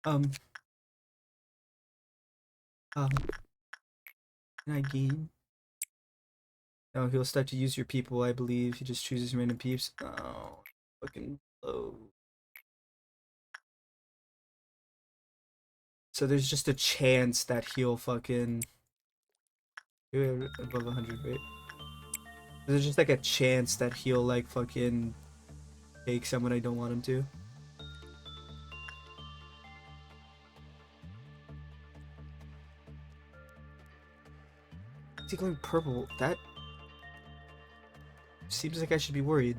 A: Can I gain? No, he'll start to use your people, I believe. He just chooses random peeps. Oh, fucking low. So there's just a chance that he'll fucking... above 100, right? There's just like a chance that he'll like fucking take someone I don't want him to. Is he going purple? That seems like I should be worried.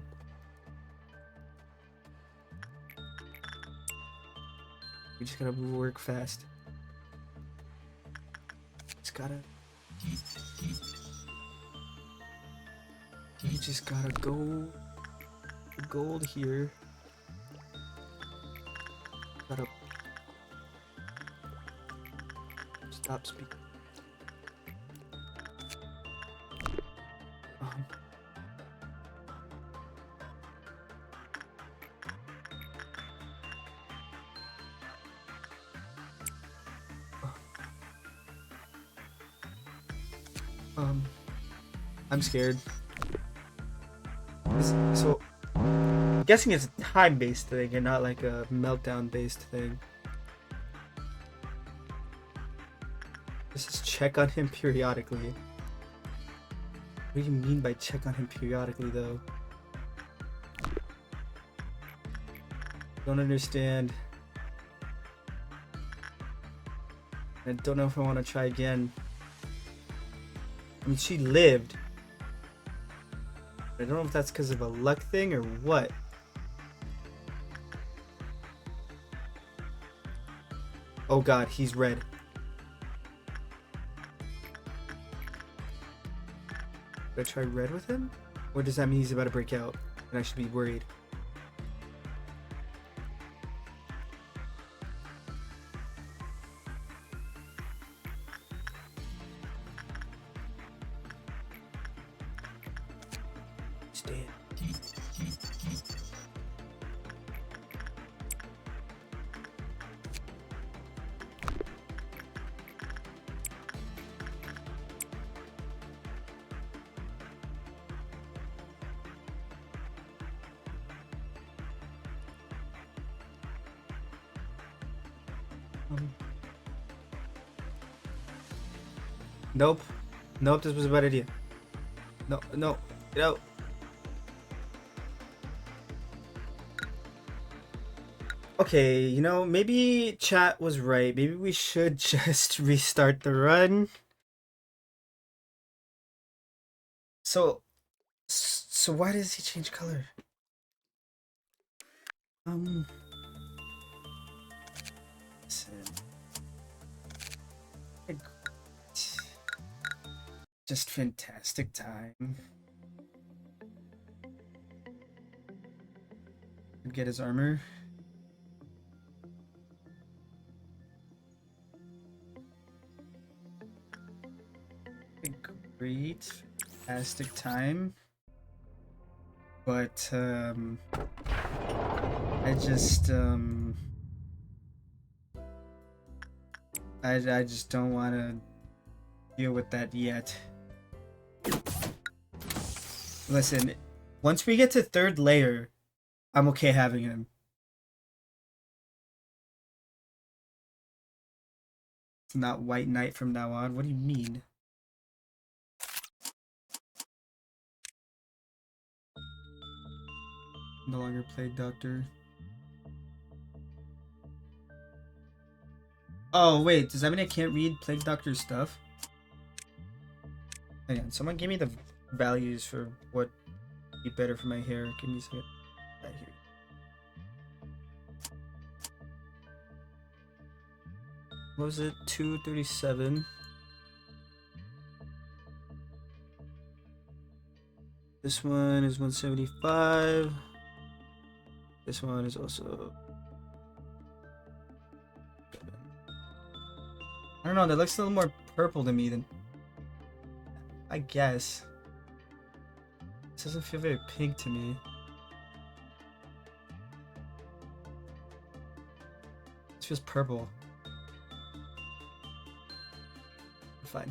A: We just gotta work fast. Just gotta... You just gotta go the gold here. Gotta stop speaking. I'm scared. So, I'm guessing it's a time-based thing and not like a meltdown-based thing. This is check on him periodically. What do you mean by check on him periodically, though? Don't understand. I don't know if I want to try again. I mean, she lived. I don't know if that's because of a luck thing or what. Oh god, he's red. Should I try red with him? Or does that mean he's about to break out and I should be worried? Nope. Nope, this was a bad idea. No, no, get out. Okay, you know, maybe chat was right. Maybe we should just restart the run. So why does he change color? Listen. Just fantastic time. Get his armor. Great, fantastic time. But I just I just don't want to deal with that yet. Listen, once we get to 3rd layer, I'm okay having him. It's not White Knight from now on. What do you mean? No longer Plague Doctor. Oh, wait. Does that mean I can't read Plague Doctor's stuff? Hang on. Someone give me the values for what would be better for my hair. Give me a second. Right here. What was it? 237. This one is 175. This one is also... I don't know, that looks a little more purple to me than... I guess. This doesn't feel very pink to me. This feels purple. Fine.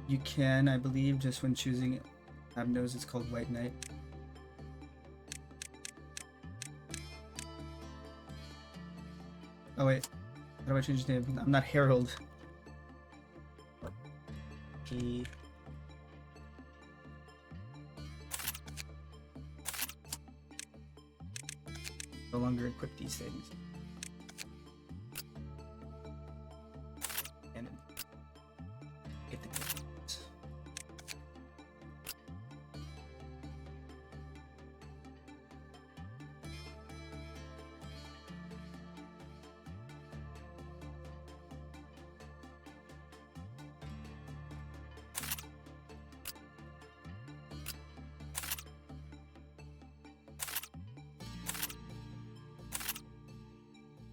A: You can, I believe, just when choosing Abnos, it's called White Knight. Oh wait, how do I change his name? I'm not Harold. He... no longer equip these things. And get the guns.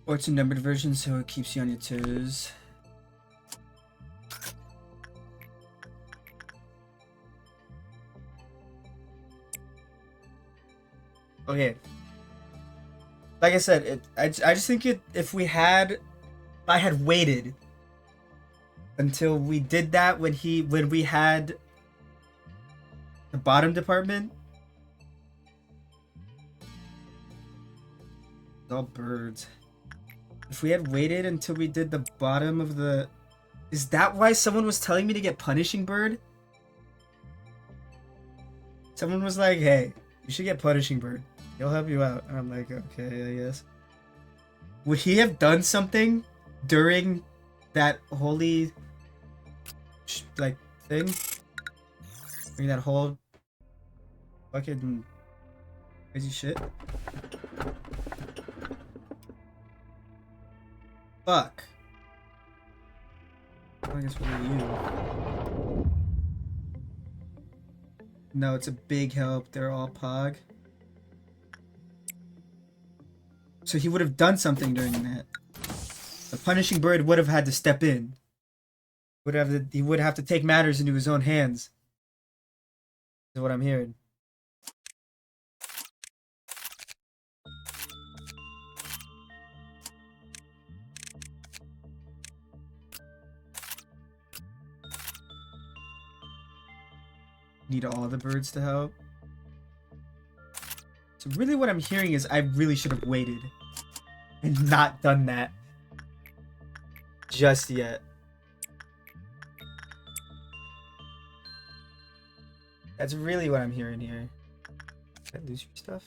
A: Or it's a numbered version, so it keeps you on your toes. Okay. Like I said, I just think if I had waited until we did that when we had the bottom department. It's all birds. If we had waited until we did the bottom of the... Is that why someone was telling me to get Punishing Bird? Someone was like, hey, you should get Punishing Bird. He'll help you out. And I'm like, okay, I guess. Would he have done something during that holy... like, thing? During that whole... fucking... crazy shit? Fuck. I guess what are you? No, it's a big help. They're all Pog. So he would have done something during that. The Punishing Bird would have had to step in. He would have to take matters into his own hands. Is what I'm hearing. Need all the birds to help. So really what I'm hearing is I really should have waited and not done that just yet. That's really what I'm hearing here. Did I lose your stuff?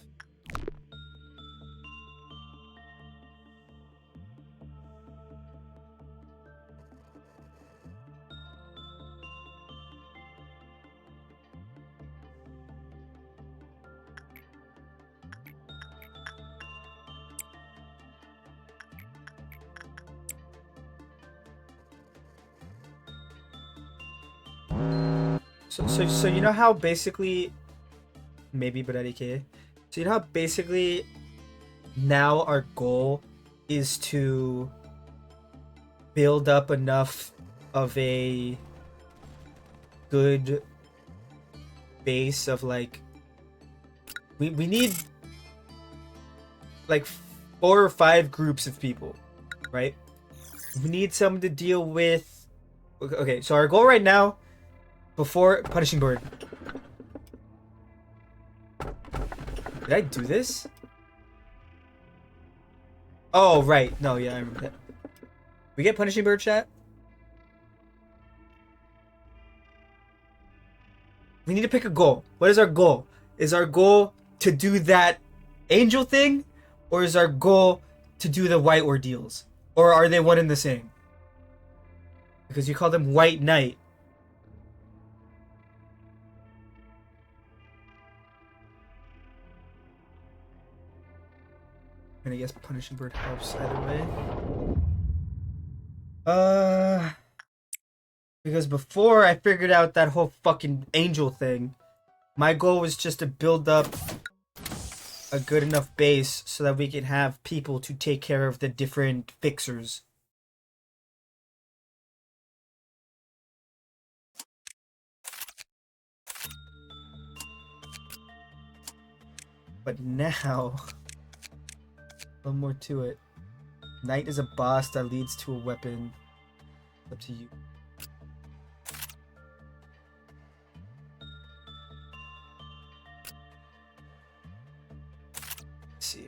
A: So you know how basically, maybe but K. So you know how basically now our goal is to build up enough of a good base of like we need like 4 or 5 groups of people, right? We need someone to deal with. Okay, so our goal right now. Before Punishing Bird. Did I do this? Oh, right. No, yeah, I remember that. We get Punishing Bird, chat? We need to pick a goal. What is our goal? Is our goal to do that angel thing? Or is our goal to do the white ordeals? Or are they one and the same? Because you call them White Knight. And I guess punishing bird helps either way. Because before I figured out that whole fucking angel thing, my goal was just to build up a good enough base so that we can have people to take care of the different fixers. But now, a little more to it. Knight is a boss that leads to a weapon. It's up to you. Let's see.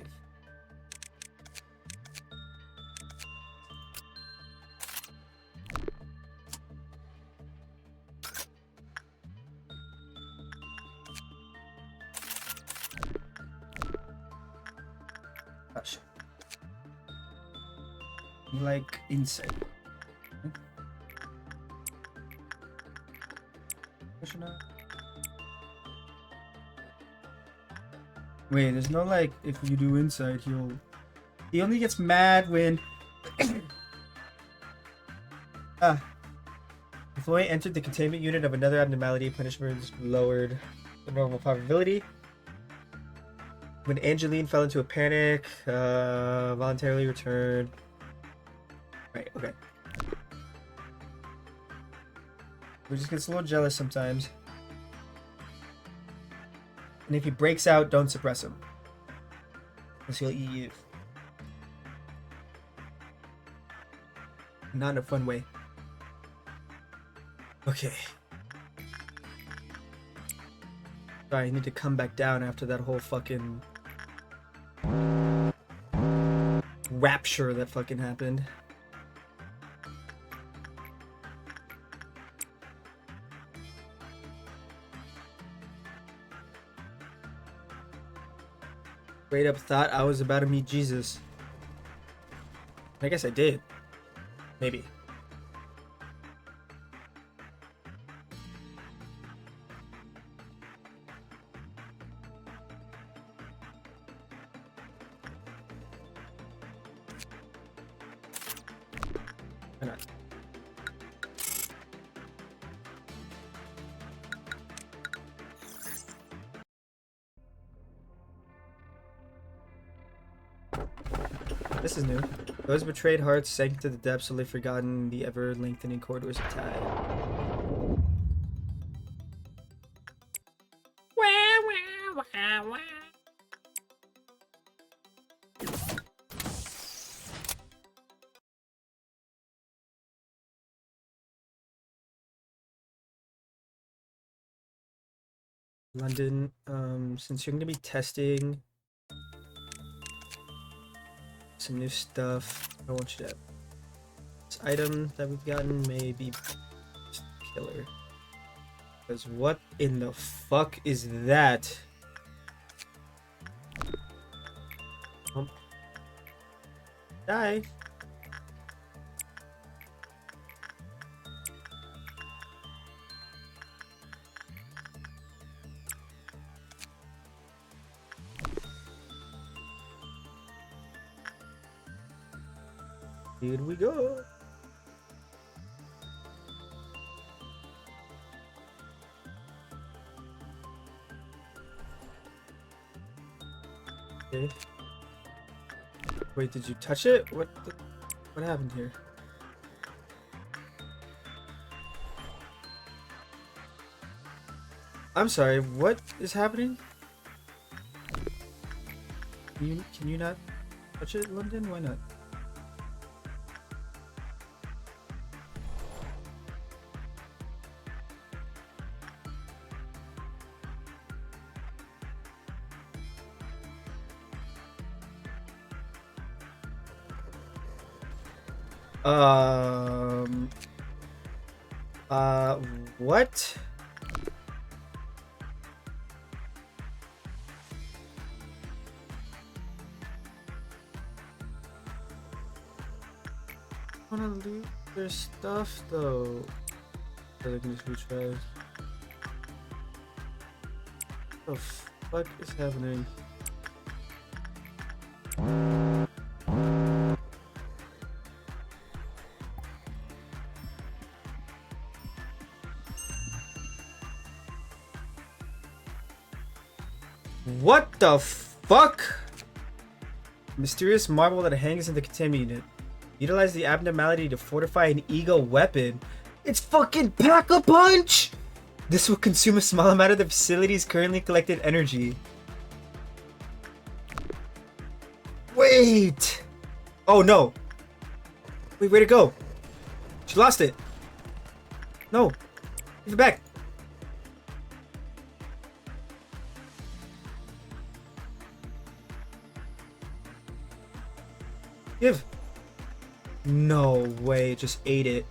A: Oh shit. Like inside. Wait, there's no like if you do inside he only gets mad when if Floyd entered the containment unit of another abnormality, punishment is lowered the normal probability. When Angeline fell into a panic, voluntarily returned. Right, okay. We just gets a little jealous sometimes. And if he breaks out, don't suppress him. Because he'll eat you. Not in a fun way. Okay. Sorry, I need to come back down after that whole fucking rapture that fucking happened. Straight up thought I was about to meet Jesus. I guess I did. Maybe. Why not? This is new. Those betrayed hearts sank to the depths, slowly forgotten the ever-lengthening corridors of time. London, since you're going to be testing some new stuff, I want you to have this item that we've gotten may be killer. Because what in the fuck is that? Oh. Die. Here we go. Okay. Wait, did you touch it? What happened here? I'm sorry, what is happening? Can you not touch it, London? Why not? What? I wanna loot their stuff though. So they can just retry. What the fuck is happening? What the fuck? Mysterious marble that hangs in the containment unit. Utilize the abnormality to fortify an eagle weapon. It's fucking Pack-a-Punch! This will consume a small amount of the facility's currently collected energy. Wait! Oh no! Wait, where'd it go? She lost it. No. Give it back. Give. No way, it just ate it.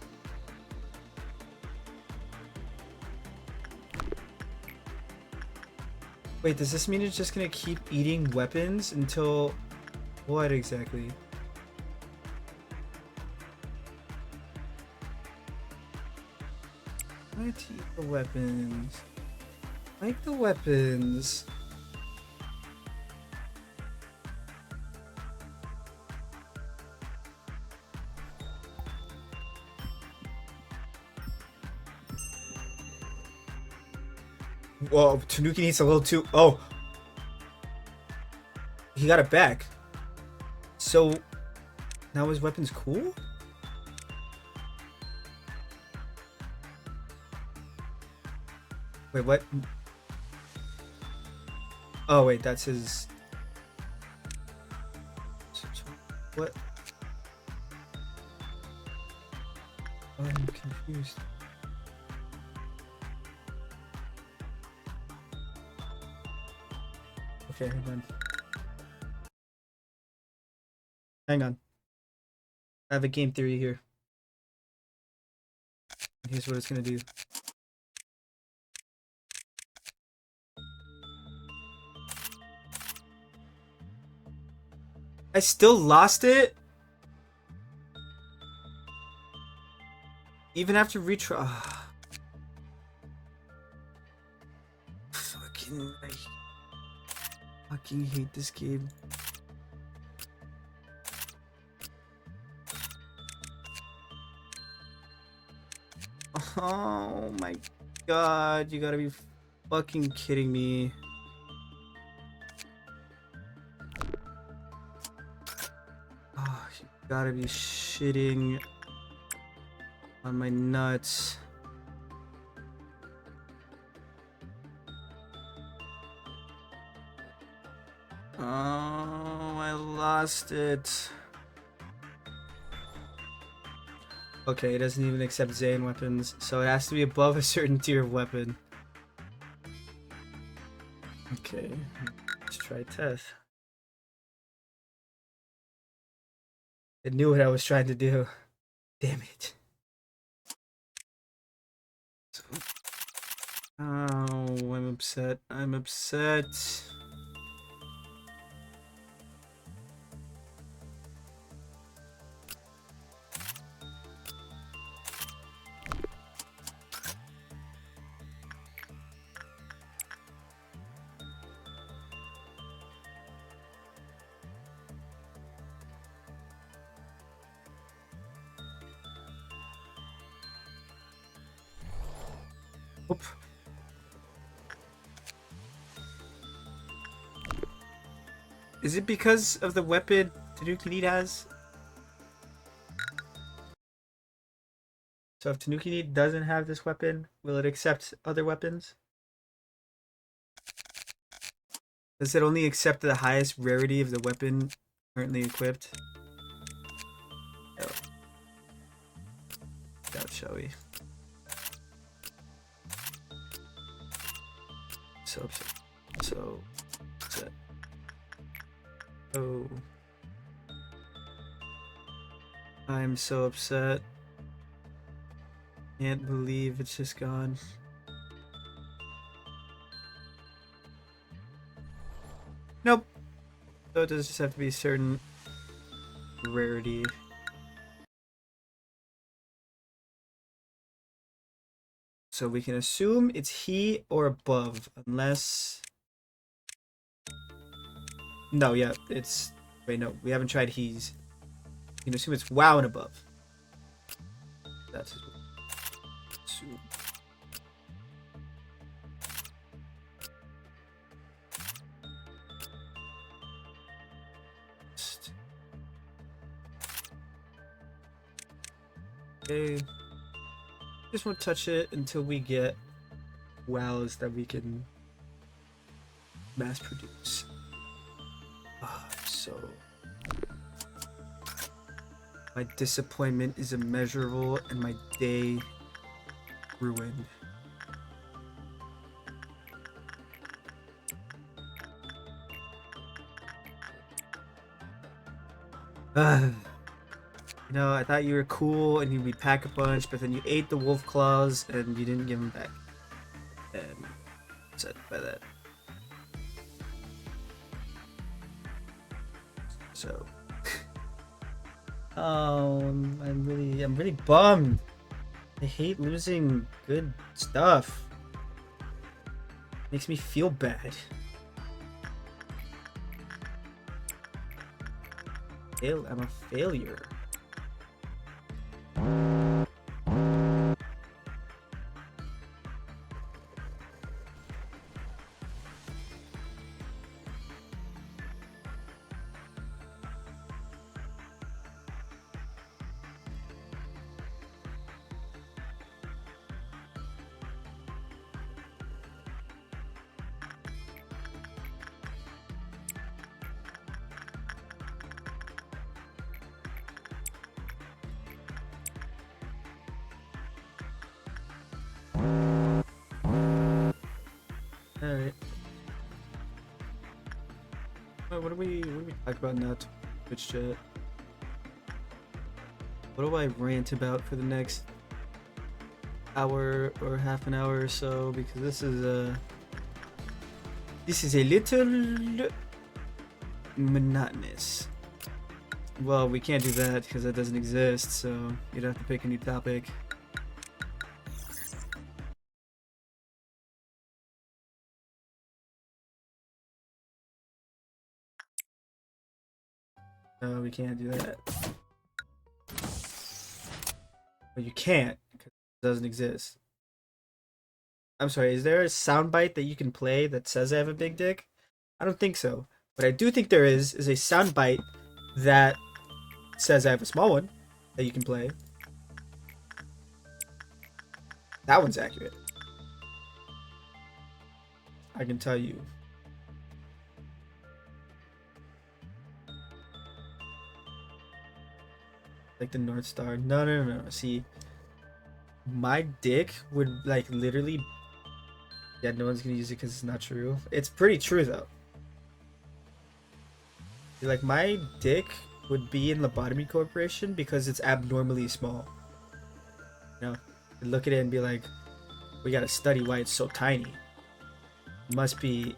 A: Wait, does this mean it's just gonna keep eating weapons until... What exactly? I like to eat the weapons. I like the weapons. Whoa, Tanuki needs a little too... Oh! He got it back. So... Now his weapon's cool? Wait, what? Oh, wait, that's his... What? I'm confused. Okay, hang on. Hang on. I have a game theory here. Here's what it's gonna do. I still lost it? Even after retry. I fucking hate this game. Oh my god, you gotta be fucking kidding me. Oh, you gotta be shitting on my nuts. Oh, I lost it. Okay, it doesn't even accept Zane weapons, so it has to be above a certain tier of weapon. Okay, let's try Teth. It knew what I was trying to do. Damn it. Oh, I'm upset. I'm upset. Oop. Is it because of the weapon Tanuki Need has? So if Tanuki Need doesn't have this weapon, will it accept other weapons? Does it only accept the highest rarity of the weapon currently equipped? Oh. Doubt, shall we? So upset. So upset. Oh. I'm so upset. Can't believe it's just gone. Nope. So it does just have to be a certain rarity. So we can assume it's he or above, unless... No, yeah, it's... Wait, no, we haven't tried he's. You can assume it's WoW and above. That's his... Assume. Okay. Just won't touch it until we get wells that we can mass produce. So my disappointment is immeasurable and my day ruined. You know, I thought you were cool and you'd pack a bunch, but then you ate the wolf claws and you didn't give them back. And upset by that. So, I'm really bummed. I hate losing good stuff. Makes me feel bad. I'm a failure. Alright. What do we talk about now? Twitch chat. What do I rant about for the next hour or half an hour or so? Because this is a little monotonous. Well, we can't do that because that doesn't exist, so you'd have to pick a new topic. No, we can't do that. But you can't because it doesn't exist. I'm sorry, is there a soundbite that you can play that says I have a big dick? I don't think so. What I do think there is a soundbite that says I have a small one that you can play. That one's accurate. I can tell you. Like the North Star. No. See, my dick would like literally. Yeah, no one's gonna use it because it's not true. It's pretty true though. Like my dick would be in Lobotomy Corporation because it's abnormally small. You know, you look at it and be like, we gotta study why it's so tiny. It must be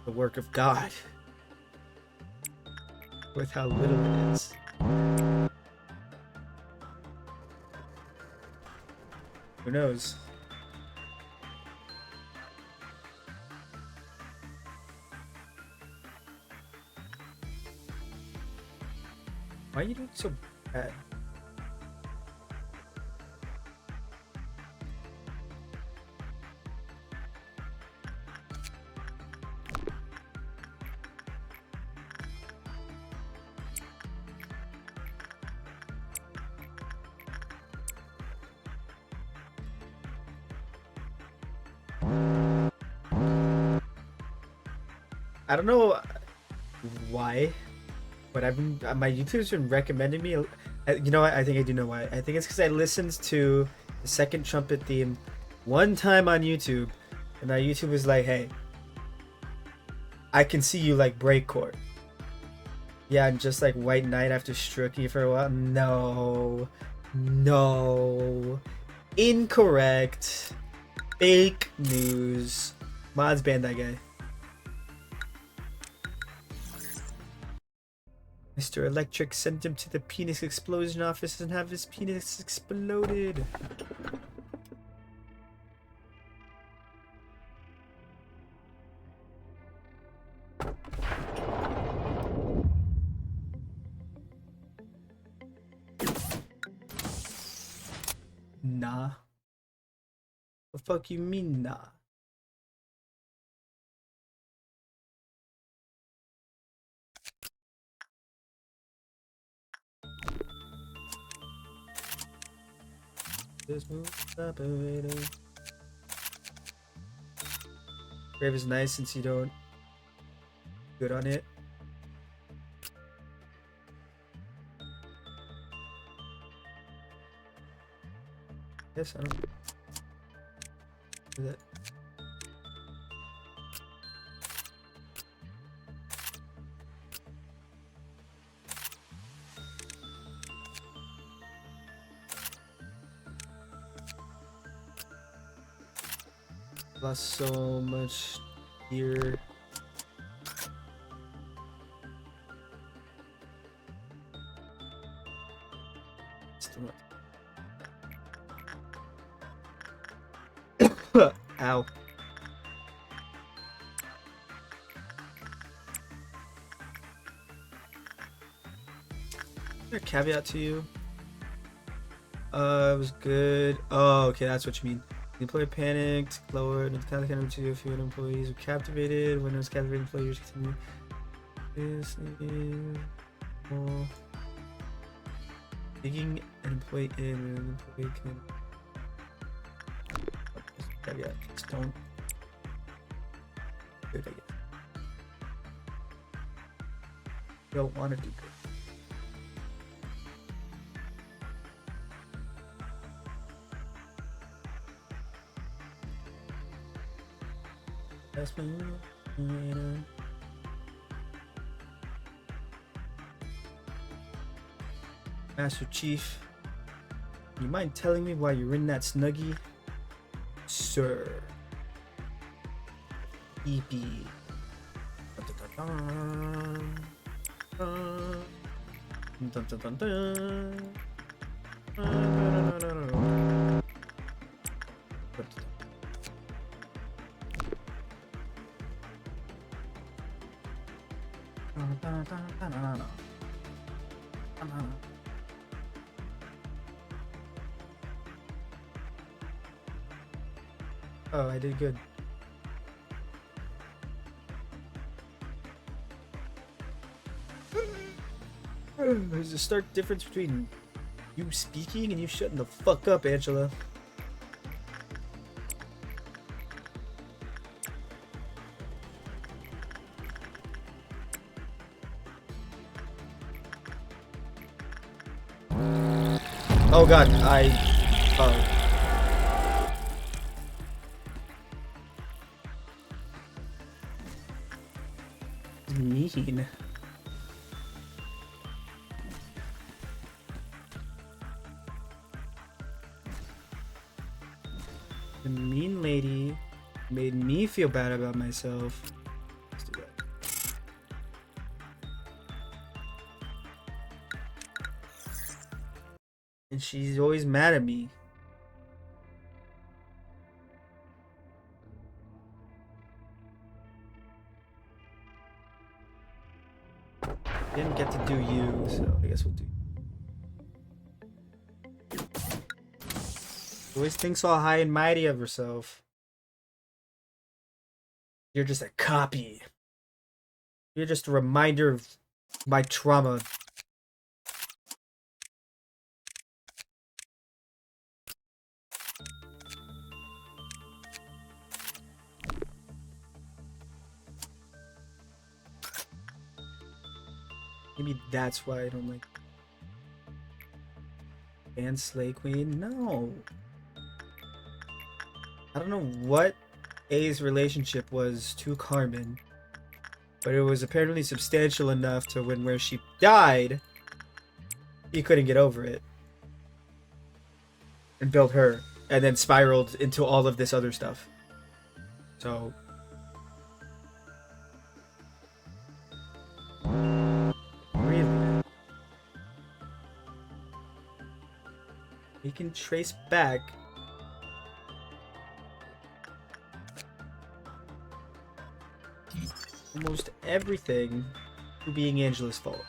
A: the work of God. With how little it is. Who knows? Why are you doing so bad? I don't know why, but I've been my YouTube's been recommending me. You know what? I think I do know why. I think it's because I listened to the Second Trumpet theme one time on YouTube, and now YouTube is like, "Hey, I can see you like breakcore." Yeah, and just like White Knight after stroking for a while. No, incorrect, fake news. Mods banned that guy. Mr. Electric sent him to the penis explosion office and have his penis exploded. Nah. The fuck you mean, nah? This move operator. Grave is nice since you don't good on it. Yes, I don't do that. Lost so much here. Still not. Ow. Is there a caveat to you? It was good. Oh, okay, that's what you mean. The employee panicked, lowered, and the kind of to a few employees were captivated. When it was captivated, employees continued. This is digging an employee in when an employee can. Caveat, just don't. Good, I guess. Don't want to do good. Master Chief, you mind telling me why you're in that Snuggie? Sir. EP. Oh, I did good. There's a stark difference between you speaking and you shutting the fuck up, Angela. Oh god, mean. The mean lady made me feel bad about myself. Let's do that. And she's always mad at me. Didn't get to do you, so I guess we'll do. She always thinks all high and mighty of herself. You're just a copy. You're just a reminder of my trauma. Maybe that's why I don't like and Slay Queen. No. I don't know what A's relationship was to Carmen, but it was apparently substantial enough to when where she died, he couldn't get over it. And built her, and then spiraled into all of this other stuff. So we can trace back almost everything to being Angela's fault.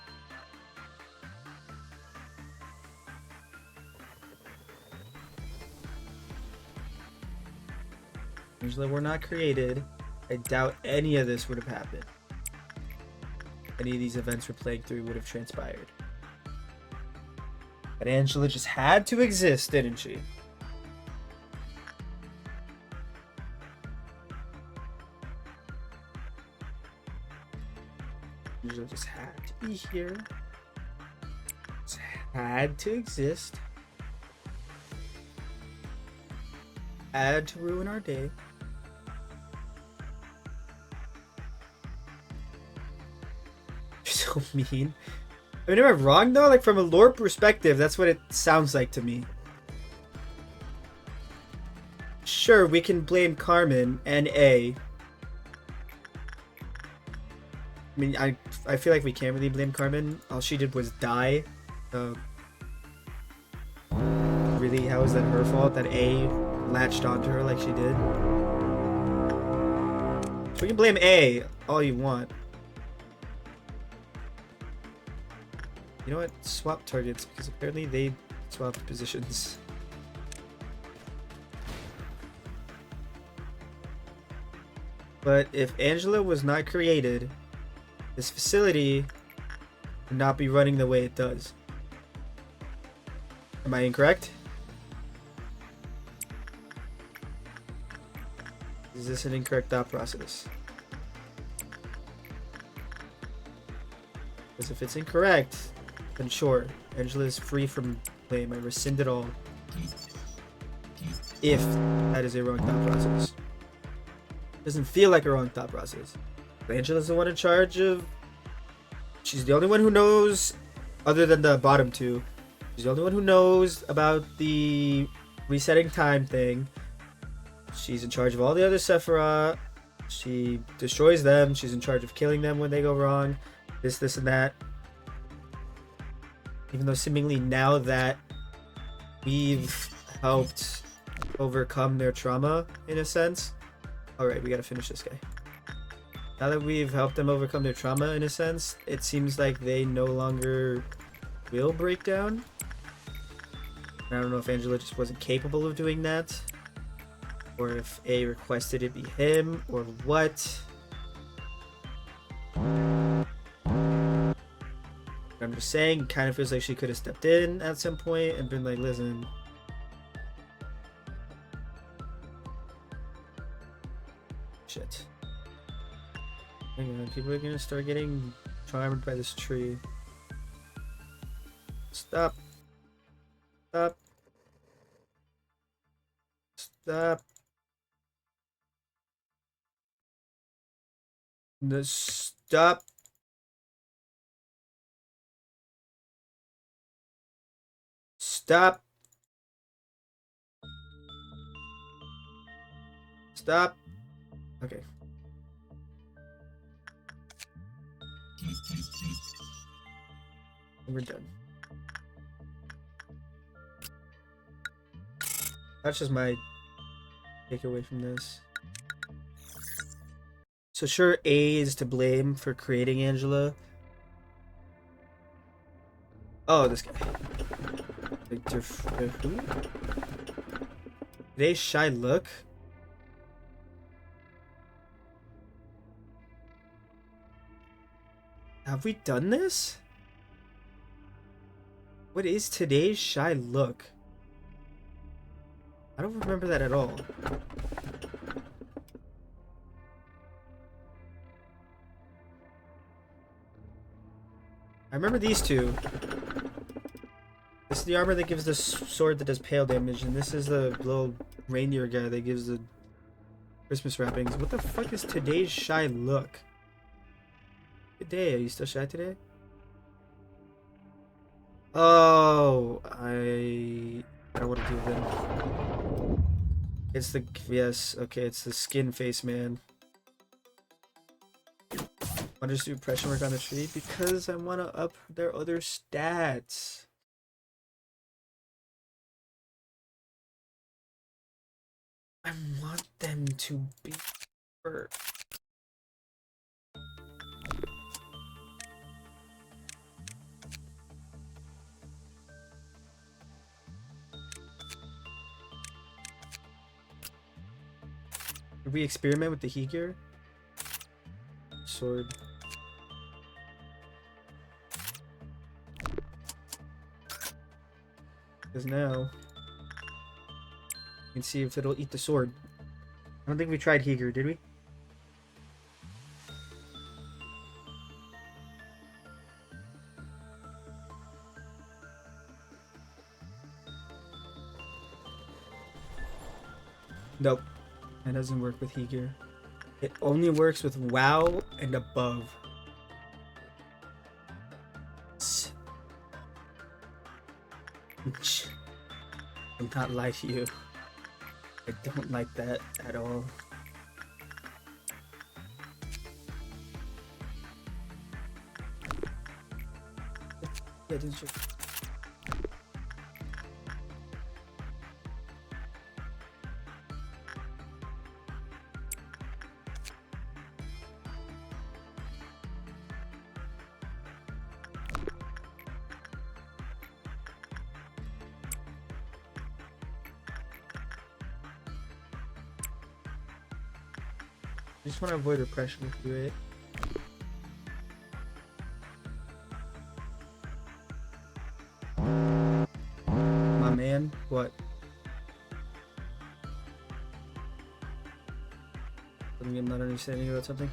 A: Angela were not created. I doubt any of this would have happened. Any of these events we're playing through would have transpired. But Angela just had to exist, didn't she? Angela just had to be here. Just had to exist. Had to ruin our day. You're so mean. I mean, am I wrong though? Like from a lore perspective, that's what it sounds like to me. Sure, we can blame Carmen and A. I mean, I feel like we can't really blame Carmen. All she did was die. Really, how is that her fault that A latched onto her like she did? So we can blame A all you want. You know what? Swap targets, because apparently they swapped positions. But if Angela was not created, this facility would not be running the way it does. Am I incorrect? Is this an incorrect thought process? Because if it's incorrect, then sure, Angela is free from blame. I rescind it all. If that is a wrong thought process. Doesn't feel like a wrong thought process. Angela's the one in charge of... She's the only one who knows, other than the bottom two. She's the only one who knows about the resetting time thing. She's in charge of all the other Sephiroth. She destroys them. She's in charge of killing them when they go wrong. This, and that. Even though seemingly now that we've helped overcome their trauma, in a sense. Alright, we gotta finish this guy. Now that we've helped them overcome their trauma, in a sense, it seems like they no longer will break down. I don't know if Angela just wasn't capable of doing that, or if A requested it be him, or what. I'm just saying, it kind of feels like she could have stepped in at some point and been like, listen. Shit. Hang on, people are gonna start getting charmed by this tree. Stop. Stop. Stop. No, stop. Stop. Stop. Okay. We're done. That's just my takeaway from this. So sure, A is to blame for creating Angela. Oh, this guy. Victor who? Today's shy look. Have we done this? What is today's shy look? I don't remember that at all. I remember these two. This is the armor that gives the sword that does pale damage, and this is the little reindeer guy that gives the Christmas wrappings. What the fuck is today's shy look? Good day. Are you still shy today? Oh, I don't want to deal with him. It's the... Yes, okay, it's the skin face man. I just do pressure work on the tree because I want to up their other stats. I want them to be hurt. Did we experiment with the heat gear? Sword. Because now we can see if it'll eat the sword. I don't think we tried heat gear, did we? Nope. That doesn't work with Heger. It only works with WoW and above. I'll not lie to you. I don't like that at all. Yeah, didn't you? I just want to avoid repression with you, right? My man, what? I'm not understanding about something.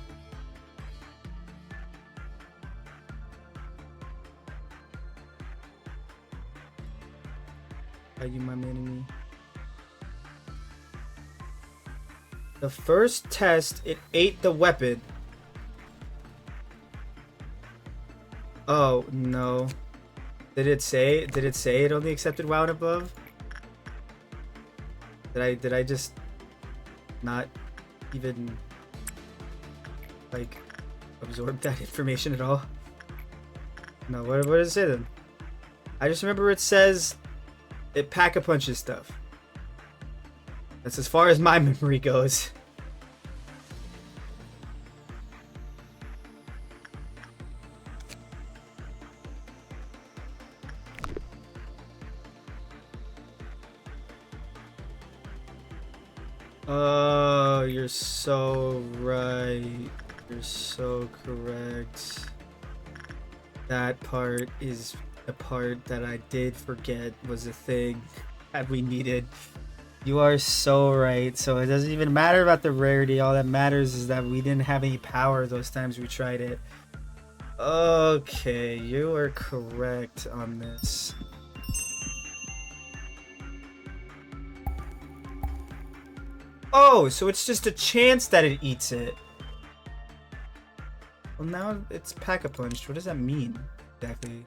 A: Are you my man and me? The first test, it ate the weapon. Oh, no. Did it say it only accepted WoW and above? Did I just not even like absorb that information at all? No, what does it say then? I just remember it says it pack-a-punches stuff. That's as far as my memory goes. Oh, you're so right. You're so correct. That part is the part that I did forget was a thing that we needed. You are so right. So it doesn't even matter about the rarity. All that matters is that we didn't have any power those times we tried it. Okay, you are correct on this. Oh, so it's just a chance that it eats it. Well, now it's pack-a-punched. What does that mean exactly?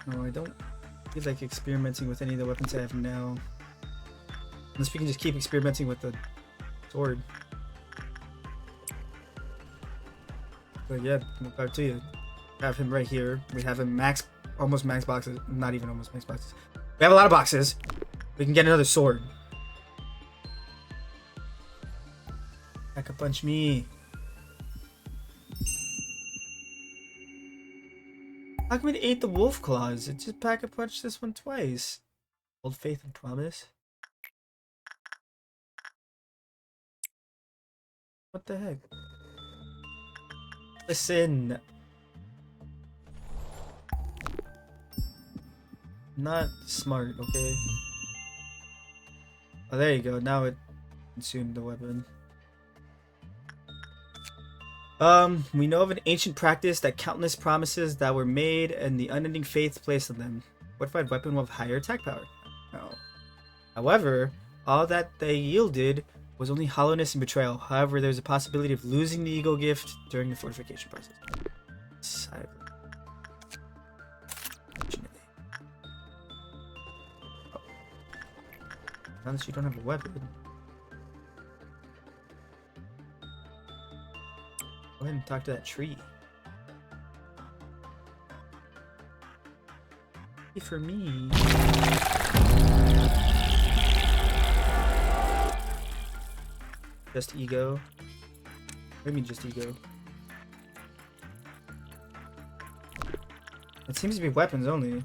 A: No, I don't feel like experimenting with any of the weapons I have now. Unless we can just keep experimenting with the sword. But yeah, back to you. Have him right here. We have him almost max boxes. Not even almost max boxes. We have a lot of boxes. We can get another sword. Pack-a-punch me. How come it ate the wolf claws? It just pack-a-punched this one twice. Old faith and promise. What the heck? Listen. Not smart, okay? Oh, there you go. Now it consumed the weapon. We know of an ancient practice that countless promises that were made and the unending faith placed on them. Fortified weapon will have higher attack power. No. However, all that they yielded was only hollowness and betrayal. However, there's a possibility of losing the ego gift during the fortification process. Silent. Oh. Unless you don't have a weapon. Go ahead and talk to that tree. Hey, for me. Just ego. What do you mean just ego? It seems to be weapons only.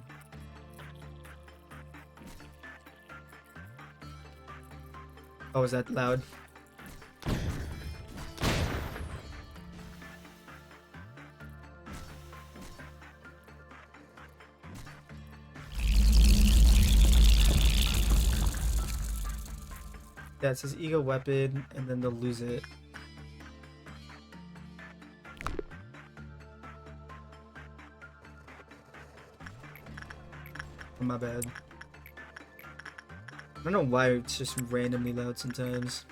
A: Oh, is that loud? Yeah, it says ego weapon, and then they'll lose it. My bad. I don't know why it's just randomly loud sometimes.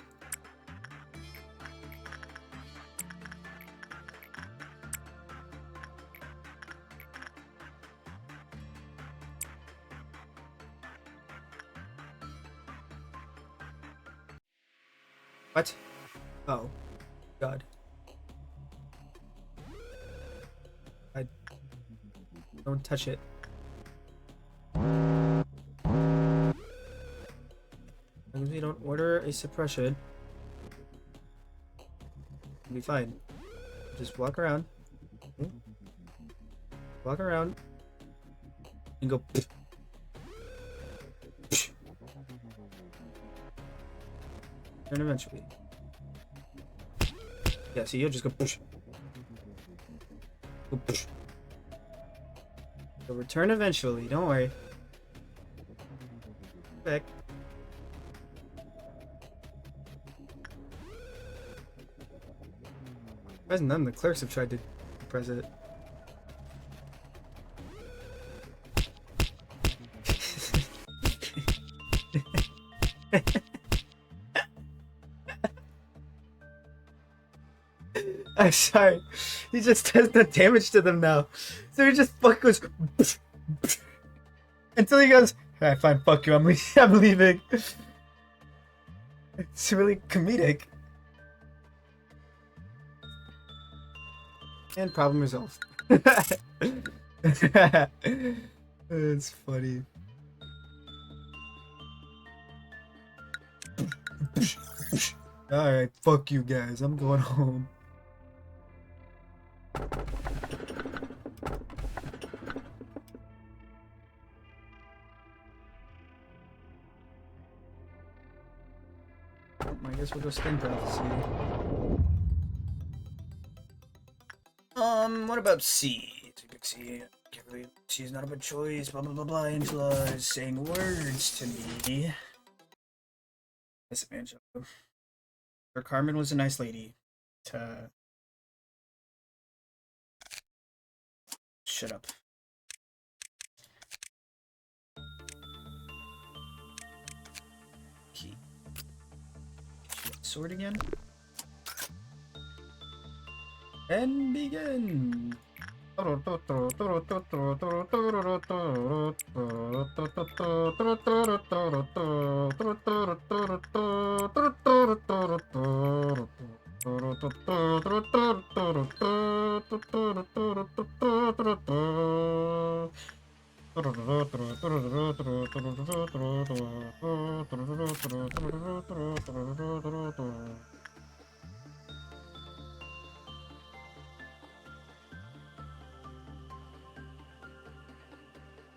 A: What? Oh. God. Don't touch it. As long as we don't order a suppression, we'll be fine. Just walk around. Walk around. And go. And eventually. Yeah, see, you'll just go push. Go push. You'll return eventually, don't worry. Back. None of the clerks have tried to press it. I'm sorry. He just does no damage to them now. So he just fucking goes until he goes, alright, fine, fuck you, I'm leaving. It's really comedic. And problem resolved. It's funny. Alright, fuck you guys, I'm going home. I guess we'll go skin prophecy. What about C? Big C. Can't believe she's not a good choice. Blah blah blah blah. Angela is saying words to me. Listen, Angela. Her Carmen was a nice lady. Shut up. Key. Sword again. And begin.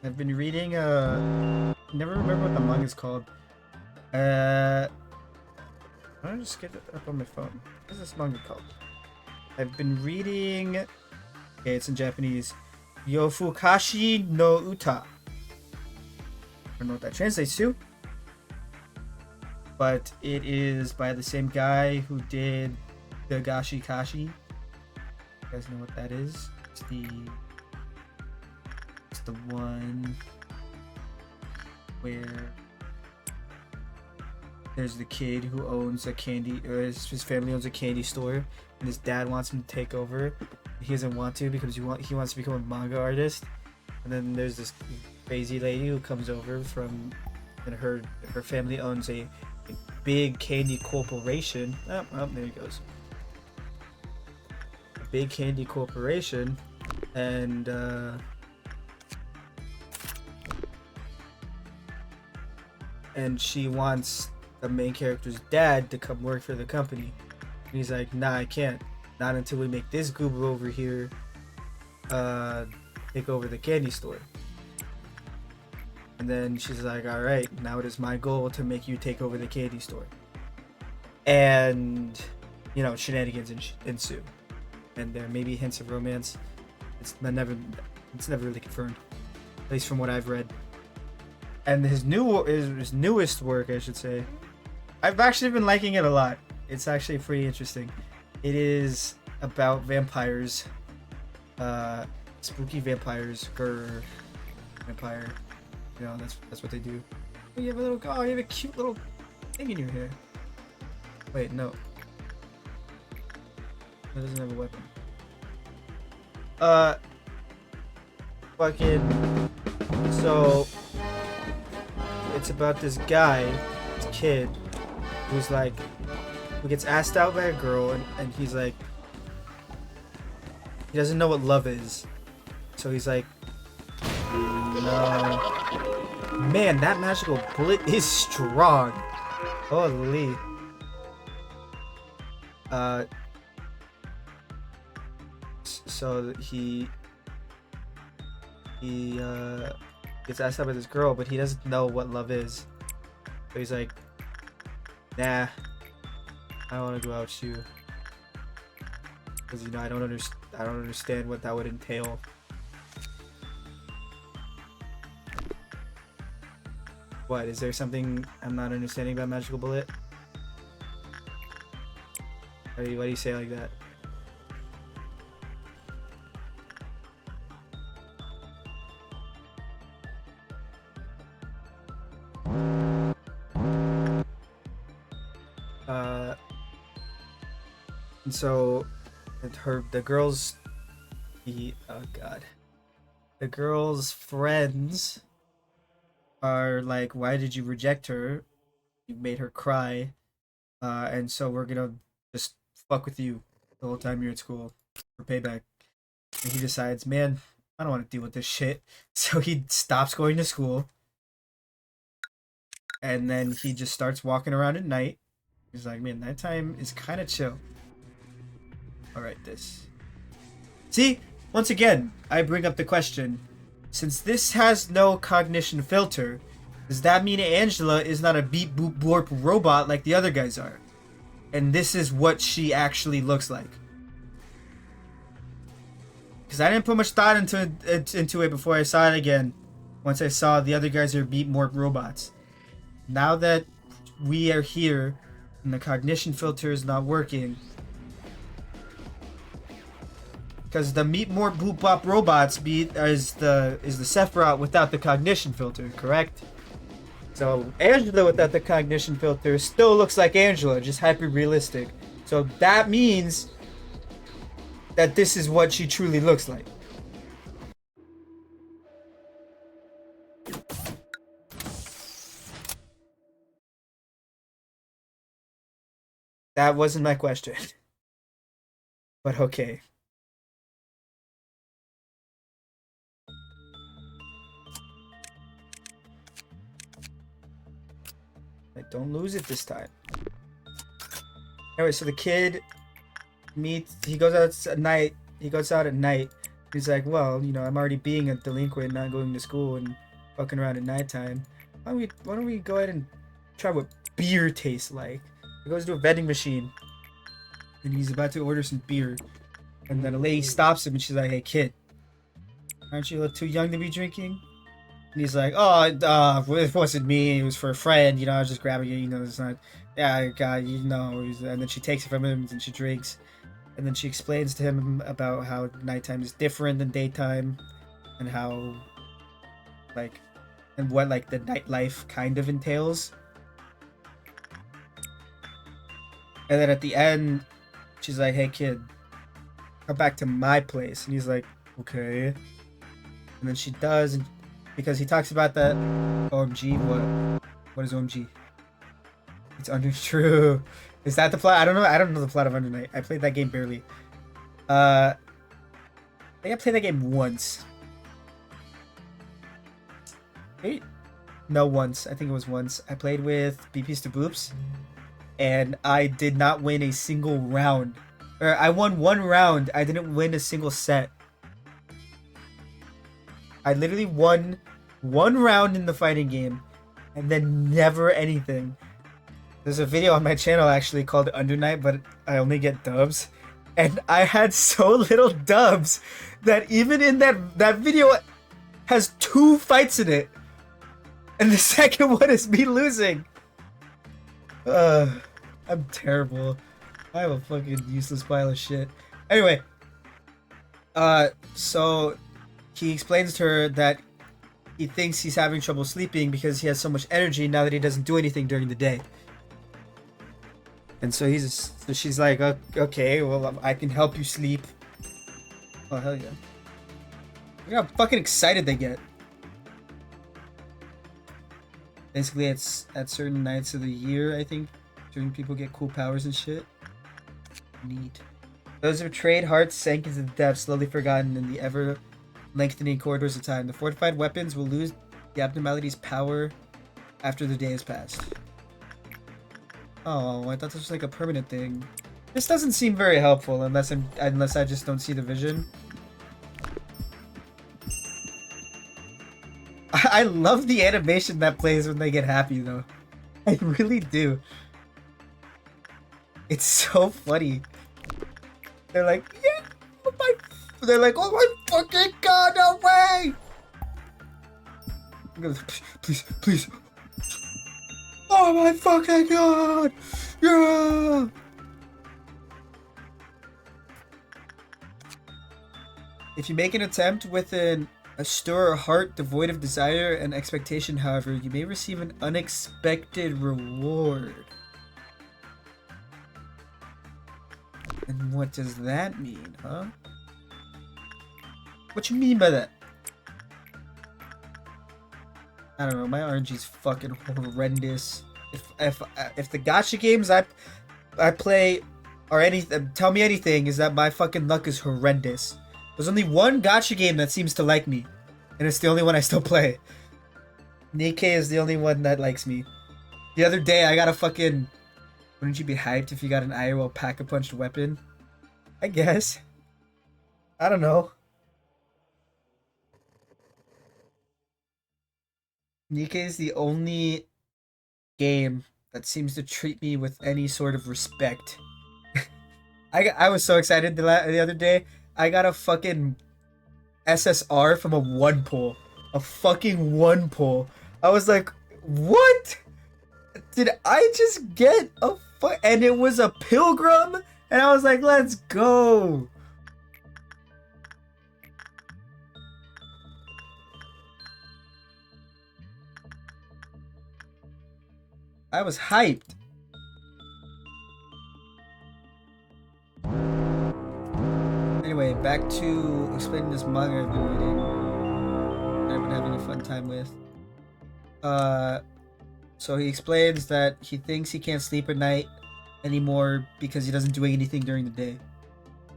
A: I've been reading never remember what the manga is called. Why don't I just get it up on my phone? What is this manga called? I've been reading, okay, it's in Japanese, Yofukashi no Uta. I don't know what that translates to, but it is by the same guy who did Dagashi Kashi. You guys know what that is? It's the one where there's the kid who owns a candy, or his family owns a candy store, and his dad wants him to take over. He doesn't want to because he wants to become a manga artist. And then there's this crazy lady who comes over from, and her family owns a big candy corporation. Oh, there he goes. A big candy corporation, and she wants the main character's dad to come work for the company. And he's like, nah, I can't. Not until we make this goober over here take over the candy store. And then she's like, alright, now it is my goal to make you take over the candy store. And, you know, shenanigans ensue. And there may be hints of romance. It's never really confirmed. At least from what I've read. And his newest work, I should say, I've actually been liking it a lot. It's actually pretty interesting. It is about vampires, spooky vampires, vampire, You know, that's what they do. Oh, you have a little, oh, you have a cute little thing in your hair. Wait, no. That doesn't have a weapon. Fucking. So, it's about this guy, this kid, who's like, who gets asked out by a girl, and he's like, he doesn't know what love is. So he's like, no. Man, that magical bullet is strong. Holy. So he gets asked out by this girl, but he doesn't know what love is. So he's like, nah, I don't want to go out with you, because you know I don't understand what that would entail. What, is there something I'm not understanding about Magical Bullet? Why do you say it like that? And so the girls friends are like, why did you reject her? You made her cry, and so we're gonna just fuck with you the whole time you're at school for payback. And he decides, man, I don't want to deal with this shit. So he stops going to school, and then he just starts walking around at night. He's like, man, nighttime is kind of chill. Alright, this. See? Once again, I bring up the question. Since this has no cognition filter, does that mean Angela is not a beep boop borp robot like the other guys are? And this is what she actually looks like. Because I didn't put much thought into it before I saw it again. Once I saw the other guys are beep morp robots. Now that we are here and the cognition filter is not working, because the Meep More Boop Bop robots is the Sephiroth without the cognition filter, correct? So Angela without the cognition filter still looks like Angela, just hyper realistic. So that means that this is what she truly looks like. That wasn't my question. But okay. Don't lose it this time. Anyway, so the kid he goes out at night. He's like, well, you know, I'm already being a delinquent, not going to school and fucking around at nighttime. Why don't we go ahead and try what beer tastes like? He goes to a vending machine, and he's about to order some beer, and then a lady stops him, and she's like, hey, kid, aren't you a little too young to be drinking? And he's like, oh, it wasn't me. It was for a friend. You know, I was just grabbing it. You know, it's not. Yeah, God, you know. And then she takes it from him and she drinks. And then she explains to him about how nighttime is different than daytime, and how, like, and what like the nightlife kind of entails. And then at the end, she's like, hey, kid, come back to my place. And he's like, okay. And then she does. And because he talks about that OMG, what is OMG? It's true. Is that the plot? I don't know the plot of Under Night. I played that game barely. I think I played that game once. Wait. No, once. I think it was once. I played with BP's to Boops, and I did not win a single round. Or I won one round. I didn't win a single set. I literally won one round in the fighting game, and then never anything. There's a video on my channel actually called Under Night, but I only get dubs. And I had so little dubs that even in that video has 2 fights in it. And the second one is me losing. I'm terrible. I'm a fucking useless pile of shit. Anyway. So he explains to her that he thinks he's having trouble sleeping because he has so much energy now that he doesn't do anything during the day. And so she's like, okay, well, I can help you sleep. Oh, hell yeah. Look how fucking excited they get. Basically, it's at certain nights of the year, I think, certain people get cool powers and shit. Neat. Those who trade hearts sank into the depths, slowly forgotten in the ever-lengthening corridors of time. The fortified weapons will lose the abnormality's power after the day has passed. Oh, I thought this was like a permanent thing. This doesn't seem very helpful unless I just don't see the vision. I love the animation that plays when they get happy though. I really do. It's so funny. They're like, yeah, oh my, they're like, oh my fucking god, no way! Please, please. Oh my fucking god! Yeah! If you make an attempt with a stir or heart devoid of desire and expectation, however, you may receive an unexpected reward. And what does that mean, huh? What you mean by that? I don't know, my RNG's fucking horrendous. If the gacha games I play or anything, tell me anything, is that my fucking luck is horrendous. There's only one gacha game that seems to like me, and it's the only one I still play. Nikkei is the only one that likes me. The other day I got a fucking... Wouldn't you be hyped if you got an IRL pack-a-punched weapon? I guess. I don't know. Nikkei is the only game that seems to treat me with any sort of respect. I was so excited the other day. I got a fucking SSR from a 1-pull. A fucking 1-pull. I was like, what? Did I just get a and it was a pilgrim? And I was like, let's go. I was hyped. Anyway, back to explaining this manga I've been reading. I've been having a fun time with. So he explains that he thinks he can't sleep at night anymore because he doesn't do anything during the day.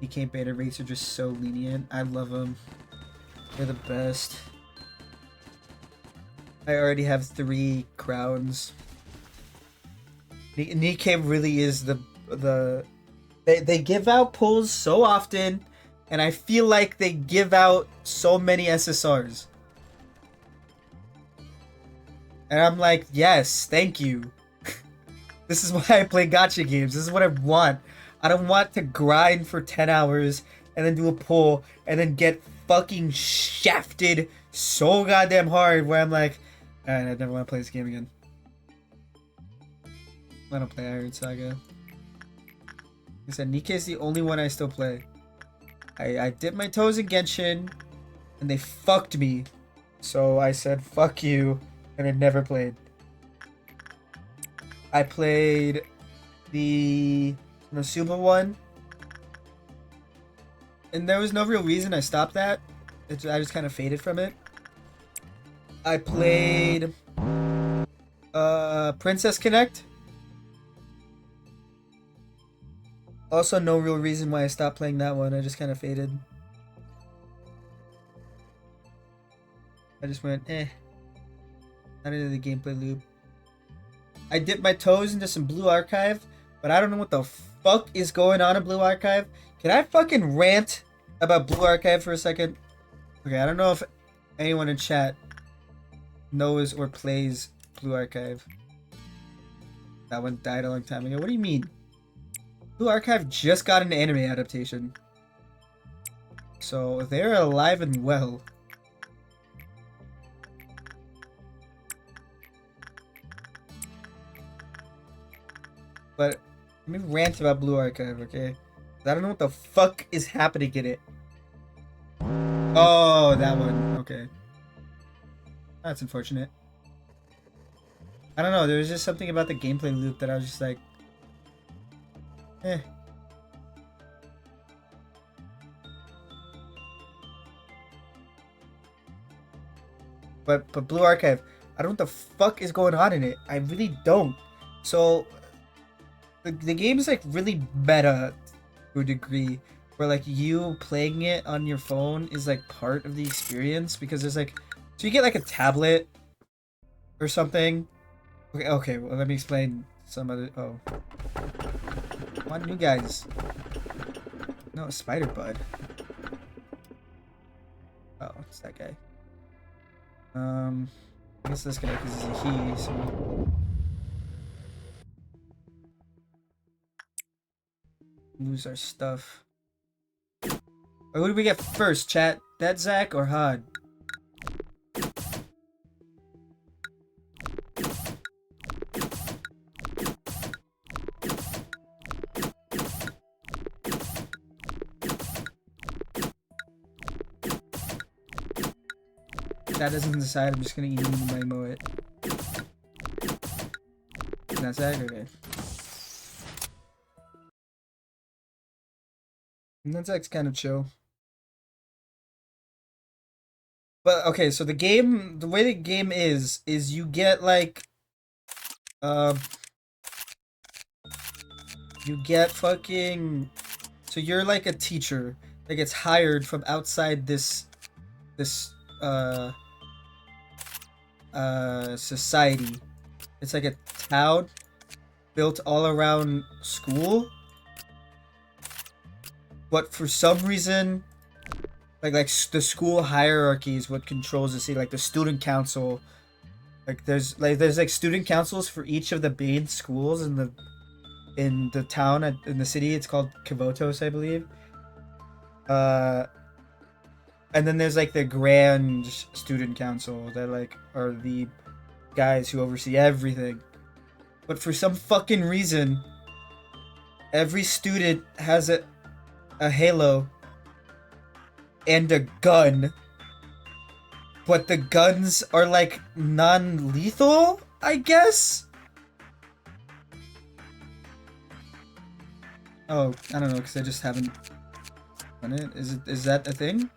A: DK beta rates are just so lenient. I love them. They're the best. I already have 3 crowns. Nikkei really is they give out pulls so often, and I feel like they give out so many SSRs. And I'm like, yes, thank you. This is why I play gacha games. This is what I want. I don't want to grind for 10 hours and then do a pull and then get fucking shafted so goddamn hard where I'm like, alright, I never want to play this game again. I don't play Iron Saga. Like I said, Nikkei is the only one I still play. I dipped my toes in Genshin, and they fucked me. So I said, fuck you, and I never played. I played the Nosuba one, and there was no real reason I stopped that. I just kind of faded from it. I played Princess Connect. Also, no real reason why I stopped playing that one. I just kind of faded. I just went, eh. Not into the gameplay loop. I dipped my toes into some Blue Archive, but I don't know what the fuck is going on in Blue Archive. Can I fucking rant about Blue Archive for a second? Okay, I don't know if anyone in chat knows or plays Blue Archive. That one died a long time ago. What do you mean? Blue Archive just got an anime adaptation. So they're alive and well. But let me rant about Blue Archive, okay? I don't know what the fuck is happening in it. Oh, that one. Okay. That's unfortunate. I don't know, there was just something about the gameplay loop that I was just like, eh. But Blue Archive, I don't know what the fuck is going on in it. I really don't. So the game is like really meta to a degree, where like you playing it on your phone is like part of the experience, because there's like, so you get like a tablet or something. Okay, well, let me explain some other. Oh, come on, you guys. No, Spider Bud. Oh, it's that guy. I guess this guy, because he's a he, so lose our stuff. Wait, who do we get first, chat? That Zach or Hod? That doesn't decide. I'm just gonna eat my Moet. That's Zach? Okay. And that's Zach's kind of chill. But okay, so the way the game is you get like, you get fucking, so you're like a teacher that gets hired from outside this society. It's like a town built all around school, but for some reason, like the school hierarchy is what controls the city. Like the student council, like there's student councils for each of the main schools in the town, in the city. It's called Kavotos, I believe. And then there's like the grand student council that like are the guys who oversee everything. But for some fucking reason, every student has a halo and a gun. But the guns are like non-lethal, I guess? Oh, I don't know, because I just haven't done it. Is that a thing?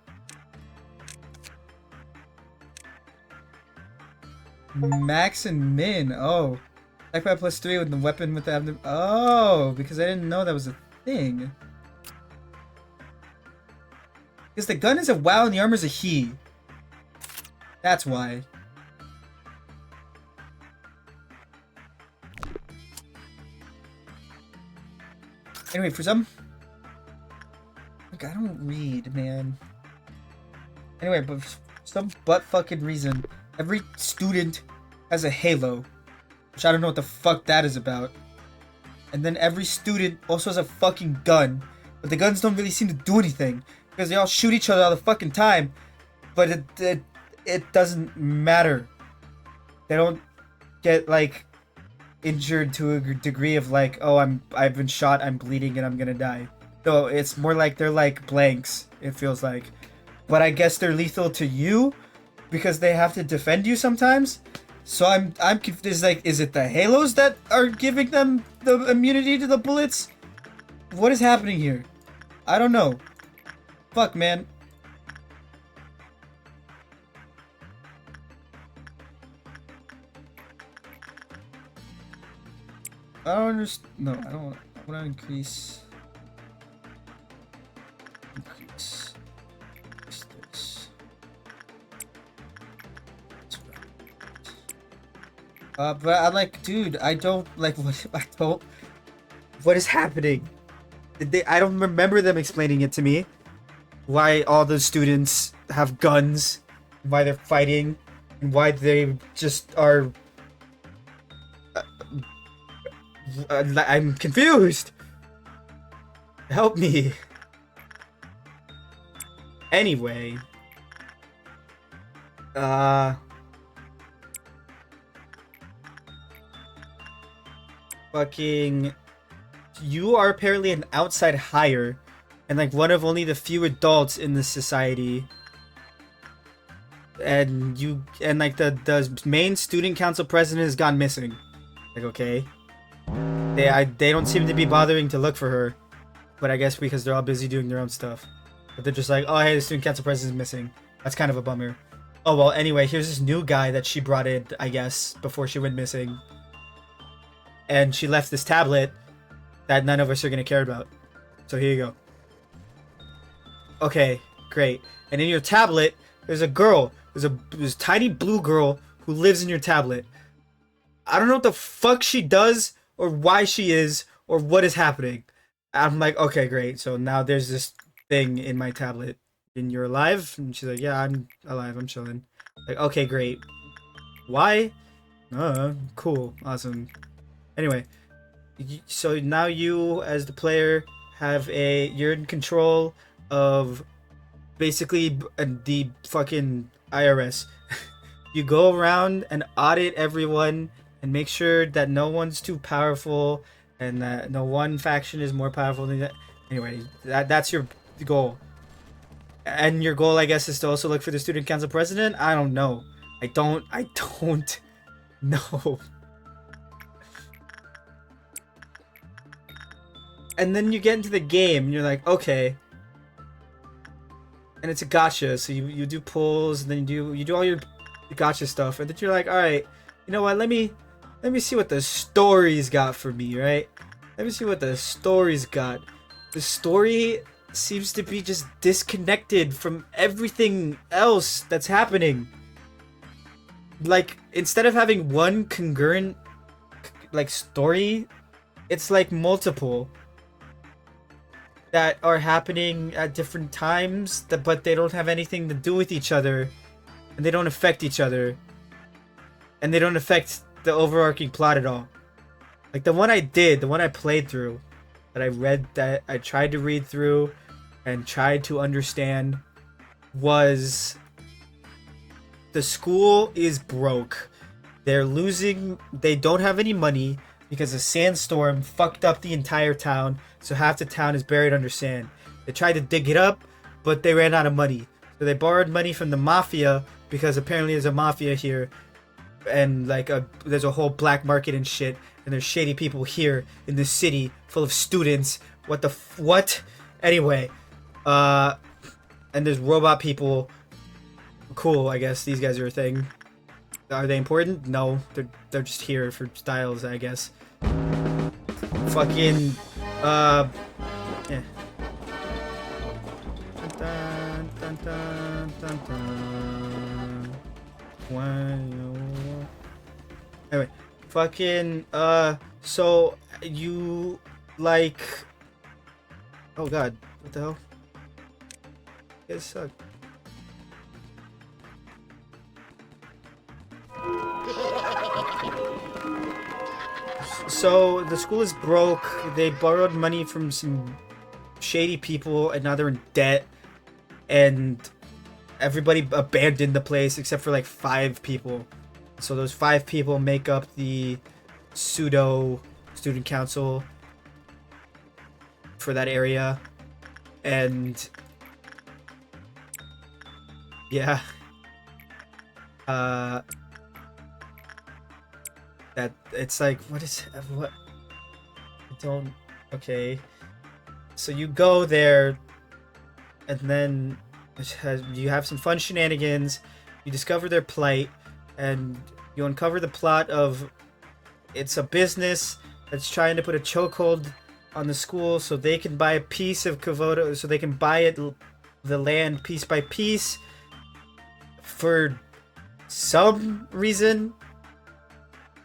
A: Max and Min. Oh. Backpack plus 3 with the weapon with the abdomen. Oh, because I didn't know that was a thing. Because the gun is a WoW and the armor's a he. That's why. Anyway, for some... Look, I don't read, man. Anyway, but for some butt-fucking reason, every student has a halo. Which I don't know what the fuck that is about. And then every student also has a fucking gun. But the guns don't really seem to do anything. Because they all shoot each other all the fucking time. But it doesn't matter. They don't get, like, injured to a degree of, like, oh, I've been shot, I'm bleeding, and I'm gonna die. No, it's more like they're like blanks, it feels like. But I guess they're lethal to you because they have to defend you sometimes. So I'm confused. Like, is it the halos that are giving them the immunity to the bullets? What is happening here? I don't know. Fuck, man. I don't understand. No, I don't want to increase. Increase this. But I'm like, dude, I don't like what I don't. What is happening? I don't remember them explaining it to me. Why all the students have guns, why they're fighting, and why they just are. I'm confused. Help me. Anyway. Fucking. You are apparently an outside hire, and like one of only the few adults in this society. and like the main student council president has gone missing. Like, okay, they don't seem to be bothering to look for her, but I guess because they're all busy doing their own stuff. But they're just like, oh hey, the student council president is missing. That's kind of a bummer. Oh well, anyway, here's this new guy that she brought in, I guess, before she went missing. And she left this tablet that none of us are gonna care about. So here you go. Okay, great. And in your tablet, there's a girl. There's a tiny blue girl who lives in your tablet. I don't know what the fuck she does, or why she is, or what is happening. I'm like, okay, great. So now there's this thing in my tablet. And you're alive? And she's like, yeah, I'm alive. I'm chilling. Like, okay, great. Why? Cool. Awesome. Anyway, so now you, as the player, you're in control of basically the fucking IRS. You go around and audit everyone and make sure that no one's too powerful and that no one faction is more powerful than that. Anyway, that's your goal. And your goal, I guess, is to also look for the student council president? I don't know. I don't know. And then you get into the game and you're like, okay. And it's a gacha, so you do pulls and then you do all your gacha stuff, and then you're like, alright, you know what, let me see what the story's got for me, right? Let me see what the story's got. The story seems to be just disconnected from everything else that's happening. Like, instead of having one congruent like story, it's like multiple that are happening at different times, but they don't have anything to do with each other, and they don't affect each other, and they don't affect the overarching plot at all. Like the one I played through, that I tried to read through and tried to understand, was the school is broke. They don't have any money because a sandstorm fucked up the entire town, so half the town is buried under sand. They tried to dig it up, but they ran out of money. So they borrowed money from the mafia, because apparently there's a mafia here, and there's a whole black market and shit, and there's shady people here in this city full of students. What? Anyway, and there's robot people. Cool, I guess these guys are a thing. Are they important? No, they're just here for styles, I guess. Fucking, yeah. Dun, dun, dun, dun, dun. Anyway, fucking, so you like, oh god, what the hell? You guys suck. So the school is broke. They borrowed money from some shady people, and now they're in debt. And everybody abandoned the place except for like 5 people. So those 5 people make up the pseudo student council for that area. And yeah, that it's like, what I don't, okay, so you go there, and then you have some fun shenanigans. You discover their plight, and you uncover the plot of, it's a business that's trying to put a chokehold on the school so they can buy a piece of Kovoto, so they can buy the land piece by piece for some reason.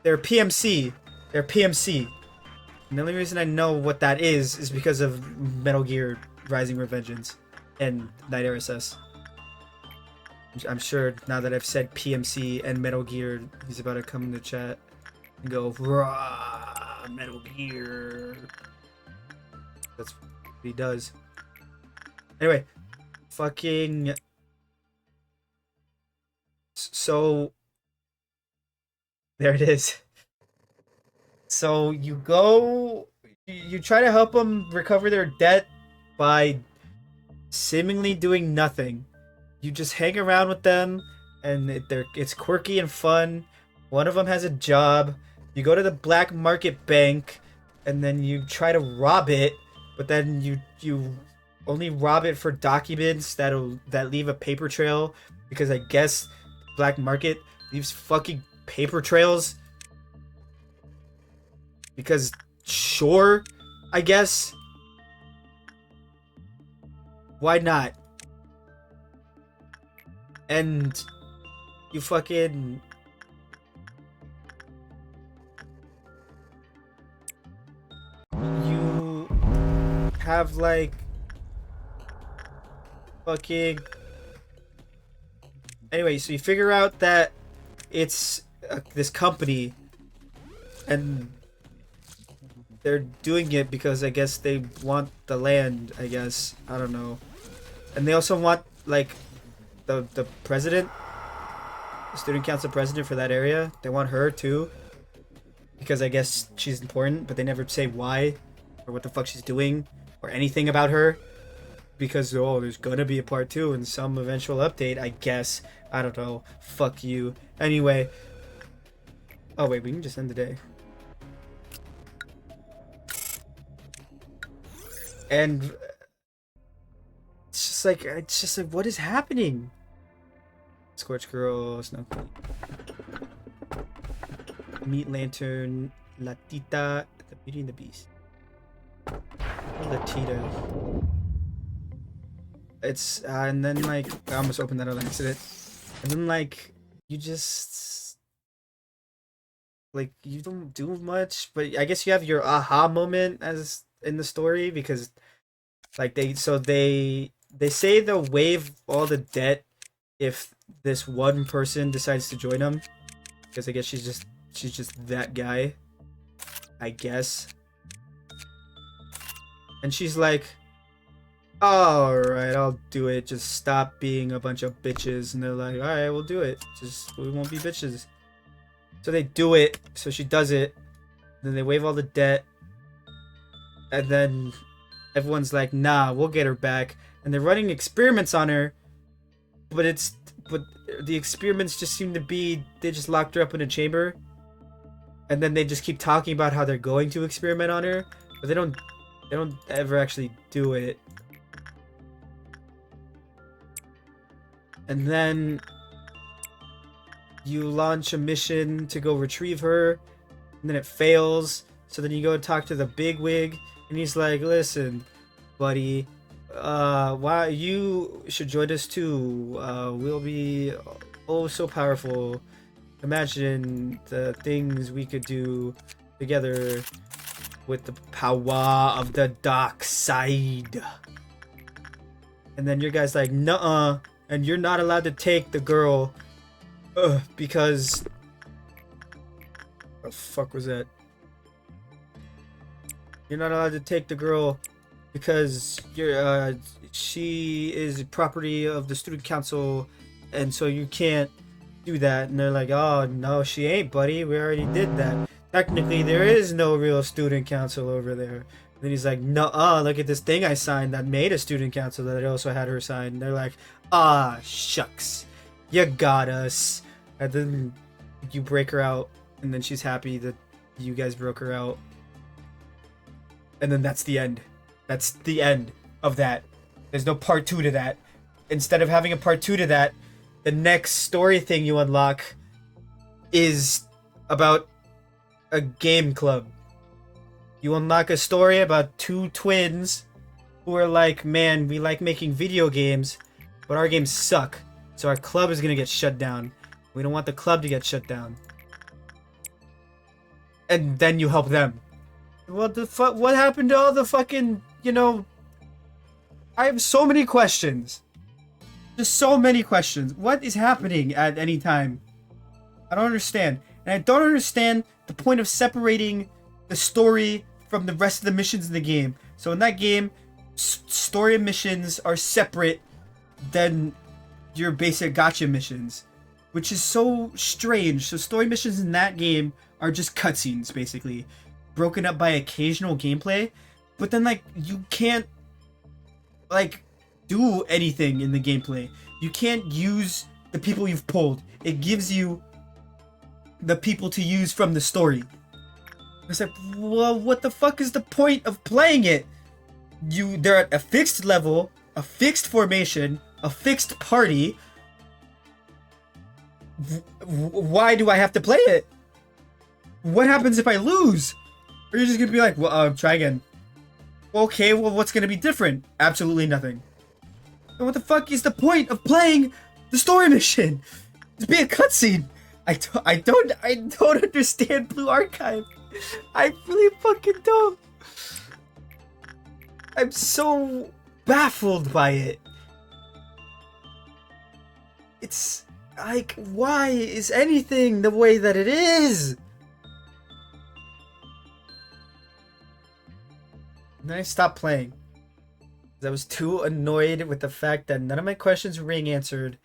A: They're PMC. And the only reason I know what that is because of Metal Gear Rising Revengeance and Night RSS. I'm sure now that I've said PMC and Metal Gear, he's about to come in the chat and go, "Rah, Metal Gear." That's what he does. Anyway, fucking. So there it is. So you try to help them recover their debt by seemingly doing nothing. You just hang around with them and it's quirky and fun. One of them has a job. You go to the black market bank, and then you try to rob it, but then you only rob it for documents that leave a paper trail, because I guess black market leaves fucking paper trails. Because sure, I guess. Why not? And you fucking you have like fucking anyway, so you figure out that it's this company, and they're doing it because I guess they want the land, I guess. I don't know. And they also want like the president, the student council president for that area. They want her too, because I guess she's important, but they never say why or what the fuck she's doing or anything about her, because there's gonna be a part 2 in some eventual update, I guess. I don't know. Fuck you. Anyway. Oh wait, we can just end the day. And it's just like, what is happening? Scorch Girl, Snow Queen, Meat Lantern, Latita, The Beauty and the Beast. Latita. It's and then like I almost opened that on accident. And then like you just like you don't do much, but I guess you have your aha moment as in the story, because like they say they'll waive all the debt if this one person decides to join them, because I guess she's just that guy, I guess. And she's like, alright, I'll do it, just stop being a bunch of bitches. And they're like, alright, we'll do it, just we won't be bitches. So they do it, so she does it, then they waive all the debt, and then everyone's like, nah, we'll get her back. And they're running experiments on her, but the experiments just seem to be, they just locked her up in a chamber, and then they just keep talking about how they're going to experiment on her, but they don't ever actually do it. And then you launch a mission to go retrieve her, and then it fails, so then you go talk to the bigwig, and he's like, listen, buddy, why you should join us too. We'll be oh so powerful. Imagine the things we could do together with the power of the dark side. And then your guy's like, nuh-uh, and you're not allowed to take the girl, because what the fuck was that? You're not allowed to take the girl because she is property of the student council, and so you can't do that. And they're like, oh no, she ain't, buddy, we already did that. Technically there is no real student council over there. And then he's like, nuh-uh, look at this thing I signed that made a student council that I also had her sign. And they're like, ah, shucks, you got us. And then you break her out, and then she's happy that you guys broke her out. And then that's the end. That's the end of that. There's no part 2 to that. Instead of having a part 2 to that, the next story thing you unlock is about a game club. You unlock a story about 2 twins who are like, man, we like making video games, but our games suck, so our club is gonna get shut down. We don't want the club to get shut down. And then you help them. What the fuck? What happened to all the fucking, I have so many questions. Just so many questions. What is happening at any time? I don't understand. And I don't understand the point of separating the story from the rest of the missions in the game. So in that game, story missions are separate than your basic gacha missions, which is so strange. So story missions in that game are just cutscenes, basically, broken up by occasional gameplay. But then, like, you can't, like, do anything in the gameplay. You can't use the people you've pulled. It gives you the people to use from the story. It's like, well, what the fuck is the point of playing it? They're at a fixed level, a fixed formation, a fixed party. Why do I have to play it? What happens if I lose? Or you're just gonna be like, well, try again. Okay, well, what's gonna be different? Absolutely nothing. And what the fuck is the point of playing the story mission? Just be a cutscene. I don't understand Blue Archive. I really fucking don't. I'm so baffled by it. It's like, why is anything the way that it is? And then I stopped playing. I was too annoyed with the fact that none of my questions were being answered.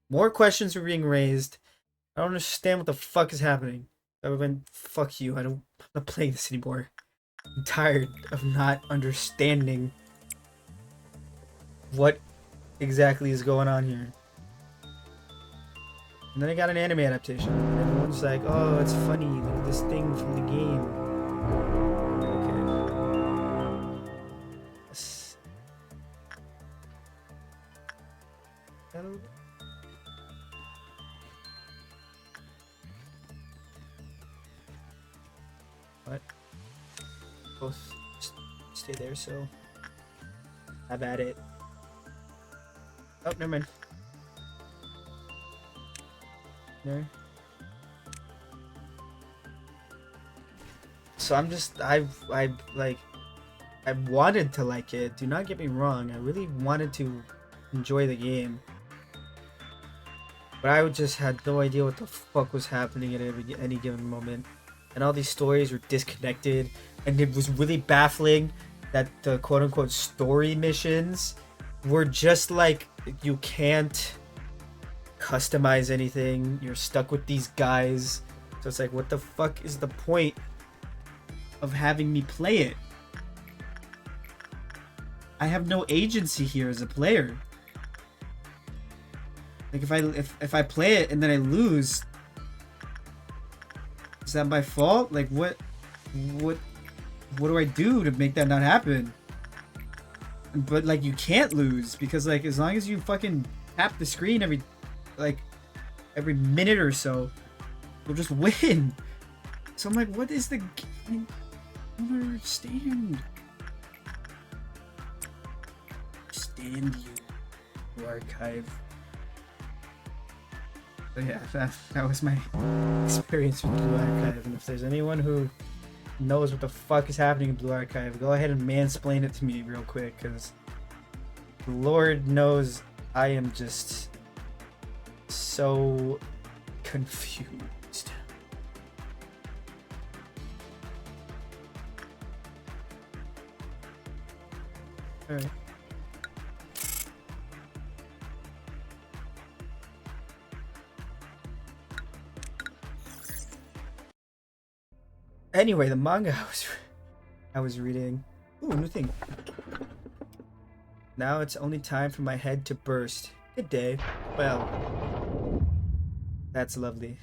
A: More questions were being raised. I don't understand what the fuck is happening. I went, fuck you, I'm not playing this anymore. I'm tired of not understanding what exactly is going on here. And then I got an anime adaptation. And everyone's like, oh, it's funny, look at this thing from the game. Okay. Yes. Hello? What? Both stay there, so have at it. Oh, never mind. There. So I'm just, I wanted to like it. Do not get me wrong. I really wanted to enjoy the game. But I just had no idea what the fuck was happening at any given moment. And all these stories were disconnected, and it was really baffling that the quote-unquote story missions were just like, you can't customize anything, you're stuck with these guys. So it's like, what the fuck is the point of having me play it? I have no agency here as a player. Like, if I play it and then I lose, is that my fault? Like, what do I do to make that not happen? But like, you can't lose, because like, as long as you fucking tap the screen every minute or so, you'll just win. So I'm like, what is the game? I don't understand. Stand you, archive. So yeah, that was my experience with Blue Archive, and if there's anyone who knows what the fuck is happening in Blue Archive, go ahead and mansplain it to me real quick, because Lord knows I am just so confused. Alright. Anyway, the manga I was reading. Ooh, new thing. Now it's only time for my head to burst. Good day. Well, that's lovely.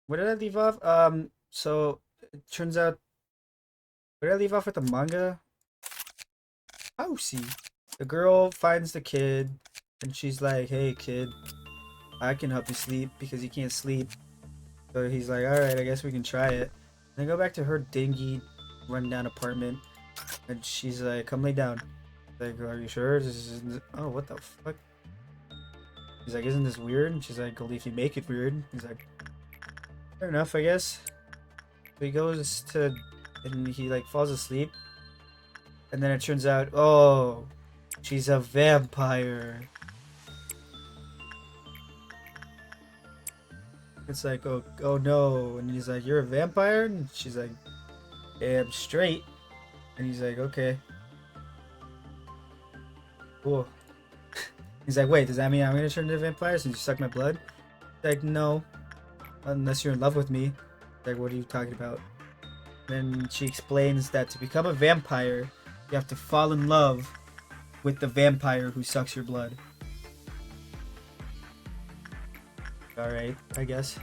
A: Where did I leave off? So it turns out, where did I leave off with the manga? Oh, see. The girl finds the kid, and she's like, hey kid, I can help you sleep because you can't sleep. So he's like, alright, I guess we can try it. Then go back to her dingy, rundown apartment, and she's like, come lay down. Like, are you sure? Oh, what the fuck? He's like, isn't this weird? And she's like, only if you make it weird. He's like, fair enough, I guess. So he goes to, and he like falls asleep, and then it turns out, oh, she's a vampire. It's like, oh no. And he's like, you're a vampire? And she's like, yeah, I'm straight. And he's like, okay. Cool. He's like, wait, does that mean I'm gonna turn into a vampire since you suck my blood? He's like, no. Unless you're in love with me. Like, what are you talking about? Then she explains that to become a vampire, you have to fall in love with the vampire who sucks your blood. Alright, I guess.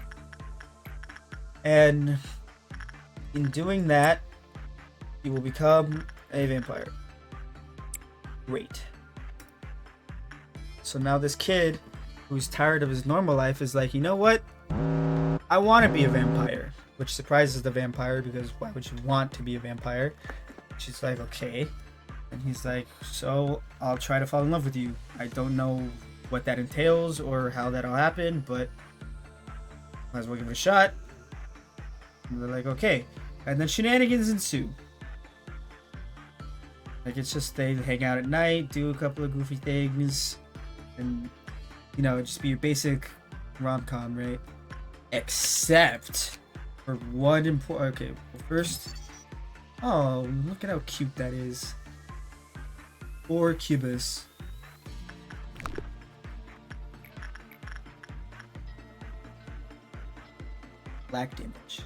A: And in doing that, you will become a vampire. Great. So now this kid, who's tired of his normal life, is like, you know what? I want to be a vampire. Which surprises the vampire, because why would you want to be a vampire? She's like, okay. And he's like, so I'll try to fall in love with you. I don't know what that entails or how that'll happen, but might as well give it a shot. And they're like, okay. And then shenanigans ensue. Like, it's just they hang out at night, do a couple of goofy things, and, you know, just be your basic rom-com, right? Except for one important... Okay, well, first... Oh, look at how cute that is. Or Cubus. Black damage.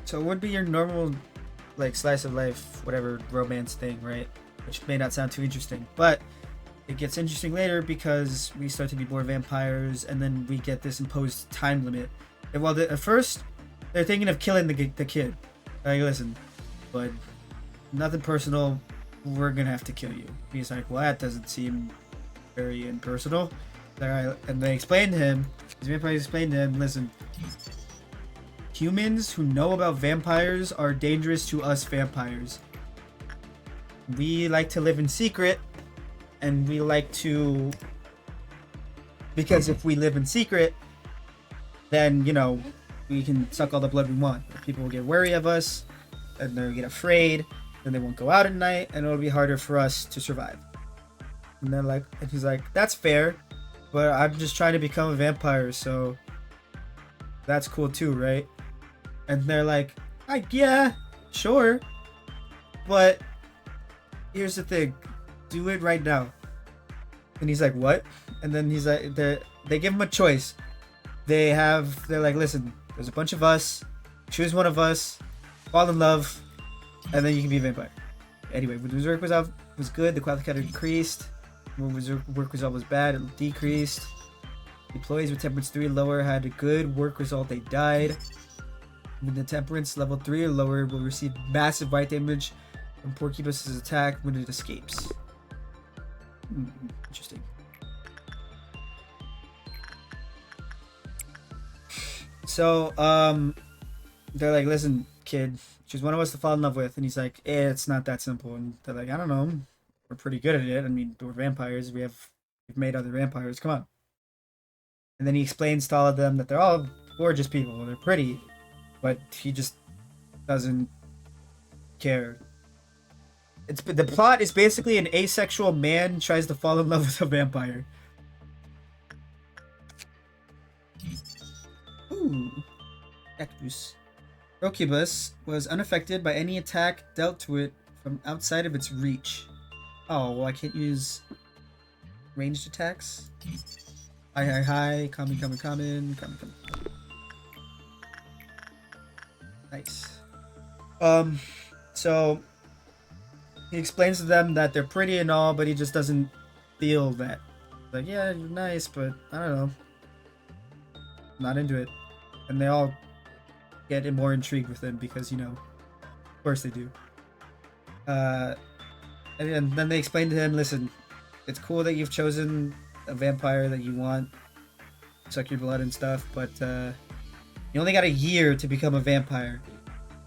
A: So it would be your normal, like, slice of life, whatever, romance thing, right? Which may not sound too interesting, but it gets interesting later because we start to be more vampires, and then we get this imposed time limit. And while at first, they're thinking of killing the kid. Like, listen, but nothing personal, we're gonna have to kill you. He's like, well, that doesn't seem very impersonal. And they explain to him, the vampires explain to him, listen, humans who know about vampires are dangerous to us vampires. We like to live in secret, and we like to, because if we live in secret, then, you know, we can suck all the blood we want. People will get wary of us, and they'll get afraid, and they won't go out at night, and it'll be harder for us to survive. And they're like, and he's like, that's fair, but I'm just trying to become a vampire, so that's cool too, right? And they're like, yeah, sure, but here's the thing, do it right now. And he's like, what? And then he's like, they give him a choice. They're like, listen, there's a bunch of us, choose one of us, fall in love, and then you can be a vampire. Anyway, when the work was good, the quality count increased. When work result was bad, it decreased. Employees with temperance 3 or lower had a good work result, they died. When the temperance level 3 or lower will receive massive bite damage from Porcupus's attack when it escapes. Interesting. So, they're like, listen, kid, choose one of us to fall in love with. And he's like, it's not that simple. And they're like, I don't know. We're pretty good at it. I mean, we're vampires. We've made other vampires. Come on. And then he explains to all of them that they're all gorgeous people. They're pretty. But he just doesn't care. The plot is basically an asexual man tries to fall in love with a vampire. Ooh. Cactus. Procubus was unaffected by any attack dealt to it from outside of its reach. Oh, well, I can't use ranged attacks? Hi, common. Nice. So he explains to them that they're pretty and all, but he just doesn't feel that. Like, yeah, you're nice, but I don't know. Not into it. And they all get more intrigued with him because, you know, of course they do. And then they explain to him, listen, it's cool that you've chosen a vampire that you want, suck your blood and stuff, but you only got a year to become a vampire.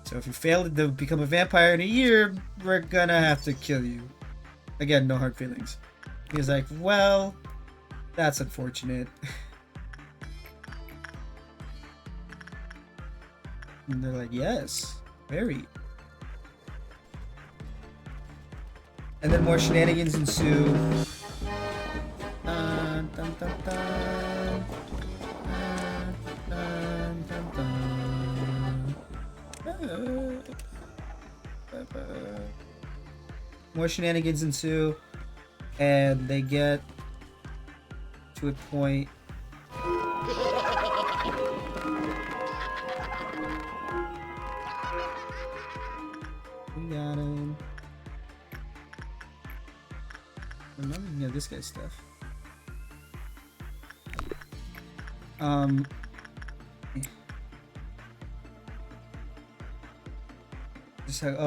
A: So if you fail to become a vampire in a year, we're gonna have to kill you. Again, no hard feelings. He's like, well, that's unfortunate. And they're like, yes, very. And then more shenanigans ensue. Dun, dun, dun, dun. Dun, dun, dun, dun. More shenanigans ensue, and they get to a point
C: this guy's stuff. Just like,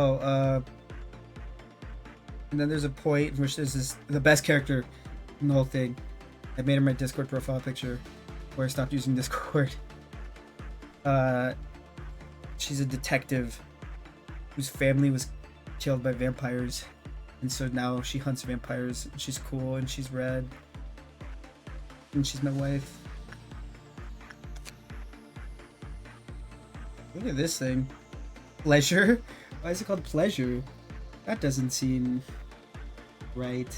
C: and then there's a point in which this is the best character in the whole thing. I made him my Discord profile picture before I stopped using Discord. She's a detective whose family was killed by vampires, and so now she hunts vampires. And she's cool and she's red, and she's my wife. Look at this thing. Pleasure? Why is it called pleasure? That doesn't seem right.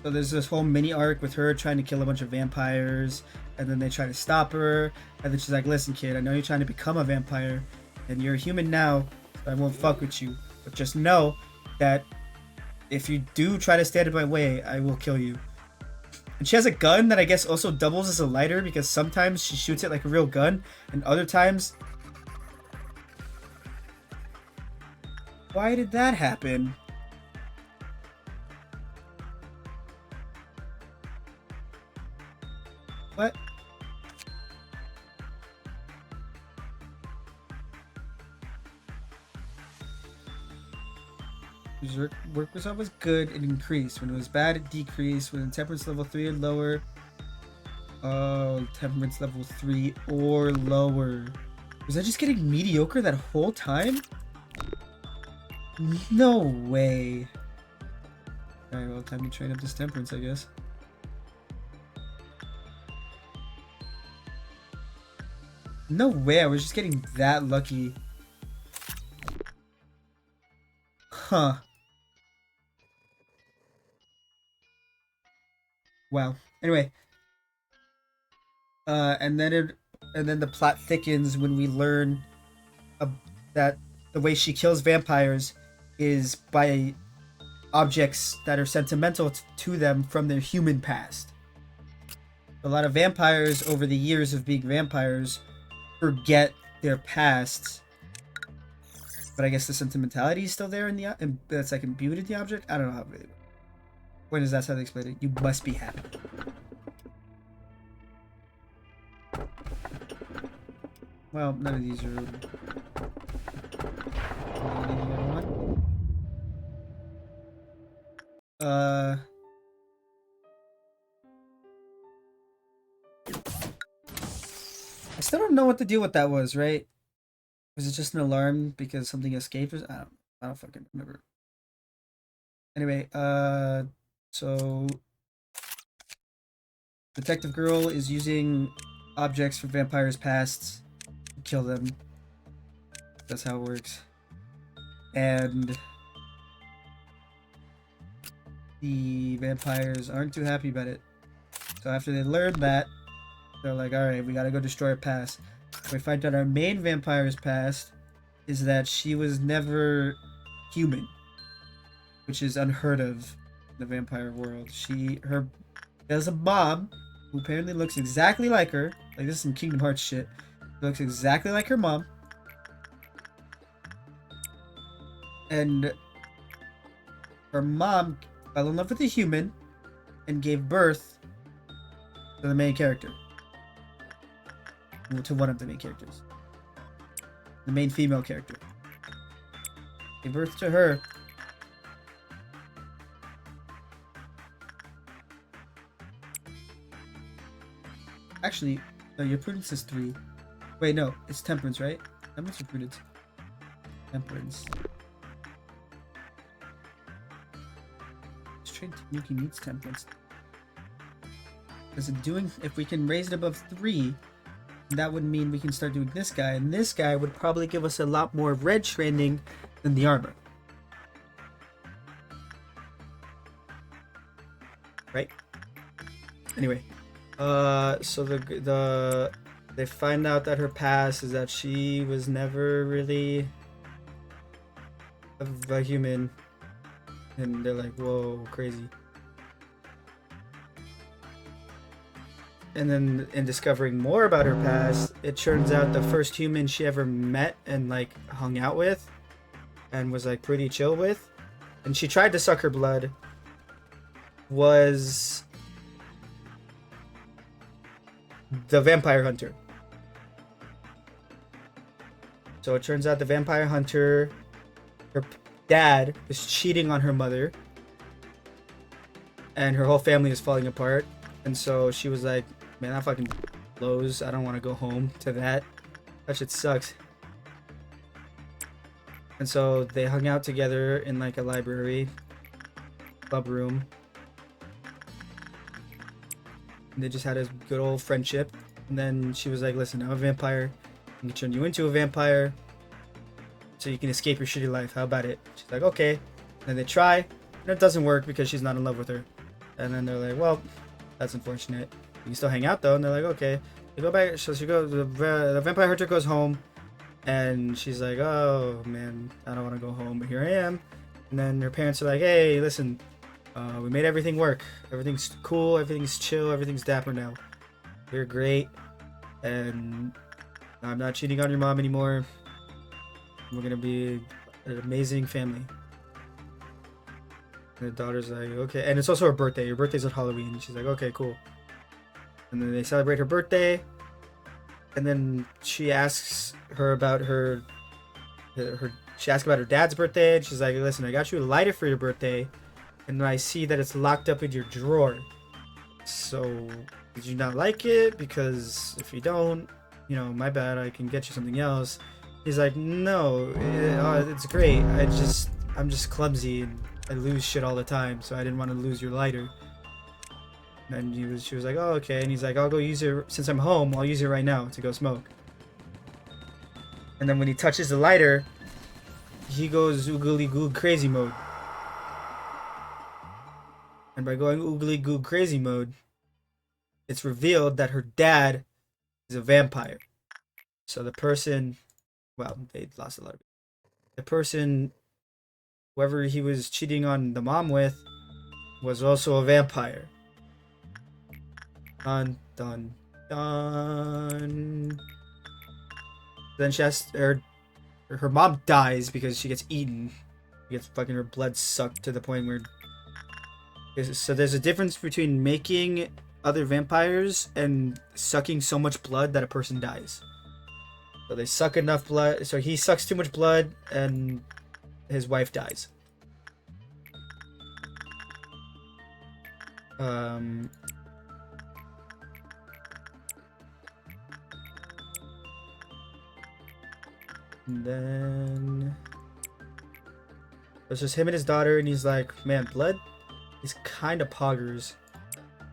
C: So there's this whole mini arc with her trying to kill a bunch of vampires, and then they try to stop her, and then she's like, listen kid, I know you're trying to become a vampire, and you're a human now, so I won't fuck with you, but just know that if you do try to stand in my way, I will kill you. And she has a gun that I guess also doubles as a lighter, because sometimes she shoots it like a real gun, and other times... Why did that happen? What? Work was always good, it increased. When it was bad, it decreased. When temperance level 3 or lower. Oh, temperance level 3 or lower. Was I just getting mediocre that whole time? No way. Alright, well, time to train up this temperance, I guess. No way, I was just getting that lucky. Huh. Wow. Anyway. And then the plot thickens when we learn that the way she kills vampires is by objects that are sentimental to them from their human past. A lot of vampires over the years of being vampires forget their pasts, but I guess the sentimentality is still there in the and that's like imbued in the object. I don't know how it really works. Point is, that's how they explain it. You must be happy. Well, none of these are. I still don't know what the deal with that was, right? Was it just an alarm because something escaped? I don't fucking remember. Anyway, so Detective Girl is using objects from vampires' pasts to kill them. That's how it works. And the vampires aren't too happy about it. So after they learn that, they're like, alright, we gotta go destroy her past. We find out our main vampire's past is that she was never human, which is unheard of in the vampire world. There's a mom who apparently looks exactly like her. Like, this is some Kingdom Hearts shit. Looks exactly like her mom. And her mom fell in love with a human and gave birth to the main character. To one of the main characters. The main female character. Gave birth to her. Actually, no, your prudence is 3. Wait, no, it's temperance, right? Temperance or prudence? Temperance. Straight Tanuki needs temperance. Because if we can raise it above 3, that would mean we can start doing this guy, and this guy would probably give us a lot more red training than the armor. Right? Anyway, so they find out that her past is that she was never really a human, and they're like, whoa, crazy.
A: and then in discovering more about her past, it turns out the first human she ever met and like hung out with and was like pretty chill with, and she tried to suck her blood, was the vampire hunter. So it turns out the vampire hunter, her dad is cheating on her mother, and her whole family is falling apart. And so she was like, man, that fucking blows. I don't want to go home to that. That shit sucks. And so they hung out together in like a library, club room. And they just had a good old friendship. And then she was like, listen, I'm a vampire. I can turn you into a vampire so you can escape your shitty life. How about it? She's like, okay. And then they try, and it doesn't work because she's not in love with her. And then they're like, well, that's unfortunate. You can still hang out though. And they're like, okay. They go back. So she goes. The vampire hunter goes home, and she's like, oh man, I don't want to go home, but here I am. And then her parents are like, hey, listen, we made everything work. Everything's cool. Everything's chill. Everything's dapper now. You're great, and I'm not cheating on your mom anymore. We're gonna be an amazing family. And the daughter's like, okay. And it's also her birthday. Your birthday's on Halloween. And she's like, okay, cool. And then they celebrate her birthday. And then she asks her about she asks about her dad's birthday. And she's like, listen, I got you a lighter for your birthday. And I see that it's locked up in your drawer. So, did you not like it? Because if you don't, you know, my bad, I can get you something else. He's like, no, it's great. I'm just clumsy and I lose shit all the time, so I didn't want to lose your lighter. And she was like, oh, okay. And he's like, I'll go use it, since I'm home, I'll use it right now to go smoke. And then when he touches the lighter, he goes oogly goog crazy mode. And by going oogly goog crazy mode, it's revealed that her dad is a vampire. So the person, well, they lost a lot of it. The person, whoever he was cheating on the mom with, was also a vampire. Dun dun dun. Then she has her mom dies because she gets eaten. She gets fucking her blood sucked to the point where. So there's a difference between making other vampires and sucking so much blood that a person dies. So they suck enough blood. So he sucks too much blood and his wife dies. And then it's just him and his daughter, and he's like, man, blood is kind of poggers.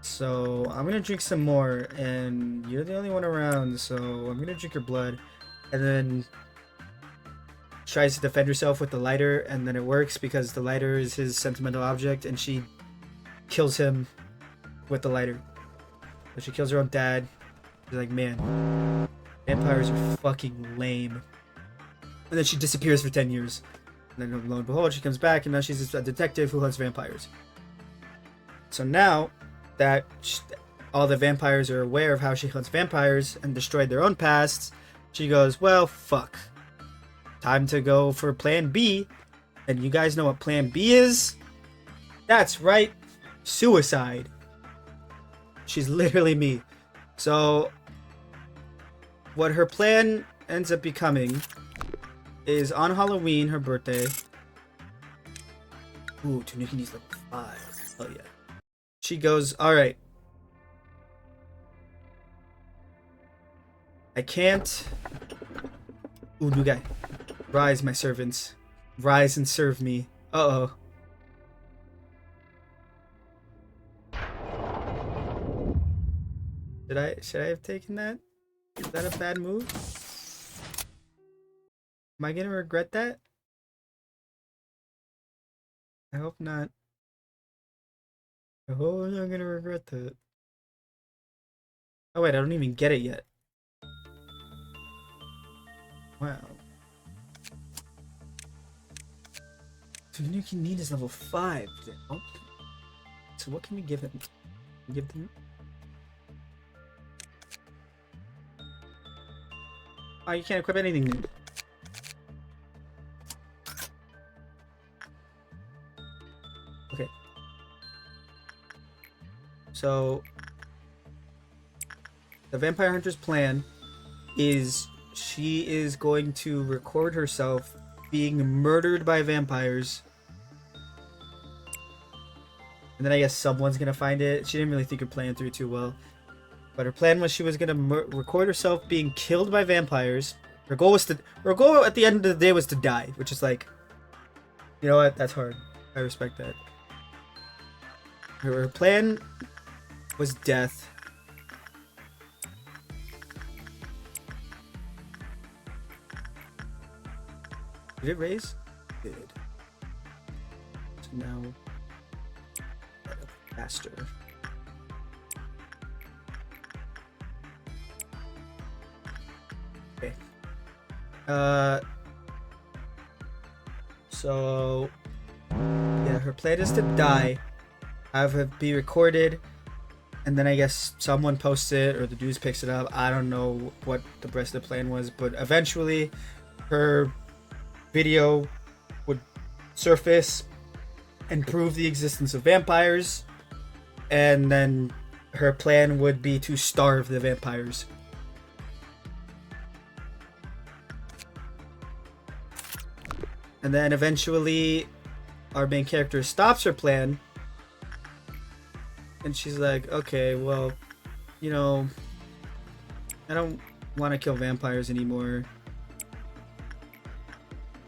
A: So I'm gonna drink some more, and you're the only one around, so I'm gonna drink your blood. And then tries to defend herself with the lighter, and then it works because the lighter is his sentimental object, and she kills him with the lighter. So she kills her own dad. She's like, man, vampires are fucking lame. And then she disappears for 10 years. And then lo and behold, she comes back, and now she's a detective who hunts vampires. So now that all the vampires are aware of how she hunts vampires and destroyed their own pasts, she goes, well, fuck. Time to go for plan B. And you guys know what plan B is? That's right, suicide. She's literally me. So what her plan ends up becoming is on Halloween, her birthday. Ooh, Tanuki needs level 5. Oh yeah. She goes, alright. I can't. Ooh, new guy. Rise, my servants. Rise and serve me. Uh-oh. Should I have taken that? Is that a bad move? Am I gonna regret that? I hope not. I hope I'm not gonna regret that. Oh wait, I don't even get it yet. Wow. Tanuki need is level 5. Oh. So what can we give him? Give them. Oh, you can't equip anything new. Okay. So the Vampire Hunter's plan is she is going to record herself being murdered by vampires. And then I guess someone's gonna find it. She didn't really think her plan through too well. But her plan was she was gonna record herself being killed by vampires. Her goal was to. Her goal at the end of the day was to die, which is like, you know what? That's hard. I respect that. Her plan was death. Did it raise? It did. So now, faster. Okay. So yeah, her plan is to die, have it be recorded, and then I guess someone posts it or the news picks it up. I don't know what the rest of the plan was, but eventually her video would surface and prove the existence of vampires, and then her plan would be to starve the vampires. And then eventually our main character stops her plan, and she's like, okay, well, you know, I don't want to kill vampires anymore.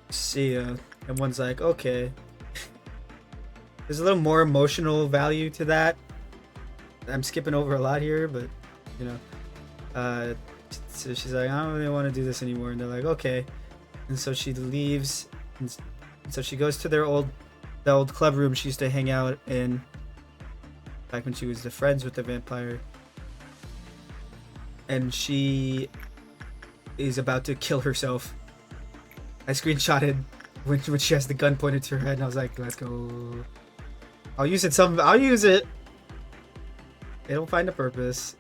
A: See ya. And one's like, okay. There's a little more emotional value to that. I'm skipping over a lot here, but you know. So she's like, I don't really want to do this anymore, and they're like, okay. And so she leaves, and so she goes to the old club room she used to hang out in back when she was the friends with the vampire. And she is about to kill herself. I screenshotted when she has the gun pointed to her head, and I was like, let's go. I'll use it I'll use it. It'll find a purpose.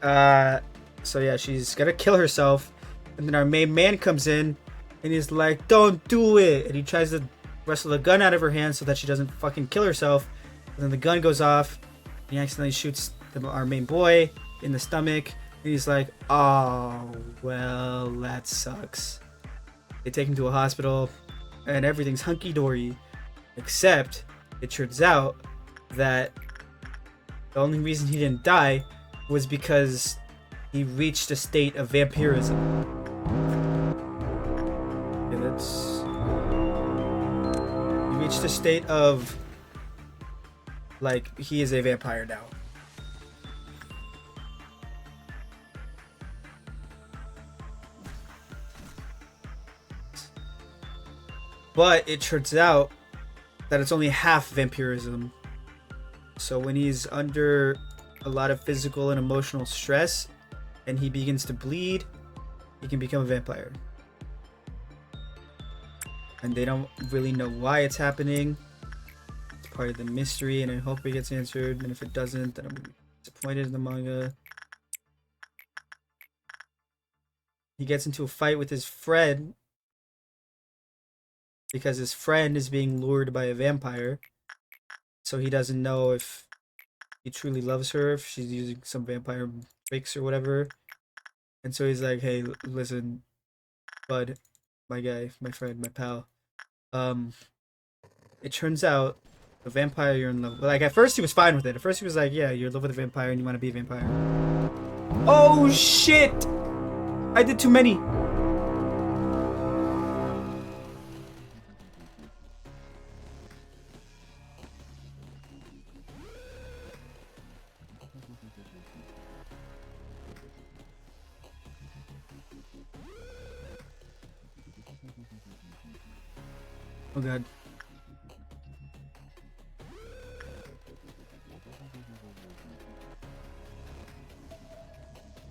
A: So yeah, she's gonna kill herself, and then our main man comes in and he's like, don't do it, and he tries to wrestle the gun out of her hand so that she doesn't fucking kill herself. And then the gun goes off, and he accidentally shoots our main boy in the stomach, and he's like, oh well, that sucks. They take him to a hospital, and everything's hunky-dory, except it turns out that the only reason he didn't die was because he reached a state of vampirism. He reached a state of, like, he is a vampire now. But it turns out that it's only half vampirism. So when he's under a lot of physical and emotional stress and he begins to bleed, he can become a vampire. And they don't really know why it's happening. It's part of the mystery, and I hope it gets answered. And if it doesn't, then I'm disappointed in the manga. He gets into a fight with his friend because his friend is being lured by a vampire. So he doesn't know if he truly loves her, if she's using some vampire tricks or whatever. And so he's like, hey, listen, bud, my guy, my friend, my pal. It turns out the vampire you're in love with, like, at first he was fine with it. At first he was like, yeah, you're in love with a vampire and you want to be a vampire. Oh shit! I did too many. Oh god.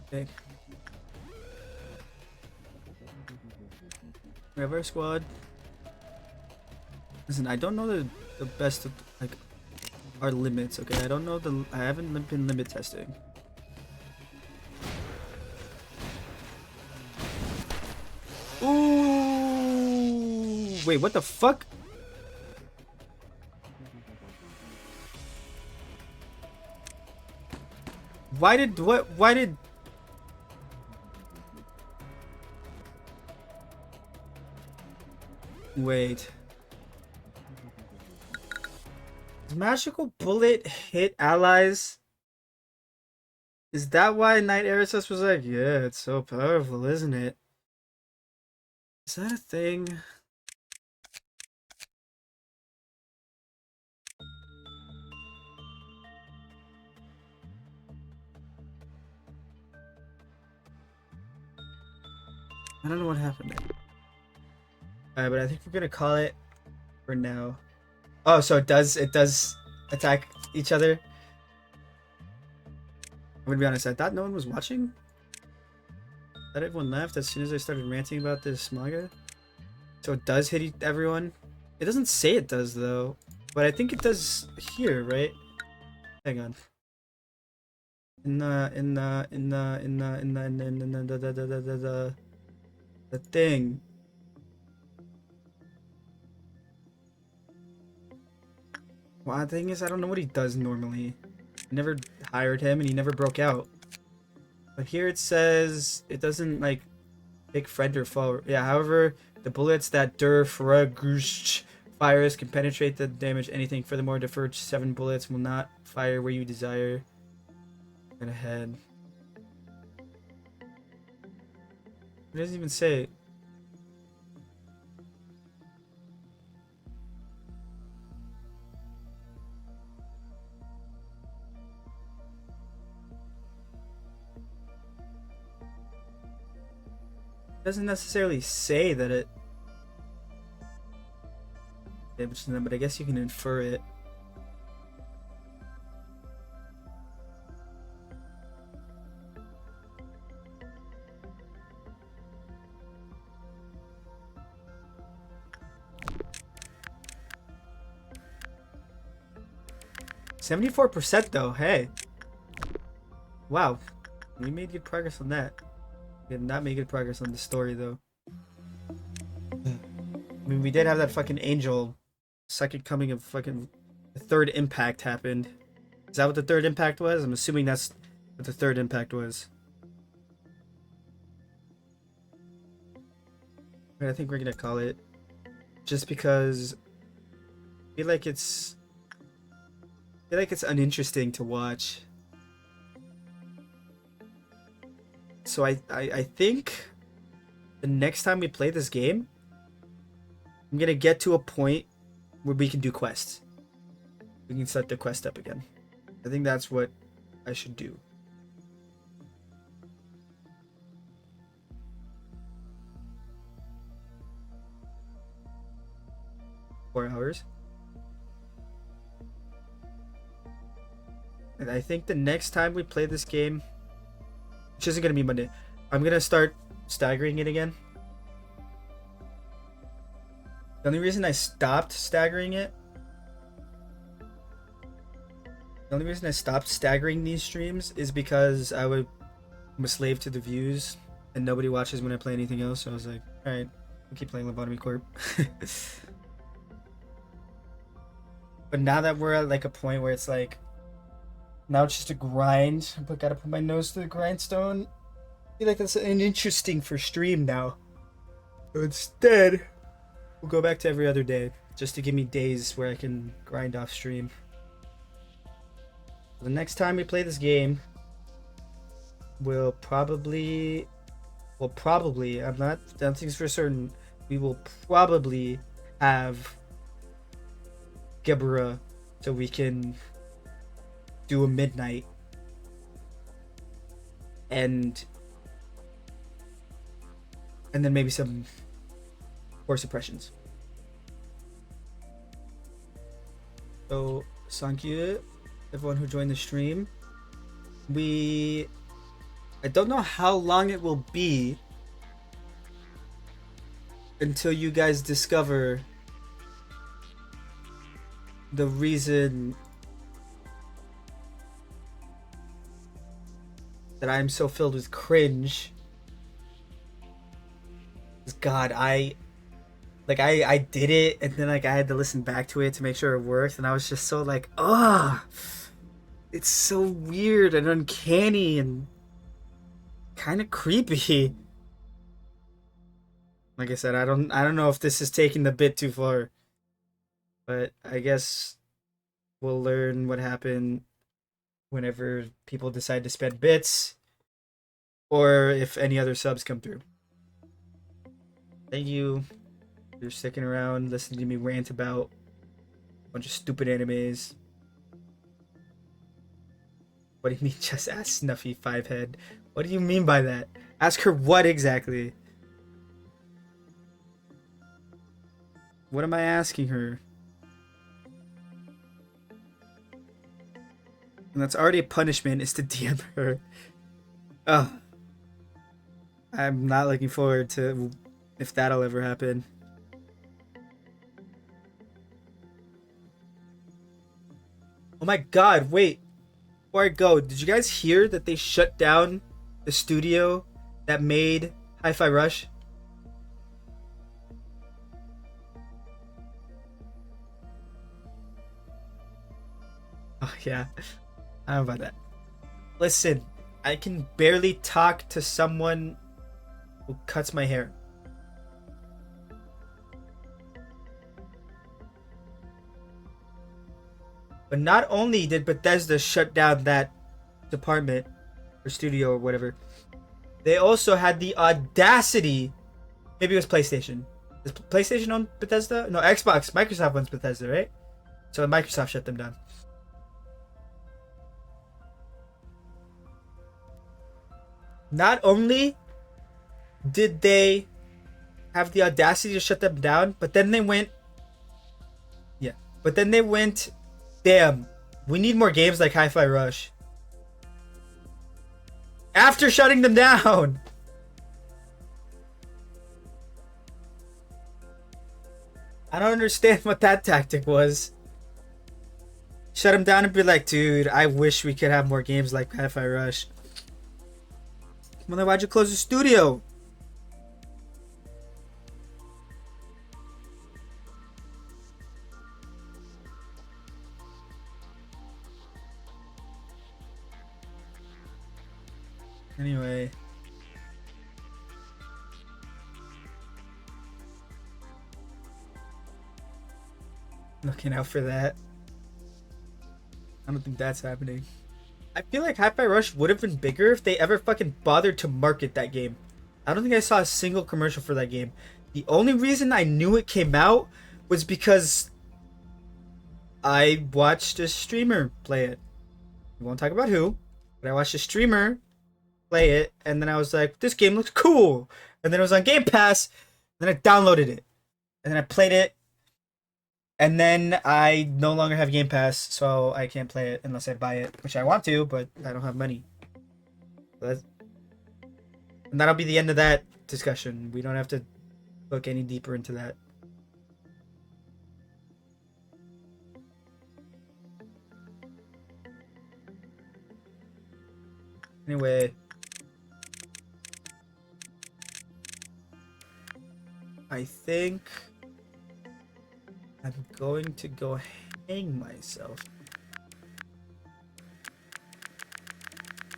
A: Okay. We have our squad. Listen, I don't know the best of, like, our limits, okay? I haven't been limit testing. Wait, what the fuck? Why did what? Why did? Wait. Does magical bullet hit allies? Is that why Knight Erisys was like, yeah, it's so powerful, isn't it? Is that a thing? I don't know what happened there. Alright, but I think we're gonna call it for now. Oh, so it does attack each other? I'm gonna be honest, I thought no one was watching. I thought everyone left as soon as I started ranting about this manga. So it does hit everyone? It doesn't say it does though. But I think it does here, right? Hang on. The thing. Well, the thing is, I don't know what he does normally. I never hired him, and he never broke out. But here it says it doesn't like pick friend or foe. Yeah, however, the bullets that Durfragust fires can penetrate the damage anything. Furthermore, the first 7 bullets will not fire where you desire. Right ahead. It doesn't even say. Doesn't necessarily say that it damages them, but I guess you can infer it. %74% though, hey. Wow. We made good progress on that. We did not make good progress on the story though. I mean, we did have that fucking angel second coming of fucking the third impact happened. Is that what the third impact was? I'm assuming that's what the third impact was. But I think we're gonna call it just because I feel like it's uninteresting to watch. So I think the next time we play this game, I'm gonna get to a point where we can do quests. We can set the quest up again. I think that's what I should do. Four hours. And I think the next time we play this game, which isn't gonna be Monday, I'm gonna start staggering it again. The only reason I stopped staggering these streams is because I'm a slave to the views and nobody watches when I play anything else, so I was like, alright, I'll keep playing Lobotomy Corp. But now that we're at like a point where it's like, now it's just a grind, but gotta put my nose to the grindstone, I feel like that's an interesting for stream now. So instead, we'll go back to every other day, just to give me days where I can grind off stream. The next time we play this game, we'll probably, I'm not, nothing's for certain, we will probably have Geburah, so we can do a midnight and then maybe some core suppressions. So thank you everyone who joined the stream. I don't know how long it will be until you guys discover the reason that I'm so filled with cringe. God,
C: like I did it, and then like I had to listen back to it to make sure it worked, and I was just so like, oh, it's so weird and uncanny and kind of creepy. Like I said, I don't know if this is taking the bit too far, but I guess we'll learn what happened whenever people decide to spend bits, or if any other subs come through. Thank you for sticking around, listening to me rant about a bunch of stupid animes. What do you mean, just ask Snuffy Fivehead? What do you mean by that? Ask her what exactly? What am I asking her? And that's already a punishment, is to DM her. Ugh. I'm not looking forward to if that'll ever happen. Oh my god, wait. Before I go, did you guys hear that they shut down the studio that made Hi-Fi Rush? Oh yeah, I don't know about that. Listen, I can barely talk to someone who cuts my hair. But not only did Bethesda shut down that department or studio or whatever, they also had the audacity. Maybe it was PlayStation. Does PlayStation own Bethesda? No, Xbox. Microsoft owns Bethesda, right? So Microsoft shut them down. Not only did they have the audacity to shut them down, but then they went, damn, we need more games like Hi-Fi Rush. After shutting them down. I don't understand what that tactic was. Shut them down and be like, dude, I wish we could have more games like Hi-Fi Rush. Well, then why'd you close the studio? Anyway. Looking out for that. I don't think that's happening. I feel like Hi-Fi Rush would have been bigger if they ever fucking bothered to market that game. I don't think I saw a single commercial for that game. The only reason I knew it came out was because I watched a streamer play it. We won't talk about who, but I watched a streamer play it, and then I was like, this game looks cool. And then it was on Game Pass, and then I downloaded it. And then I played it. And then I no longer have Game Pass, so I can't play it unless I buy it, which I want to, but I don't have money. And that'll be the end of that discussion. We don't have to look any deeper into that. Anyway. I think I'm going to go hang myself.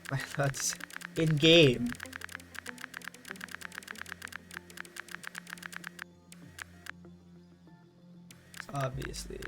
C: My thoughts in game. Obviously.